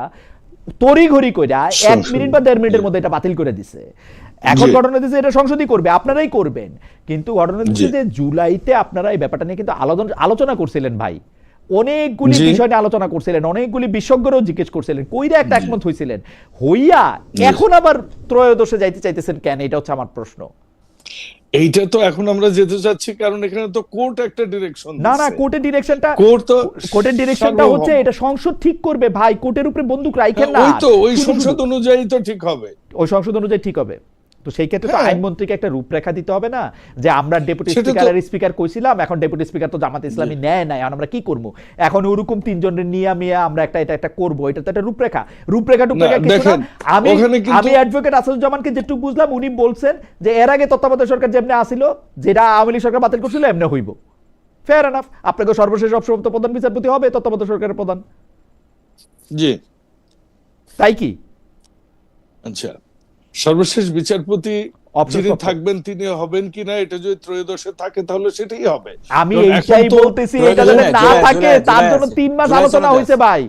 তড়িঘড়ি কইরা 1 মিনিট বা 1.5 মিনিটের মধ্যে এটা বাতিল করে দিছে। এখন ঘটনা হচ্ছে এটা সংসদই করবে, আপনারাই করবেন। কিন্তু ঘটনা হচ্ছে যে জুলাইতে আপনারা এই ব্যাপারটা নিয়ে কিন্তু আলোচনা করছিলেন ভাই, অনেকগুলি বিষয় নিয়ে আলোচনা করছিলেন, অনেকগুলি বিশেষজ্ঞরাও জিজ্ঞেস করছিলেন, কইরা একটা একমত হইছিলেন, হইয়া এখন আবার ত্রয়োদশে যাইতে চাইতেছেন কেন? এটা হচ্ছে আমার প্রশ্ন। এইটা তো এখন আমরা যেতে চাচ্ছি কারণ এখানে তো কোর্ট একটা ডিরেকশন, না না, কোর্টের ডিরেকশনটা হচ্ছে এটা সংসদ ঠিক করবে ভাই, কোর্টের উপরে বন্দুক রাখেন না। ওই সংসদ অনুযায়ী তো ঠিক হবে, ওই সংসদ অনুযায়ী ঠিক হবে। তো সেই ক্ষেত্রে তো আইনমন্ত্রীকে একটা রূপরেখা দিতে হবে না, যে আমরা ডেপুটি স্পিকার আর স্পিকার কইছিলাম, এখন ডেপুটি স্পিকার তো জামাত ইসলামী নেয় নাই, এখন আমরা কি করব? এখন ওরকম তিনজনের নিয়ে আমরা একটা করব, এটা তো একটা রূপরেখা কিছু না। আমি অ্যাডভোকেট আসাদুজ্জামানকে যেটুকু বুঝলাম, উনি বলছেন যে এর আগে তত্ত্বাবধায়ক সরকার যেমনি আসিল, যেটা আওয়ামী লীগ সরকার বাতিল করছিল, এমনি হইব। ফেয়ার এনাফ, আপনাকে সর্বশেষ অবসরপ্রাপ্ত প্রধান বিচারপতি হবে তত্ত্বাবধায়ক সরকারের প্রধান। জি, তাই কি? আচ্ছা, সর্বশেষ বিচারপতি যিনি থাকবেন তিনি হবেন কিনা, এটা যদি ত্রয়োদশে থাকে তাহলে সেটাই হবে। আমি এইটাই বলতেছি, এটা যদি না থাকে তার জন্য 3 মাস আলোচনা হয়েছে ভাই।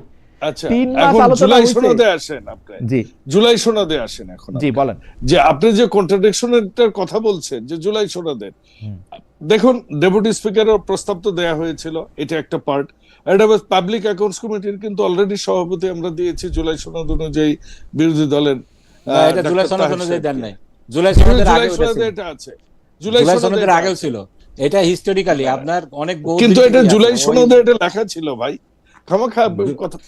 আচ্ছা, এখন জুলাই সনদে আসেন আপনি। জি, জুলাই সনদে আসেন এখন। জি বলেন। যে আপনি যে কন্ট্রাডিকশনের কথা বলছেন যে জুলাই সনদের, দেখুন ডেপুটি স্পিকারের প্রস্তাব তো দেয়া হয়েছিল, এটা একটা পার্ট। এটা পাবলিক অ্যাকাউন্টস কমিটির কিন্তু অলরেডি সভাপতি আমরা দিয়েছি জুলাই সনদ অনুযায়ী বিরোধী দলের। এটা জুলাই সনদ অনুযায়ী দেন নাই, জুলাই সনদের আগে এটা আছে, জুলাই সনদের আগেও ছিল, এটা হিস্টোরিক্যালি আপনার অনেক বহু, কিন্তু এটা জুলাই সনদে এটা লেখা ছিল ভাই, খামাখা কথা।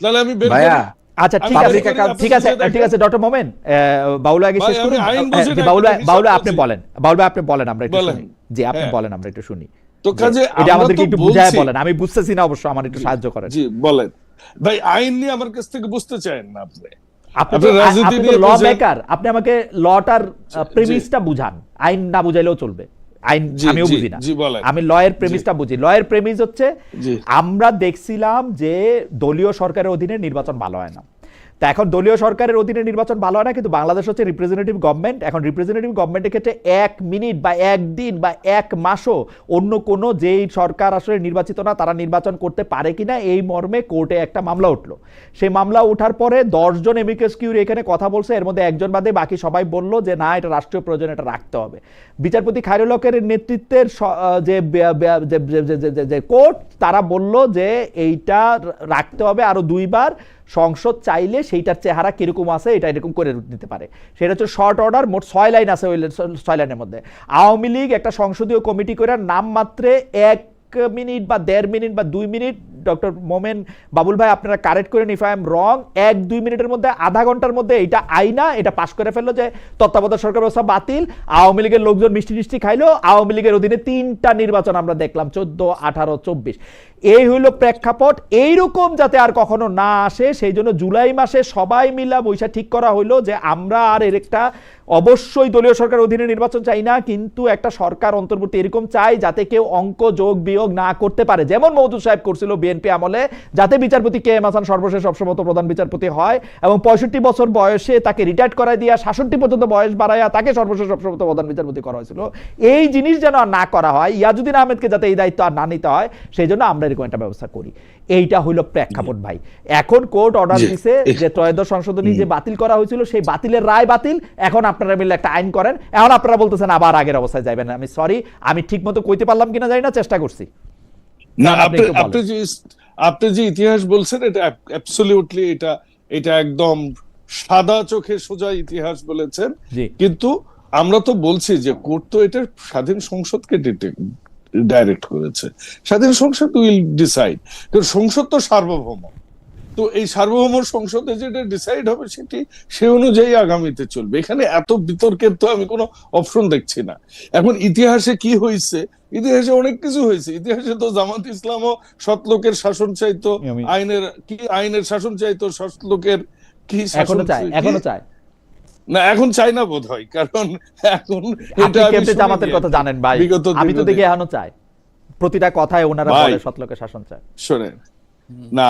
তাহলে আমি ভাইয়া আচ্ছা ঠিক আছে ডক্টর মোমেন, বাউল আগে শেষ করুন। বাউল আপনি বলেন আমরা একটু শুনি। জি, আপনি বলেন, আমরা একটু শুনি। তো কাজে এটা আমাদেরকে একটু বুঝায় বলেন, আমি বুঝতেছি না অবশ্য, আমার একটু সাহায্য করেন। জি বলেন ভাই, আইন নিয়ে আমার কাছ থেকে বুঝতে চান না আপনি? আপনি ল মেকার, আপনি আমাকে লটার প্রেমিসটা বুঝান, আইন না বুঝাইলেও চলবে। আইন আমিও বুঝি না, আমি লয়ের প্রেমিসটা বুঝি। লয়ের প্রেমিস হচ্ছে, আমরা দেখছিলাম যে দলীয় সরকারের অধীনে নির্বাচন ভালো হয় না। তা এখন দলীয় সরকারের অধীনে নির্বাচন ভালো হয় না, কিন্তু বাংলাদেশ হচ্ছে রিপ্রেজেন্টেটিভ গভর্নমেন্ট। এখন রিপ্রেজেন্টেটিভ গভর্নমেন্টের ক্ষেত্রে 1 মিনিট বা 1 দিন বা 1 মাসও অন্য কোনো যেই সরকার আসলে নির্বাচিত না তারা নির্বাচন করতে পারে কিনা, এই মর্মে কোর্টে একটা মামলা উঠলো। সেই মামলা ওঠার পরে 10 জন এমিকাস কিউরি এখানে কথা বলছে, এর মধ্যে একজন বাদে বাকি সবাই বলল যে না, এটা রাষ্ট্রীয় প্রয়োজন, এটা রাখতে হবে। বিচারপতি খায়রুল হকের নেতৃত্বের যে কোর্ট, তারা বলল যে এইটা রাখতে হবে, আরো 2 বার সংসদ চাইলে সেইটার চেহারা কিরকম আছে এটা এরকম করে নিতে পারে। সেটা হচ্ছে শর্ট অর্ডার, মোট 6 লাইন আছে, ওই 6 লাইনের মধ্যে আওয়ামী লীগ একটা সংসদীয় কমিটি করে নাম মাত্রে 1 মিনিট বা 1.5 মিনিট বা 2 মিনিট, ডক্টর মোমেন বাবুল ভাই আপনারা কারেক্ট করেন ইফ আই এম রং, 1-2 মিনিটের মধ্যে, আধা ঘন্টার মধ্যে এটা আইনা এটা পাস করে ফেললো যে তত্ত্বাবধায়ক সরকার ব্যবস্থা বাতিল। আওয়ামী লীগের লোকজন মিষ্টি খাইলো, আওয়ামী লীগের অধীনে 3টা নির্বাচন আমরা দেখলাম, 14, 18, 24। এই হইল প্রেক্ষাপট। এইরকম যাতে আর কখনো না আসে, সেই জন্য জুলাই মাসে সবাই মিলা বৈশা ঠিক করা হইলো যে আমরা আর এর একটা অবশ্যই দলীয় সরকার অধীনে নির্বাচন চাই না, কিন্তু একটা সরকার অন্তর্বর্তী এরকম চাই যাতে কেউ অঙ্ক যোগ বিয়োগ না করতে পারে, যেমন মওদুদ সাহেব করছিল বিএনপি আমলে, যাতে বিচারপতি কে এম হাসান সর্বশেষ সবসময় প্রধান বিচারপতি হয় এবং 65 বছর বয়সে তাকে রিটায়ার্ড করায় দিয়া 66 পর্যন্ত বয়স বাড়াইয়া তাকে সর্বশেষ সবসময় প্রধান বিচারপতি করা হয়েছিল। এই জিনিস যেন আর না করা হয়, ইয়াজউদ্দিন আহমেদকে যাতে এই দায়িত্ব আর না নিতে হয়, সেই জন্য আমরা এরকম একটা ব্যবস্থা করি। এইটা হইল প্রেক্ষাপট ভাই। এখন কোর্ট অর্ডার দিছে যে ত্রয়োদশ সংশোধনী যে বাতিল করা হয়েছিল, সেই বাতিলের রায় বাতিল। এখন আপনারা মিলে একটা আইন করেন, এখন আপনারা বলতেছেন আবার আগের অবস্থায় যাবেন। আমি সরি, আমি ঠিক মতো কইতে পারলাম কিনা জানি না, চেষ্টা করছি। না, আপনি যে ইতিহাস বলছেন এটা অ্যাবসলিউটলি, এটা একদম সাদা চোখে সোজা ইতিহাস বলেছেন। কিন্তু আমরা তো বলছি যে কোর্ট তো এটা স্বাধীন সংসদকে ডাইরেক্ট করেছে, স্বাধীন সংসদ উইল ডিসাইড, কারণ সংসদ তো সার্বভৌম। তো এই সার্বভৌম সংসদে যেটা ডিসাইড হবে সেটি সেই অনুযায়ী আগামীতে চলবে। এখানে এত বিতর্কের তো আমি কোনো অপশন দেখছি না। এখন ইতিহাসে কি হয়েছে ইতিহাসে অনেক কিছু হয়েছে। ইতিহাসে তো জামাত ইসলামও সৎ লোকের শাসন চাইতো, আইনের শাসন চাইতো, সৎ লোকের কি শাসন এখনো চায় না, এখন চাই না বোধ হয়, কারণ এখন আপনি কেমনে জামাতের কথা জানেন ভাই? আমি তো দেখি এখনো চাই, প্রতিটা কথায় ওনারা বলে সৎ লোকের শাসন চায়। শোনেন না,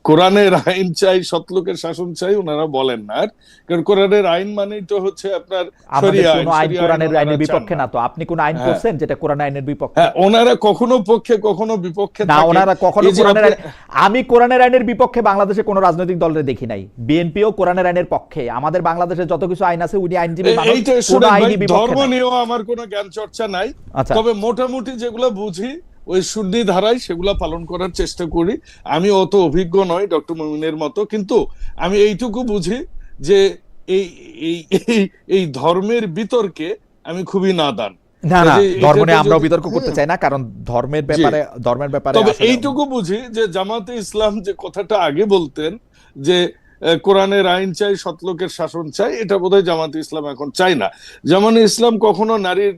কোরআনের আইন চাই, সৎ লোকের শাসন চাই ওনারা বলেন না, কারণ কোরআনের আইন মানেই তো হচ্ছে আপনার শরিয়া আইন। আইন কোরআনের আইনের বিপক্ষে না তো। আপনি কোন আইন করছেন যেটা কোরআন আইনের বিপক্ষে? হ্যাঁ, ওনারা কখনো পক্ষে কখনো বিপক্ষে না, ওনারা কখনো কোরআনের আইন, আমি কোরআনের আইনের বিপক্ষে বাংলাদেশে কোনো রাজনৈতিক দলের দেখি নাই। বিএনপিও কোরআনের আইনের পক্ষে। আমাদের বাংলাদেশে যত কিছু আইন আছে উনি আইনজীবী মানুষ, কোন আইনি বিপক্ষে। ধর্ম নিয়েও আমার কোনো জ্ঞান চর্চা নাই, তবে মোটামুটি যেগুলো বুঝি ওই সুন্নি ধারায় সেগুলা পালন করার চেষ্টা করি। আমি অত অভিজ্ঞ নয় ডক্টর মুমিনের মতো, কিন্তু আমি এইটুকু বুঝি যে এই ধর্মের বিতর্কে আমি খুবই নাদান। না না, ধর্ম নিয়ে আমরাও বিতর্ক করতে চাই না, কারণ ধর্মের ব্যাপারে তবে এইটুকু বুঝি যে জামাতে ইসলাম যে কথাটা আগে বলতেন যে কোরআনের আইন চাই, সৎলোকের শাসন চাই, এটা বোধহয় জামাতে ইসলাম এখন চাই না। জামাতে ইসলাম কখনো নারীর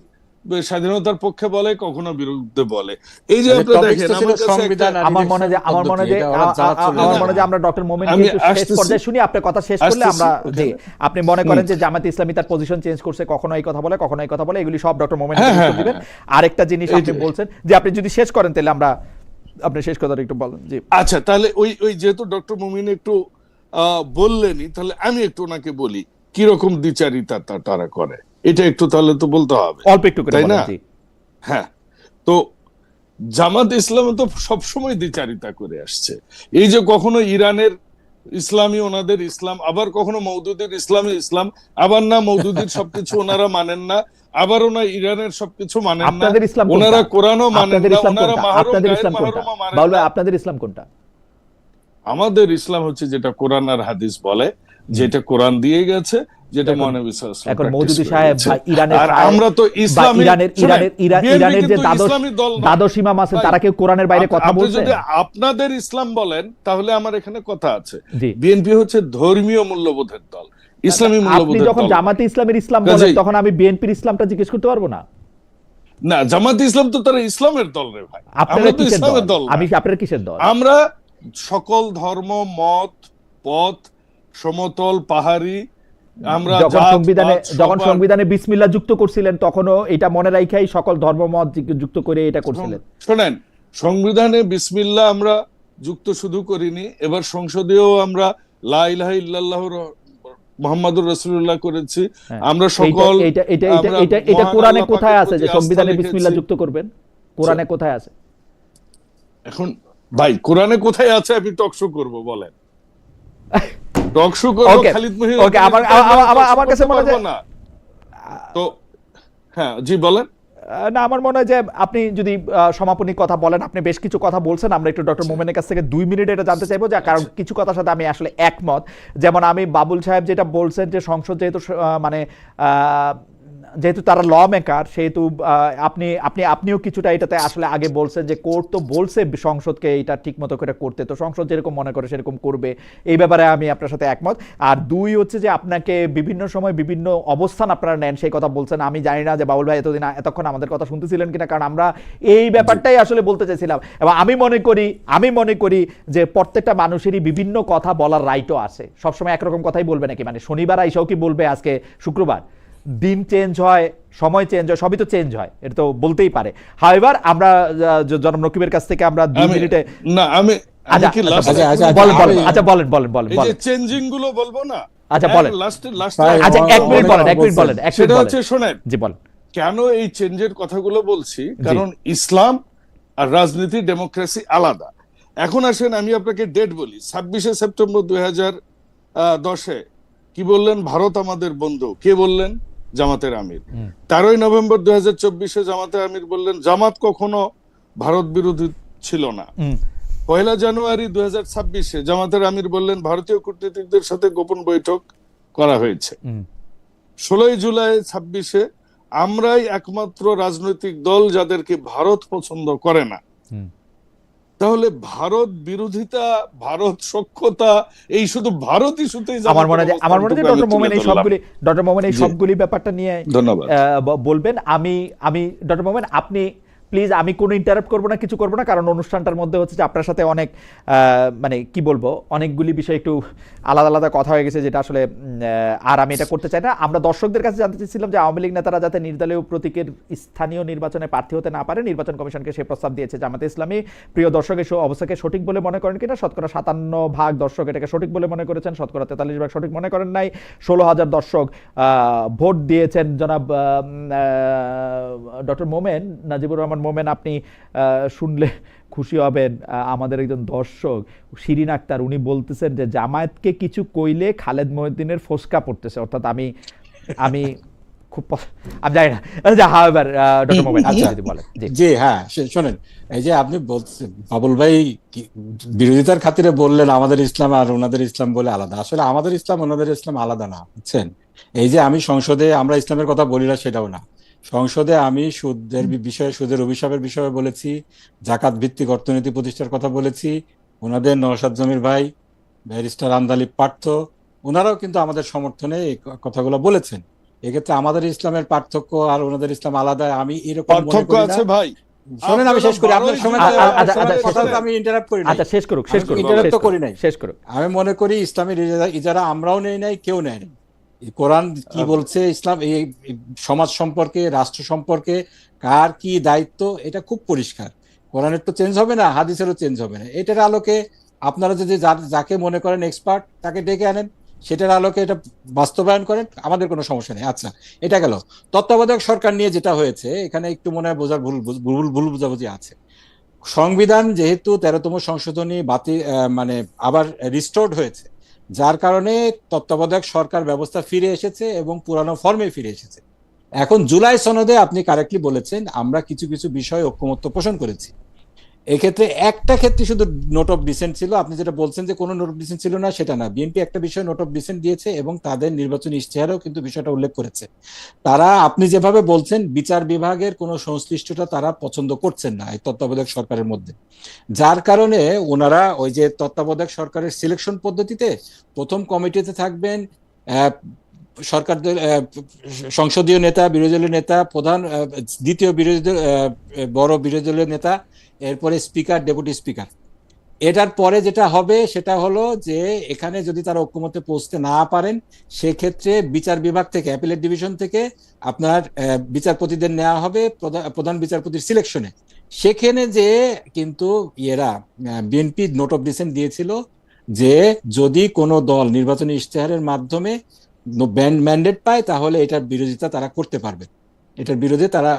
স্বাধীনতার পক্ষে বলে, কখনো বিরুদ্ধে বলে। এই যে আপনি দেখেন, আমার মনে হয় আমরা ডক্টর মোমিনকে একটু শেষ পর্যায়ে শুনি, আপনার কথা শেষ করলে আমরা যে আপনি মনে করেন যে জামাত ইসলামী তার পজিশন চেঞ্জ করছে, কখনো এই কথা বলে, কখনো এই কথা বলে, এগুলি সব ডক্টর মোমিন দিবেন। আরেকটা জিনিস আপনি বলছেন যে আপনি যদি শেষ করেন তাহলে আমরা আপনি শেষ কথাটা একটু বলেন। জি আচ্ছা, তাহলে ওই যেহেতু ডক্টর মোমিন একটু বললেনই, তাহলে আমি একটু ওনাকে বলি কিরকম দ্বিচারিতা তারা করে, এটা একটু তাহলে তো বলতে হবে, অল্প একটু করে, তাই না? হ্যাঁ, তো জামাত ইসলাম তো সবসময় দ্বিচারিতা করে আসছে। এই যে কখনো ইরানের ইসলামী ওনাদের ইসলাম, আবার কখনো মওদুদির ইসলামী ইসলাম, আবার না মওদুদির সবকিছু ওনারা মানেন না, আবার ওনারা ইরানের সবকিছু মানেন না, ওনারা কোরআনও মানেন না, ওনারা আপনাদের ইসলাম কোনটা? আপনাদের ইসলাম কোনটা? আমাদের ইসলাম হচ্ছে যেটা কোরআন আর হাদিস বলে, যেটা কোরআন দিয়ে গেছে, যেটা মহানবী সাল্লাল্লাহু আলাইহি ওয়াসাল্লাম। এখন মওদুদি সাহেব ইরানের, আর আমরা তো ইরানের যে দ্বাদশ ইমাম আছেন তারা কেউ কোরআনের বাইরে কথা বলছে? যদি আপনাদের ইসলাম বলেন তাহলে আমার এখানে কথা আছে। বিএনপি হচ্ছে ধর্মীয় মূল্যবোধের দল, ইসলামী মূল্যবোধের দল। আপনি যখন জামাতে ইসলামের ইসলাম বলেন তখন আমি বিএনপির ইসলামটা জিজ্ঞেস করতে পারবো না? না, জামাতে ইসলাম তো তারা ইসলামের দল রে ভাই, আমরা তো ইসলামের দল। আমি আপনারা কিসের দল? আমরা সকল ধর্ম, মত, পথ, সমতল, পাহাড়ি, আমরা যখন সংবিধানে বিসমিল্লাহ যুক্ত করছিলেন তখনও এটা মনে রাখাই সকল ধর্মমত যুক্ত করে এটা করছিলেন। শোনেন, সংবিধানে বিসমিল্লাহ আমরা যুক্ত শুধু করিনি, এবার সংসদেও আমরা লা ইলাহা ইল্লাল্লাহ মুহাম্মাদুর রাসূলুল্লাহ করেছি। আমরা সকল এটা কোরআনে কোথায় আছে যে সংবিধানে বিসমিল্লাহ যুক্ত করবেন? কোরআনে কোথায় আছে? এখন ভাই কোরআনে কোথায় আছে আমি টকশো করব বলেন? টকশো করব খালিদ মহিউদ্দিন? ওকে, আমার কাছে মনে হয় না তো। হ্যাঁ জি বলেন। না, আমার মনে হয় যে আপনি যদি সমাপনী কথা বলেন, আপনি বেশ কিছু কথা বলছেন, আমরা একটু ডক্টর মোমেনের কাছ থেকে 2 মিনিট এটা জানতে চাইবো, যে কারণ কিছু কথার সাথে আমি আসলে একমত। যেমন আমি বাবুল সাহেব যেটা বলছেন যে সংসদ যেহেতু মানে যেহেতু তারা ল মেকার, সেহেতু আপনিও কিছুটা এটাতে আসলে আগে বলছেন যে কোর্ট তো বলছে সংসদকে এটা ঠিক মতো করে করতে, তো সংসদ যেরকম মনে করে সেরকম করবে, এই ব্যাপারে আমি আপনার সাথে একমত। আর 2 হচ্ছে যে আপনাকে বিভিন্ন সময় বিভিন্ন অবস্থান আপনারা নেন, সেই কথা বলছেন। আমি জানি না যে বাবুল ভাই এতক্ষণ আমাদের কথা শুনতেছিলেন কিনা, কারণ আমরা এই ব্যাপারটাই আসলে বলতে চাইছিলাম। এবং আমি মনে করি যে প্রত্যেকটা মানুষেরই বিভিন্ন কথা বলার রাইটও আছে। সবসময় একরকম কথাই বলবে নাকি? মানে শনিবার আইসাও কি বলবে আজকে শুক্রবার? দিন চেঞ্জ হয়, সময় চেঞ্জ হয়, সবই তো চেঞ্জ হয়, এটা তো বলতেই পারে। হাউএভার আমরা জনাব নকিবের কাছ থেকে আমরা 2 মিনিটে না আমি বলেন এই যে চেঞ্জিং গুলো বলবো না। আচ্ছা বলেন, আচ্ছা 1 মিনিট বলেন। সেটা হচ্ছে শোনেন, জি বলেন। কেন এই চেঞ্জের কথাগুলো বলছি, কারণ ইসলাম আর রাজনীতি, ডেমোক্রেসি আলাদা। এখন আসেন আমি আপনাকে ডেট বলি। 26শে সেপ্টেম্বর 2010-এ কি বললেন? ভারত আমাদের বন্ধু। কে বললেন? জামাতের আমির। 13ই নভেম্বর 2024-এ জামাতের আমির বললেন জামাত কখনো ভারত বিরোধী ছিল না। 1 জানুয়ারি 2026-এ জামাতের আমির বললেন ভারতীয় কূটনীতিকদের সাথে গোপন বৈঠক করা হয়েছে। 16ই জুলাই 26-এ আমরাই একমাত্র রাজনৈতিক দল যাদেরকে ভারত পছন্দ করে না। তাহলে ভারত বিরোধিতা, ভারত সখ্যতা, এই শুধু ভারত ইস্যুতেই আমার মনে হয় ডক্টর মোমেন এই সবগুলি ব্যাপারটা নিয়ে বলবেন। আমি ডক্টর মোমেন, আপনি প্লিজ, আমি কোনো ইন্টারাপ্ট করবো না, কিছু করবো না, কারণ অনুষ্ঠানটার মধ্যে হচ্ছে যে আপনার সাথে অনেক মানে কি বলবো, অনেকগুলি বিষয় একটু আলাদা আলাদা কথা হয়ে গেছে, যেটা আসলে আর আমি এটা করতে চাই না। আমরা দর্শকদের কাছে জানতে চাইছিলাম যে আওয়ামী লীগ নেতারা যাতে নির্দলীয় প্রতীকের স্থানীয় নির্বাচনে প্রার্থী হতে না পারে, নির্বাচন কমিশনকে সে প্রস্তাব দিয়েছে জামাতে ইসলামী। প্রিয় দর্শক, এই অবস্থাকে সঠিক বলে মনে করেন কিনা? শতকরা 57% দর্শক এটাকে সঠিক বলে মনে করেছেন, শতকরা 43% সঠিক মনে করেন নাই। 16,000 দর্শক ভোট দিয়েছেন। জনাব ডক্টর মোমেন, নাজিবুর রহমান মোমেন, আপনি শুনলে খুশি হবেন। আমাদের একজন দর্শক শিরিন আক্তার, উনি বলতেছেন যে জামায়াতকে কিছু কইলে খালেদ মহিউদ্দিনের ফসকা পড়তেছে, অর্থাৎ আমি খুব আমি জানি না। হাওয়েভার ডক্টর মোমেন, আচ্ছা যদি বলেন। জি হ্যাঁ, শোনেন, এই যে আপনি বলছেন বাবুল ভাই বিরোধিতার খাতিরে বললেন আমাদের ইসলাম আর ওনাদের ইসলাম বলে আলাদা। আসলে আমাদের ইসলাম ওনাদের ইসলাম আলাদা না, বুঝছেন? এই যে আমি সংসদে আমরা ইসলামের কথা বলি না সেটাও না, সংসদে আমি সুদের বিষয়ে, সুদের অভিশাপের বিষয়ে বলেছি, জাকাত ভিত্তিক অর্থনীতি প্রতিষ্ঠার কথা বলেছি। ওনাদের নওশাদ জমির ভাই ব্যারিস্টার আন্দালিব পার্থ, ওনারাও কিন্তু আমাদের সমর্থনে এই কথাগুলো বলেছেন। এক্ষেত্রে আমাদের ইসলামের পার্থক্য আর ওনাদের ইসলাম আলাদা আমি এরকম মনে পার্থক্য করি না। আছে ভাই, শোনেন আমি শেষ করি, আপনার সময় আচ্ছা, আমি ইন্টারাপ্ট করি না, আচ্ছা শেষ করুক, শেষ করুক, ইন্টারাপ্ট করি নাই। শেষ করুক। আমি মনে করি ইসলামের ইজারা আমরাও নেই নাই, কেউ নেয় নাই। কোরআন কি বলছে ইসলাম এই সমাজ সম্পর্কে, রাষ্ট্র সম্পর্কে কার কি দায়িত্ব, এটা খুব পরিষ্কার। কোরআনের তো চেঞ্জ হবে না, হাদিসেরও চেঞ্জ হবে না। এটার আলোকে আপনারা যদি যাকে মনে করেন এক্সপার্ট তাকে ডেকে আনেন, সেটার আলোকে এটা বাস্তবায়ন করেন, আমাদের কোনো সমস্যা নেই। আচ্ছা, এটা গেল। তত্ত্বাবধায়ক সরকার নিয়ে যেটা হয়েছে, এখানে একটু মনে হয় বোঝার ভুল বুঝাবুঝি আছে। সংবিধান যেহেতু 13তম সংশোধনী বাতিল মানে আবার রিস্টোর্ড হয়েছে, যার কারণে তত্ত্বাবধায়ক সরকার ব্যবস্থা ফিরে এসেছে এবং পুরানো ফর্মে ফিরে এসেছে। এখন জুলাই সনদে আপনি কারেক্টলি বলেছেন আমরা কিছু কিছু বিষয়ে ঐক্যমত্য পোষণ করেছি। এক্ষেত্রে একটা ক্ষেত্রে শুধু নোট অফ ডিসেন্ট ছিল। আপনি যেটা বলছেন যে কোনো নোট অফ ডিসেন্ট ছিল না, সেটা না। বিএনপি একটা বিষয়ে নোট অফ ডিসেন্ট দিয়েছে এবং তাদের নির্বাচনী ইশতেহারেও কিন্তু বিষয়টা উল্লেখ করেছে। তারা আপনি যেভাবে বলছেন বিচার বিভাগের কোনো সংশ্লিষ্টতা তারা পছন্দ করছেন না এই তত্ত্বাবধায়ক সরকারের মধ্যে, যার কারণে ওনারা ওই যে তত্ত্বাবধায়ক সরকারের সিলেকশন পদ্ধতিতে প্রথম কমিটিতে থাকবেন সরকার সংসদীয় নেতা, বিরোধী দলীয় নেতা, প্রধান দ্বিতীয় বিরোধী বড় বিরোধী দলীয় নেতা, এরপরে স্পিকার, ডেপুটি স্পিকার। এটার পরে যেটা হবে সেটা হলো যে এখানে যদি তারা ঐক্যমত্যে পৌঁছতে না পারেন, সেক্ষেত্রে বিচার বিভাগ থেকে, অ্যাপিলেট ডিভিশন থেকে আপনার বিচারপতিদের নেওয়া হবে প্রধান বিচারপতির সিলেকশনে। সেখানে যে কিন্তু বিএনপি নোট অফ ডিসেন্ট দিয়েছিল যে যদি কোনো দল নির্বাচনী ইশতেহারের মাধ্যমে ম্যান্ডেট পায় তাহলে এটার বিরোধিতা তারা করতে পারবে, এটার বিরোধে তারা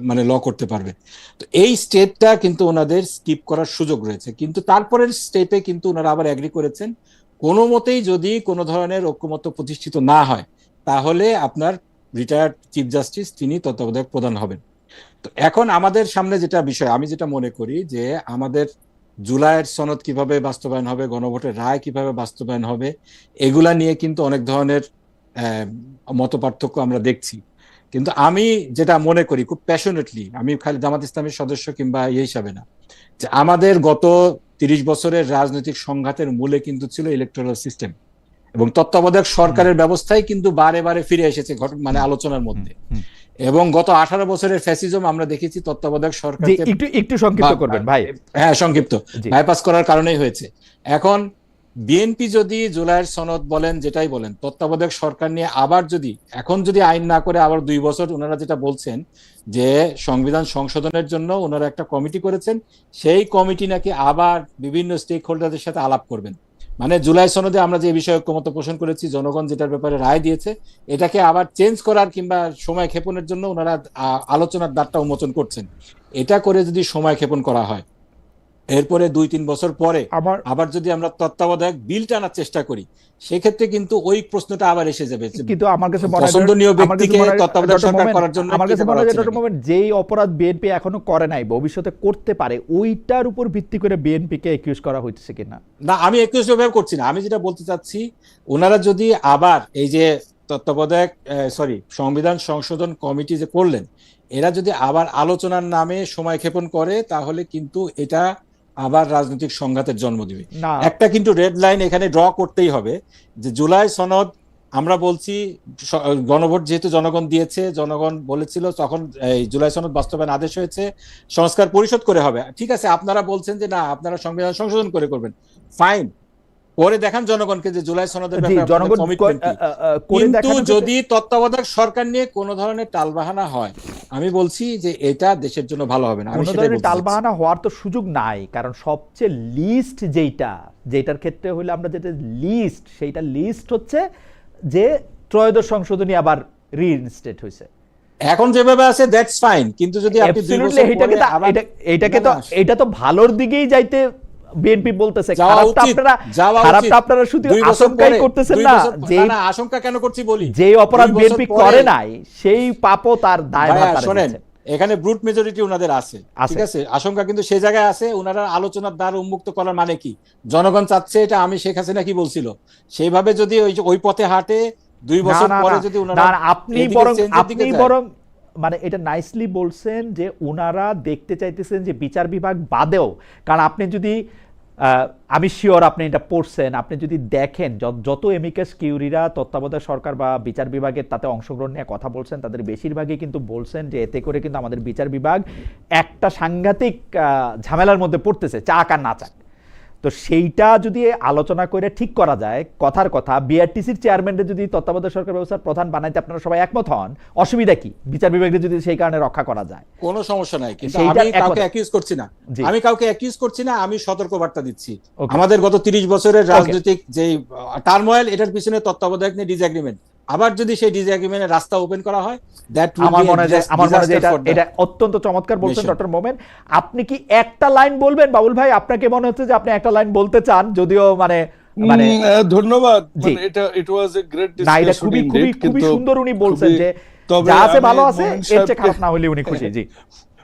মানে ল করতে পারবে। তো এই স্টেপটা কিন্তু ওনাদের স্কিপ করার সুযোগ রয়েছে, কিন্তু তারপরের স্টেপে কিন্তু ওনারা আবার এগ্রি করেছেন কোনো মতেই যদি কোনো ধরনের ঐক্যমত্য প্রতিষ্ঠিত না হয় তাহলে আপনার রিটায়ার্ড চিফ জাস্টিস তিনি তত্ত্বাবধায়ক প্রধান হবেন। তো এখন আমাদের সামনে যেটা বিষয়, আমি যেটা মনে করি যে আমাদের জুলাইয়ের সনদ কিভাবে বাস্তবায়ন হবে, গণভোটের রায় কিভাবে বাস্তবায়ন হবে, এগুলা নিয়ে কিন্তু অনেক ধরনের মতপার্থক্য আমরা দেখছি। কিন্তু আমি যেটা মনে করি খুব প্যাশনেটলি, আমি খালি জামাত ইসলামের সদস্য কিংবা হিসাবে না, যে আমাদের গত 30 বছরের রাজনৈতিক সংঘাতের মূলে কিন্তু ছিল ইলেকটোরাল সিস্টেম, এবং তত্ত্বাবধায়ক সরকারের ব্যবস্থায় কিন্তু বারে বারে ফিরে এসেছে মানে আলোচনার মধ্যে। এবং গত 18 বছরের ফ্যাসিজম আমরা দেখেছি তত্ত্বাবধায়ক সরকারকে একটু সংক্ষিপ্ত করবেন ভাই। হ্যাঁ, সংক্ষিপ্ত বাইপাস করার কারণেই হয়েছে। এখন বিএনপি যদি জুলাইয়ের সনদ বলেন, যেটাই বলেন, তত্ত্বাবধায়ক সরকার নিয়ে আবার যদি এখন যদি আইন না করে আবার 2 বছর, ওনারা যেটা বলছেন যে সংবিধান সংশোধনের জন্য ওনারা একটা কমিটি করেছেন, সেই কমিটি নাকি আবার বিভিন্ন স্টেক হোল্ডারদের সাথে আলাপ করবেন। মানে জুলাই সনদে আমরা যে বিষয়ে ঐক্যমত্য পোষণ করেছি, জনগণ যেটার ব্যাপারে রায় দিয়েছে, এটাকে আবার চেঞ্জ করার কিংবা সময় ক্ষেপণের জন্য ওনারা আলোচনার দ্বারটা উন্মোচন করছেন। এটা করে যদি সময় ক্ষেপণ করা হয়, এরপরে 2-3 বছর পরে আবার যদি আমরা তত্ত্বাবধায়ক বিল টানার চেষ্টা করি, সেক্ষেত্রে কিন্তু ওই প্রশ্নটা আবার এসে যাবে। কিন্তু আমার কাছে মনে হয় পছন্দনীয় ব্যক্তিকে তত্ত্বাবধায়ক সরকার করার জন্য আমার কাছে মনে হয় যেই অপরাধ বিএনপি এখনো করে নাই, ভবিষ্যতে করতে পারে, ওইটার উপর ভিত্তি করে বিএনপি কে একিউজ করা হচ্ছে কিনা। না, আমি একিউজ ভাবে করছি না। আমি যেটা বলতে চাচ্ছি, ওনারা যদি আবার এই যে তত্ত্বাবধায়ক সংবিধান সংশোধন কমিটি যে করলেন, এরা যদি আবার আলোচনার নামে সময় ক্ষেপণ করে, তাহলে কিন্তু এটা আবার রাজনৈতিক সংঘাতের জন্ম দিবে। একটা কিন্তু রেড লাইন এখানে ড্র করতেই হবে, যে জুলাই সনদ আমরা বলছি গণভোট যেহেতু জনগণ দিয়েছে, জনগণ বলেছিল তখন এই জুলাই সনদ বাস্তবায়ন আদেশ হয়েছে, সংস্কার পরিষদ করে হবে। ঠিক আছে, আপনারা বলছেন যে না আপনারা সংবিধান সংশোধন করে করবেন, ফাইন, করে দেখান জনগণকে যে জুলাই সনদের ব্যাপারে আপনাদের commitment কি। কিন্তু যদি তত্ত্বাবধায়ক সরকার নিয়ে কোনো ধরনের টালবাহানা হয়, আমি বলছি যে এটা দেশের জন্য ভালো হবে না। আমি কোনো সেটাই ধরনের বলতে চাচ্ছি। টালবাহানা হওয়ার তো সুযোগ নাই, কারণ সবচেয়ে লিস্ট যেটার ক্ষেত্রে হলে আমরা যেটা লিস্ট, সেইটা লিস্ট হচ্ছে যে ত্রয়োদশ সংশোধনী আবার রিইনস্টেট হয়েছে। এখন যেভাবে আছে দ্যাটস ফাইন, কিন্তু যদি আপনি 2 বছর পরে আবার এটা তো ভালোর দিকেই যাইতে বিএনপি বলতেছে, যাওয়া উচিত। খারাপটা আপনারা শুধু 2 বছর আশঙ্কাই পরে, করতেছেন 2 না, বছর যে না, আশঙ্কা কেন করছি বলি, যে অপরাধ 2 বছর বিএনপি পরে- করে নাই সেই পাপও তার দায়ভার তারা শোনেন, নিচ্ছে। এখানে ব্রুট মেজরিটি ওনাদের আছে, ঠিক আছে, আশঙ্কা কিন্তু সেই জায়গায় আছে। ওনারা আলোচনার দ্বার উন্মুক্ত করার মানে কি, জনগণ চাচ্ছে এটা, আমি শেখ হাসিনা কি বলছিল সেইভাবে যদি ওই পথে হাঁটে 2 বছর পরে যদি ওনারা আপনি এদিকে বরং change এর দিকে যায়। মানে এটা নাইসলি বলছেন যে ওনারা দেখতে চাইতেছেন যে বিচার বিভাগ বাদেও, কারণ আপনি যদি আমি শিওর আপনি এটা পড়ছেন, আপনি যদি দেখেন যত এমিকাস কিউরিরা তত্ত্বাবধায়ক সরকার বা বিচার বিভাগের তাতে অংশগ্রহণ নিয়ে কথা বলছেন, তাদের বেশিরভাগই কিন্তু বলছেন যে এতে করে কিন্তু আমাদের বিচার বিভাগ একটা সাংঘাতিক ঝামেলার মধ্যে পড়তেছে, চাক আর না চাক। তো সেইটা যদি আলোচনা করে ঠিক করা যায়, কথার কথা বিআরটিসির চেয়ারম্যানদের যদি তত্ত্বাবধায়ক সরকার ব্যবস্থার প্রধান বানাইতে আপনারা সবাই একমত হন, অসুবিধা কি? বিচার বিভাগকে যদি সেই কারণে রক্ষা করা যায়, কোনো সমস্যা নাই। কিন্তু সেইটার আমি কাউকে অ্যাকিউজ করছি না, জি। আমি কাউকে অ্যাকিউজ করছি না, আমি সতর্কবার্তা দিচ্ছি। Okay. আমাদের গত 30 বছরের রাজনৈতিক যে টার্মোয়েল, এটার পিছনে তত্ত্বাবধায়ক নিয়ে ডিসএগ্রিমেন্ট, আবার যদি সেই ডিসএগ্রিমেন্টের রাস্তা ওপেন করা হয়, দ্যাট উইল আমার বি মনে হয় এটা অত্যন্ত চমৎকার বলছেন nation. ডক্টর মোমেন। আপনি কি একটা লাইন বলবেন বাবুল ভাই? আপনাকে মনে হচ্ছে যে আপনি একটা লাইন বলতে চান, যদিও মানে ধন্যবাদ। জি। মানে এটা ইট ওয়াজ এ গ্রেট না, এটা ডিসকাশন খুবই খুবই খুবই সুন্দর উনি বলছেন যে তবে যা আছে আমি ভালো আছে, মোমিন এর চেয়ে সাহেবকে- খারাপ না হলে উনি খুশি। জি,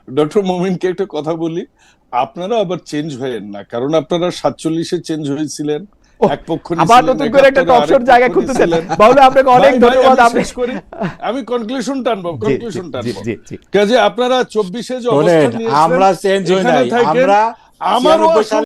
ডক্টর মোমিনকে একটা কথা বলি, আপনারা আবার চেঞ্জ হয়েন না, কারণ আপনারা 47-এ চেঞ্জ হয়েছিলেন, এক পক্ষ আবার নতুন করে একটা টকশোর জায়গা খুঁজতেছেন। বাবুল ভাই, আপনাকে অনেক ধন্যবাদ। আমি কনক্লুশন টানবো, জি, জি। কাজে আপনারা 24-এ যে শোনেন, অবস্থান নিয়েছেন, আমরা চেঞ্জ হই এখানে নাই, থাকেন। আমরা আমারও 96 সালে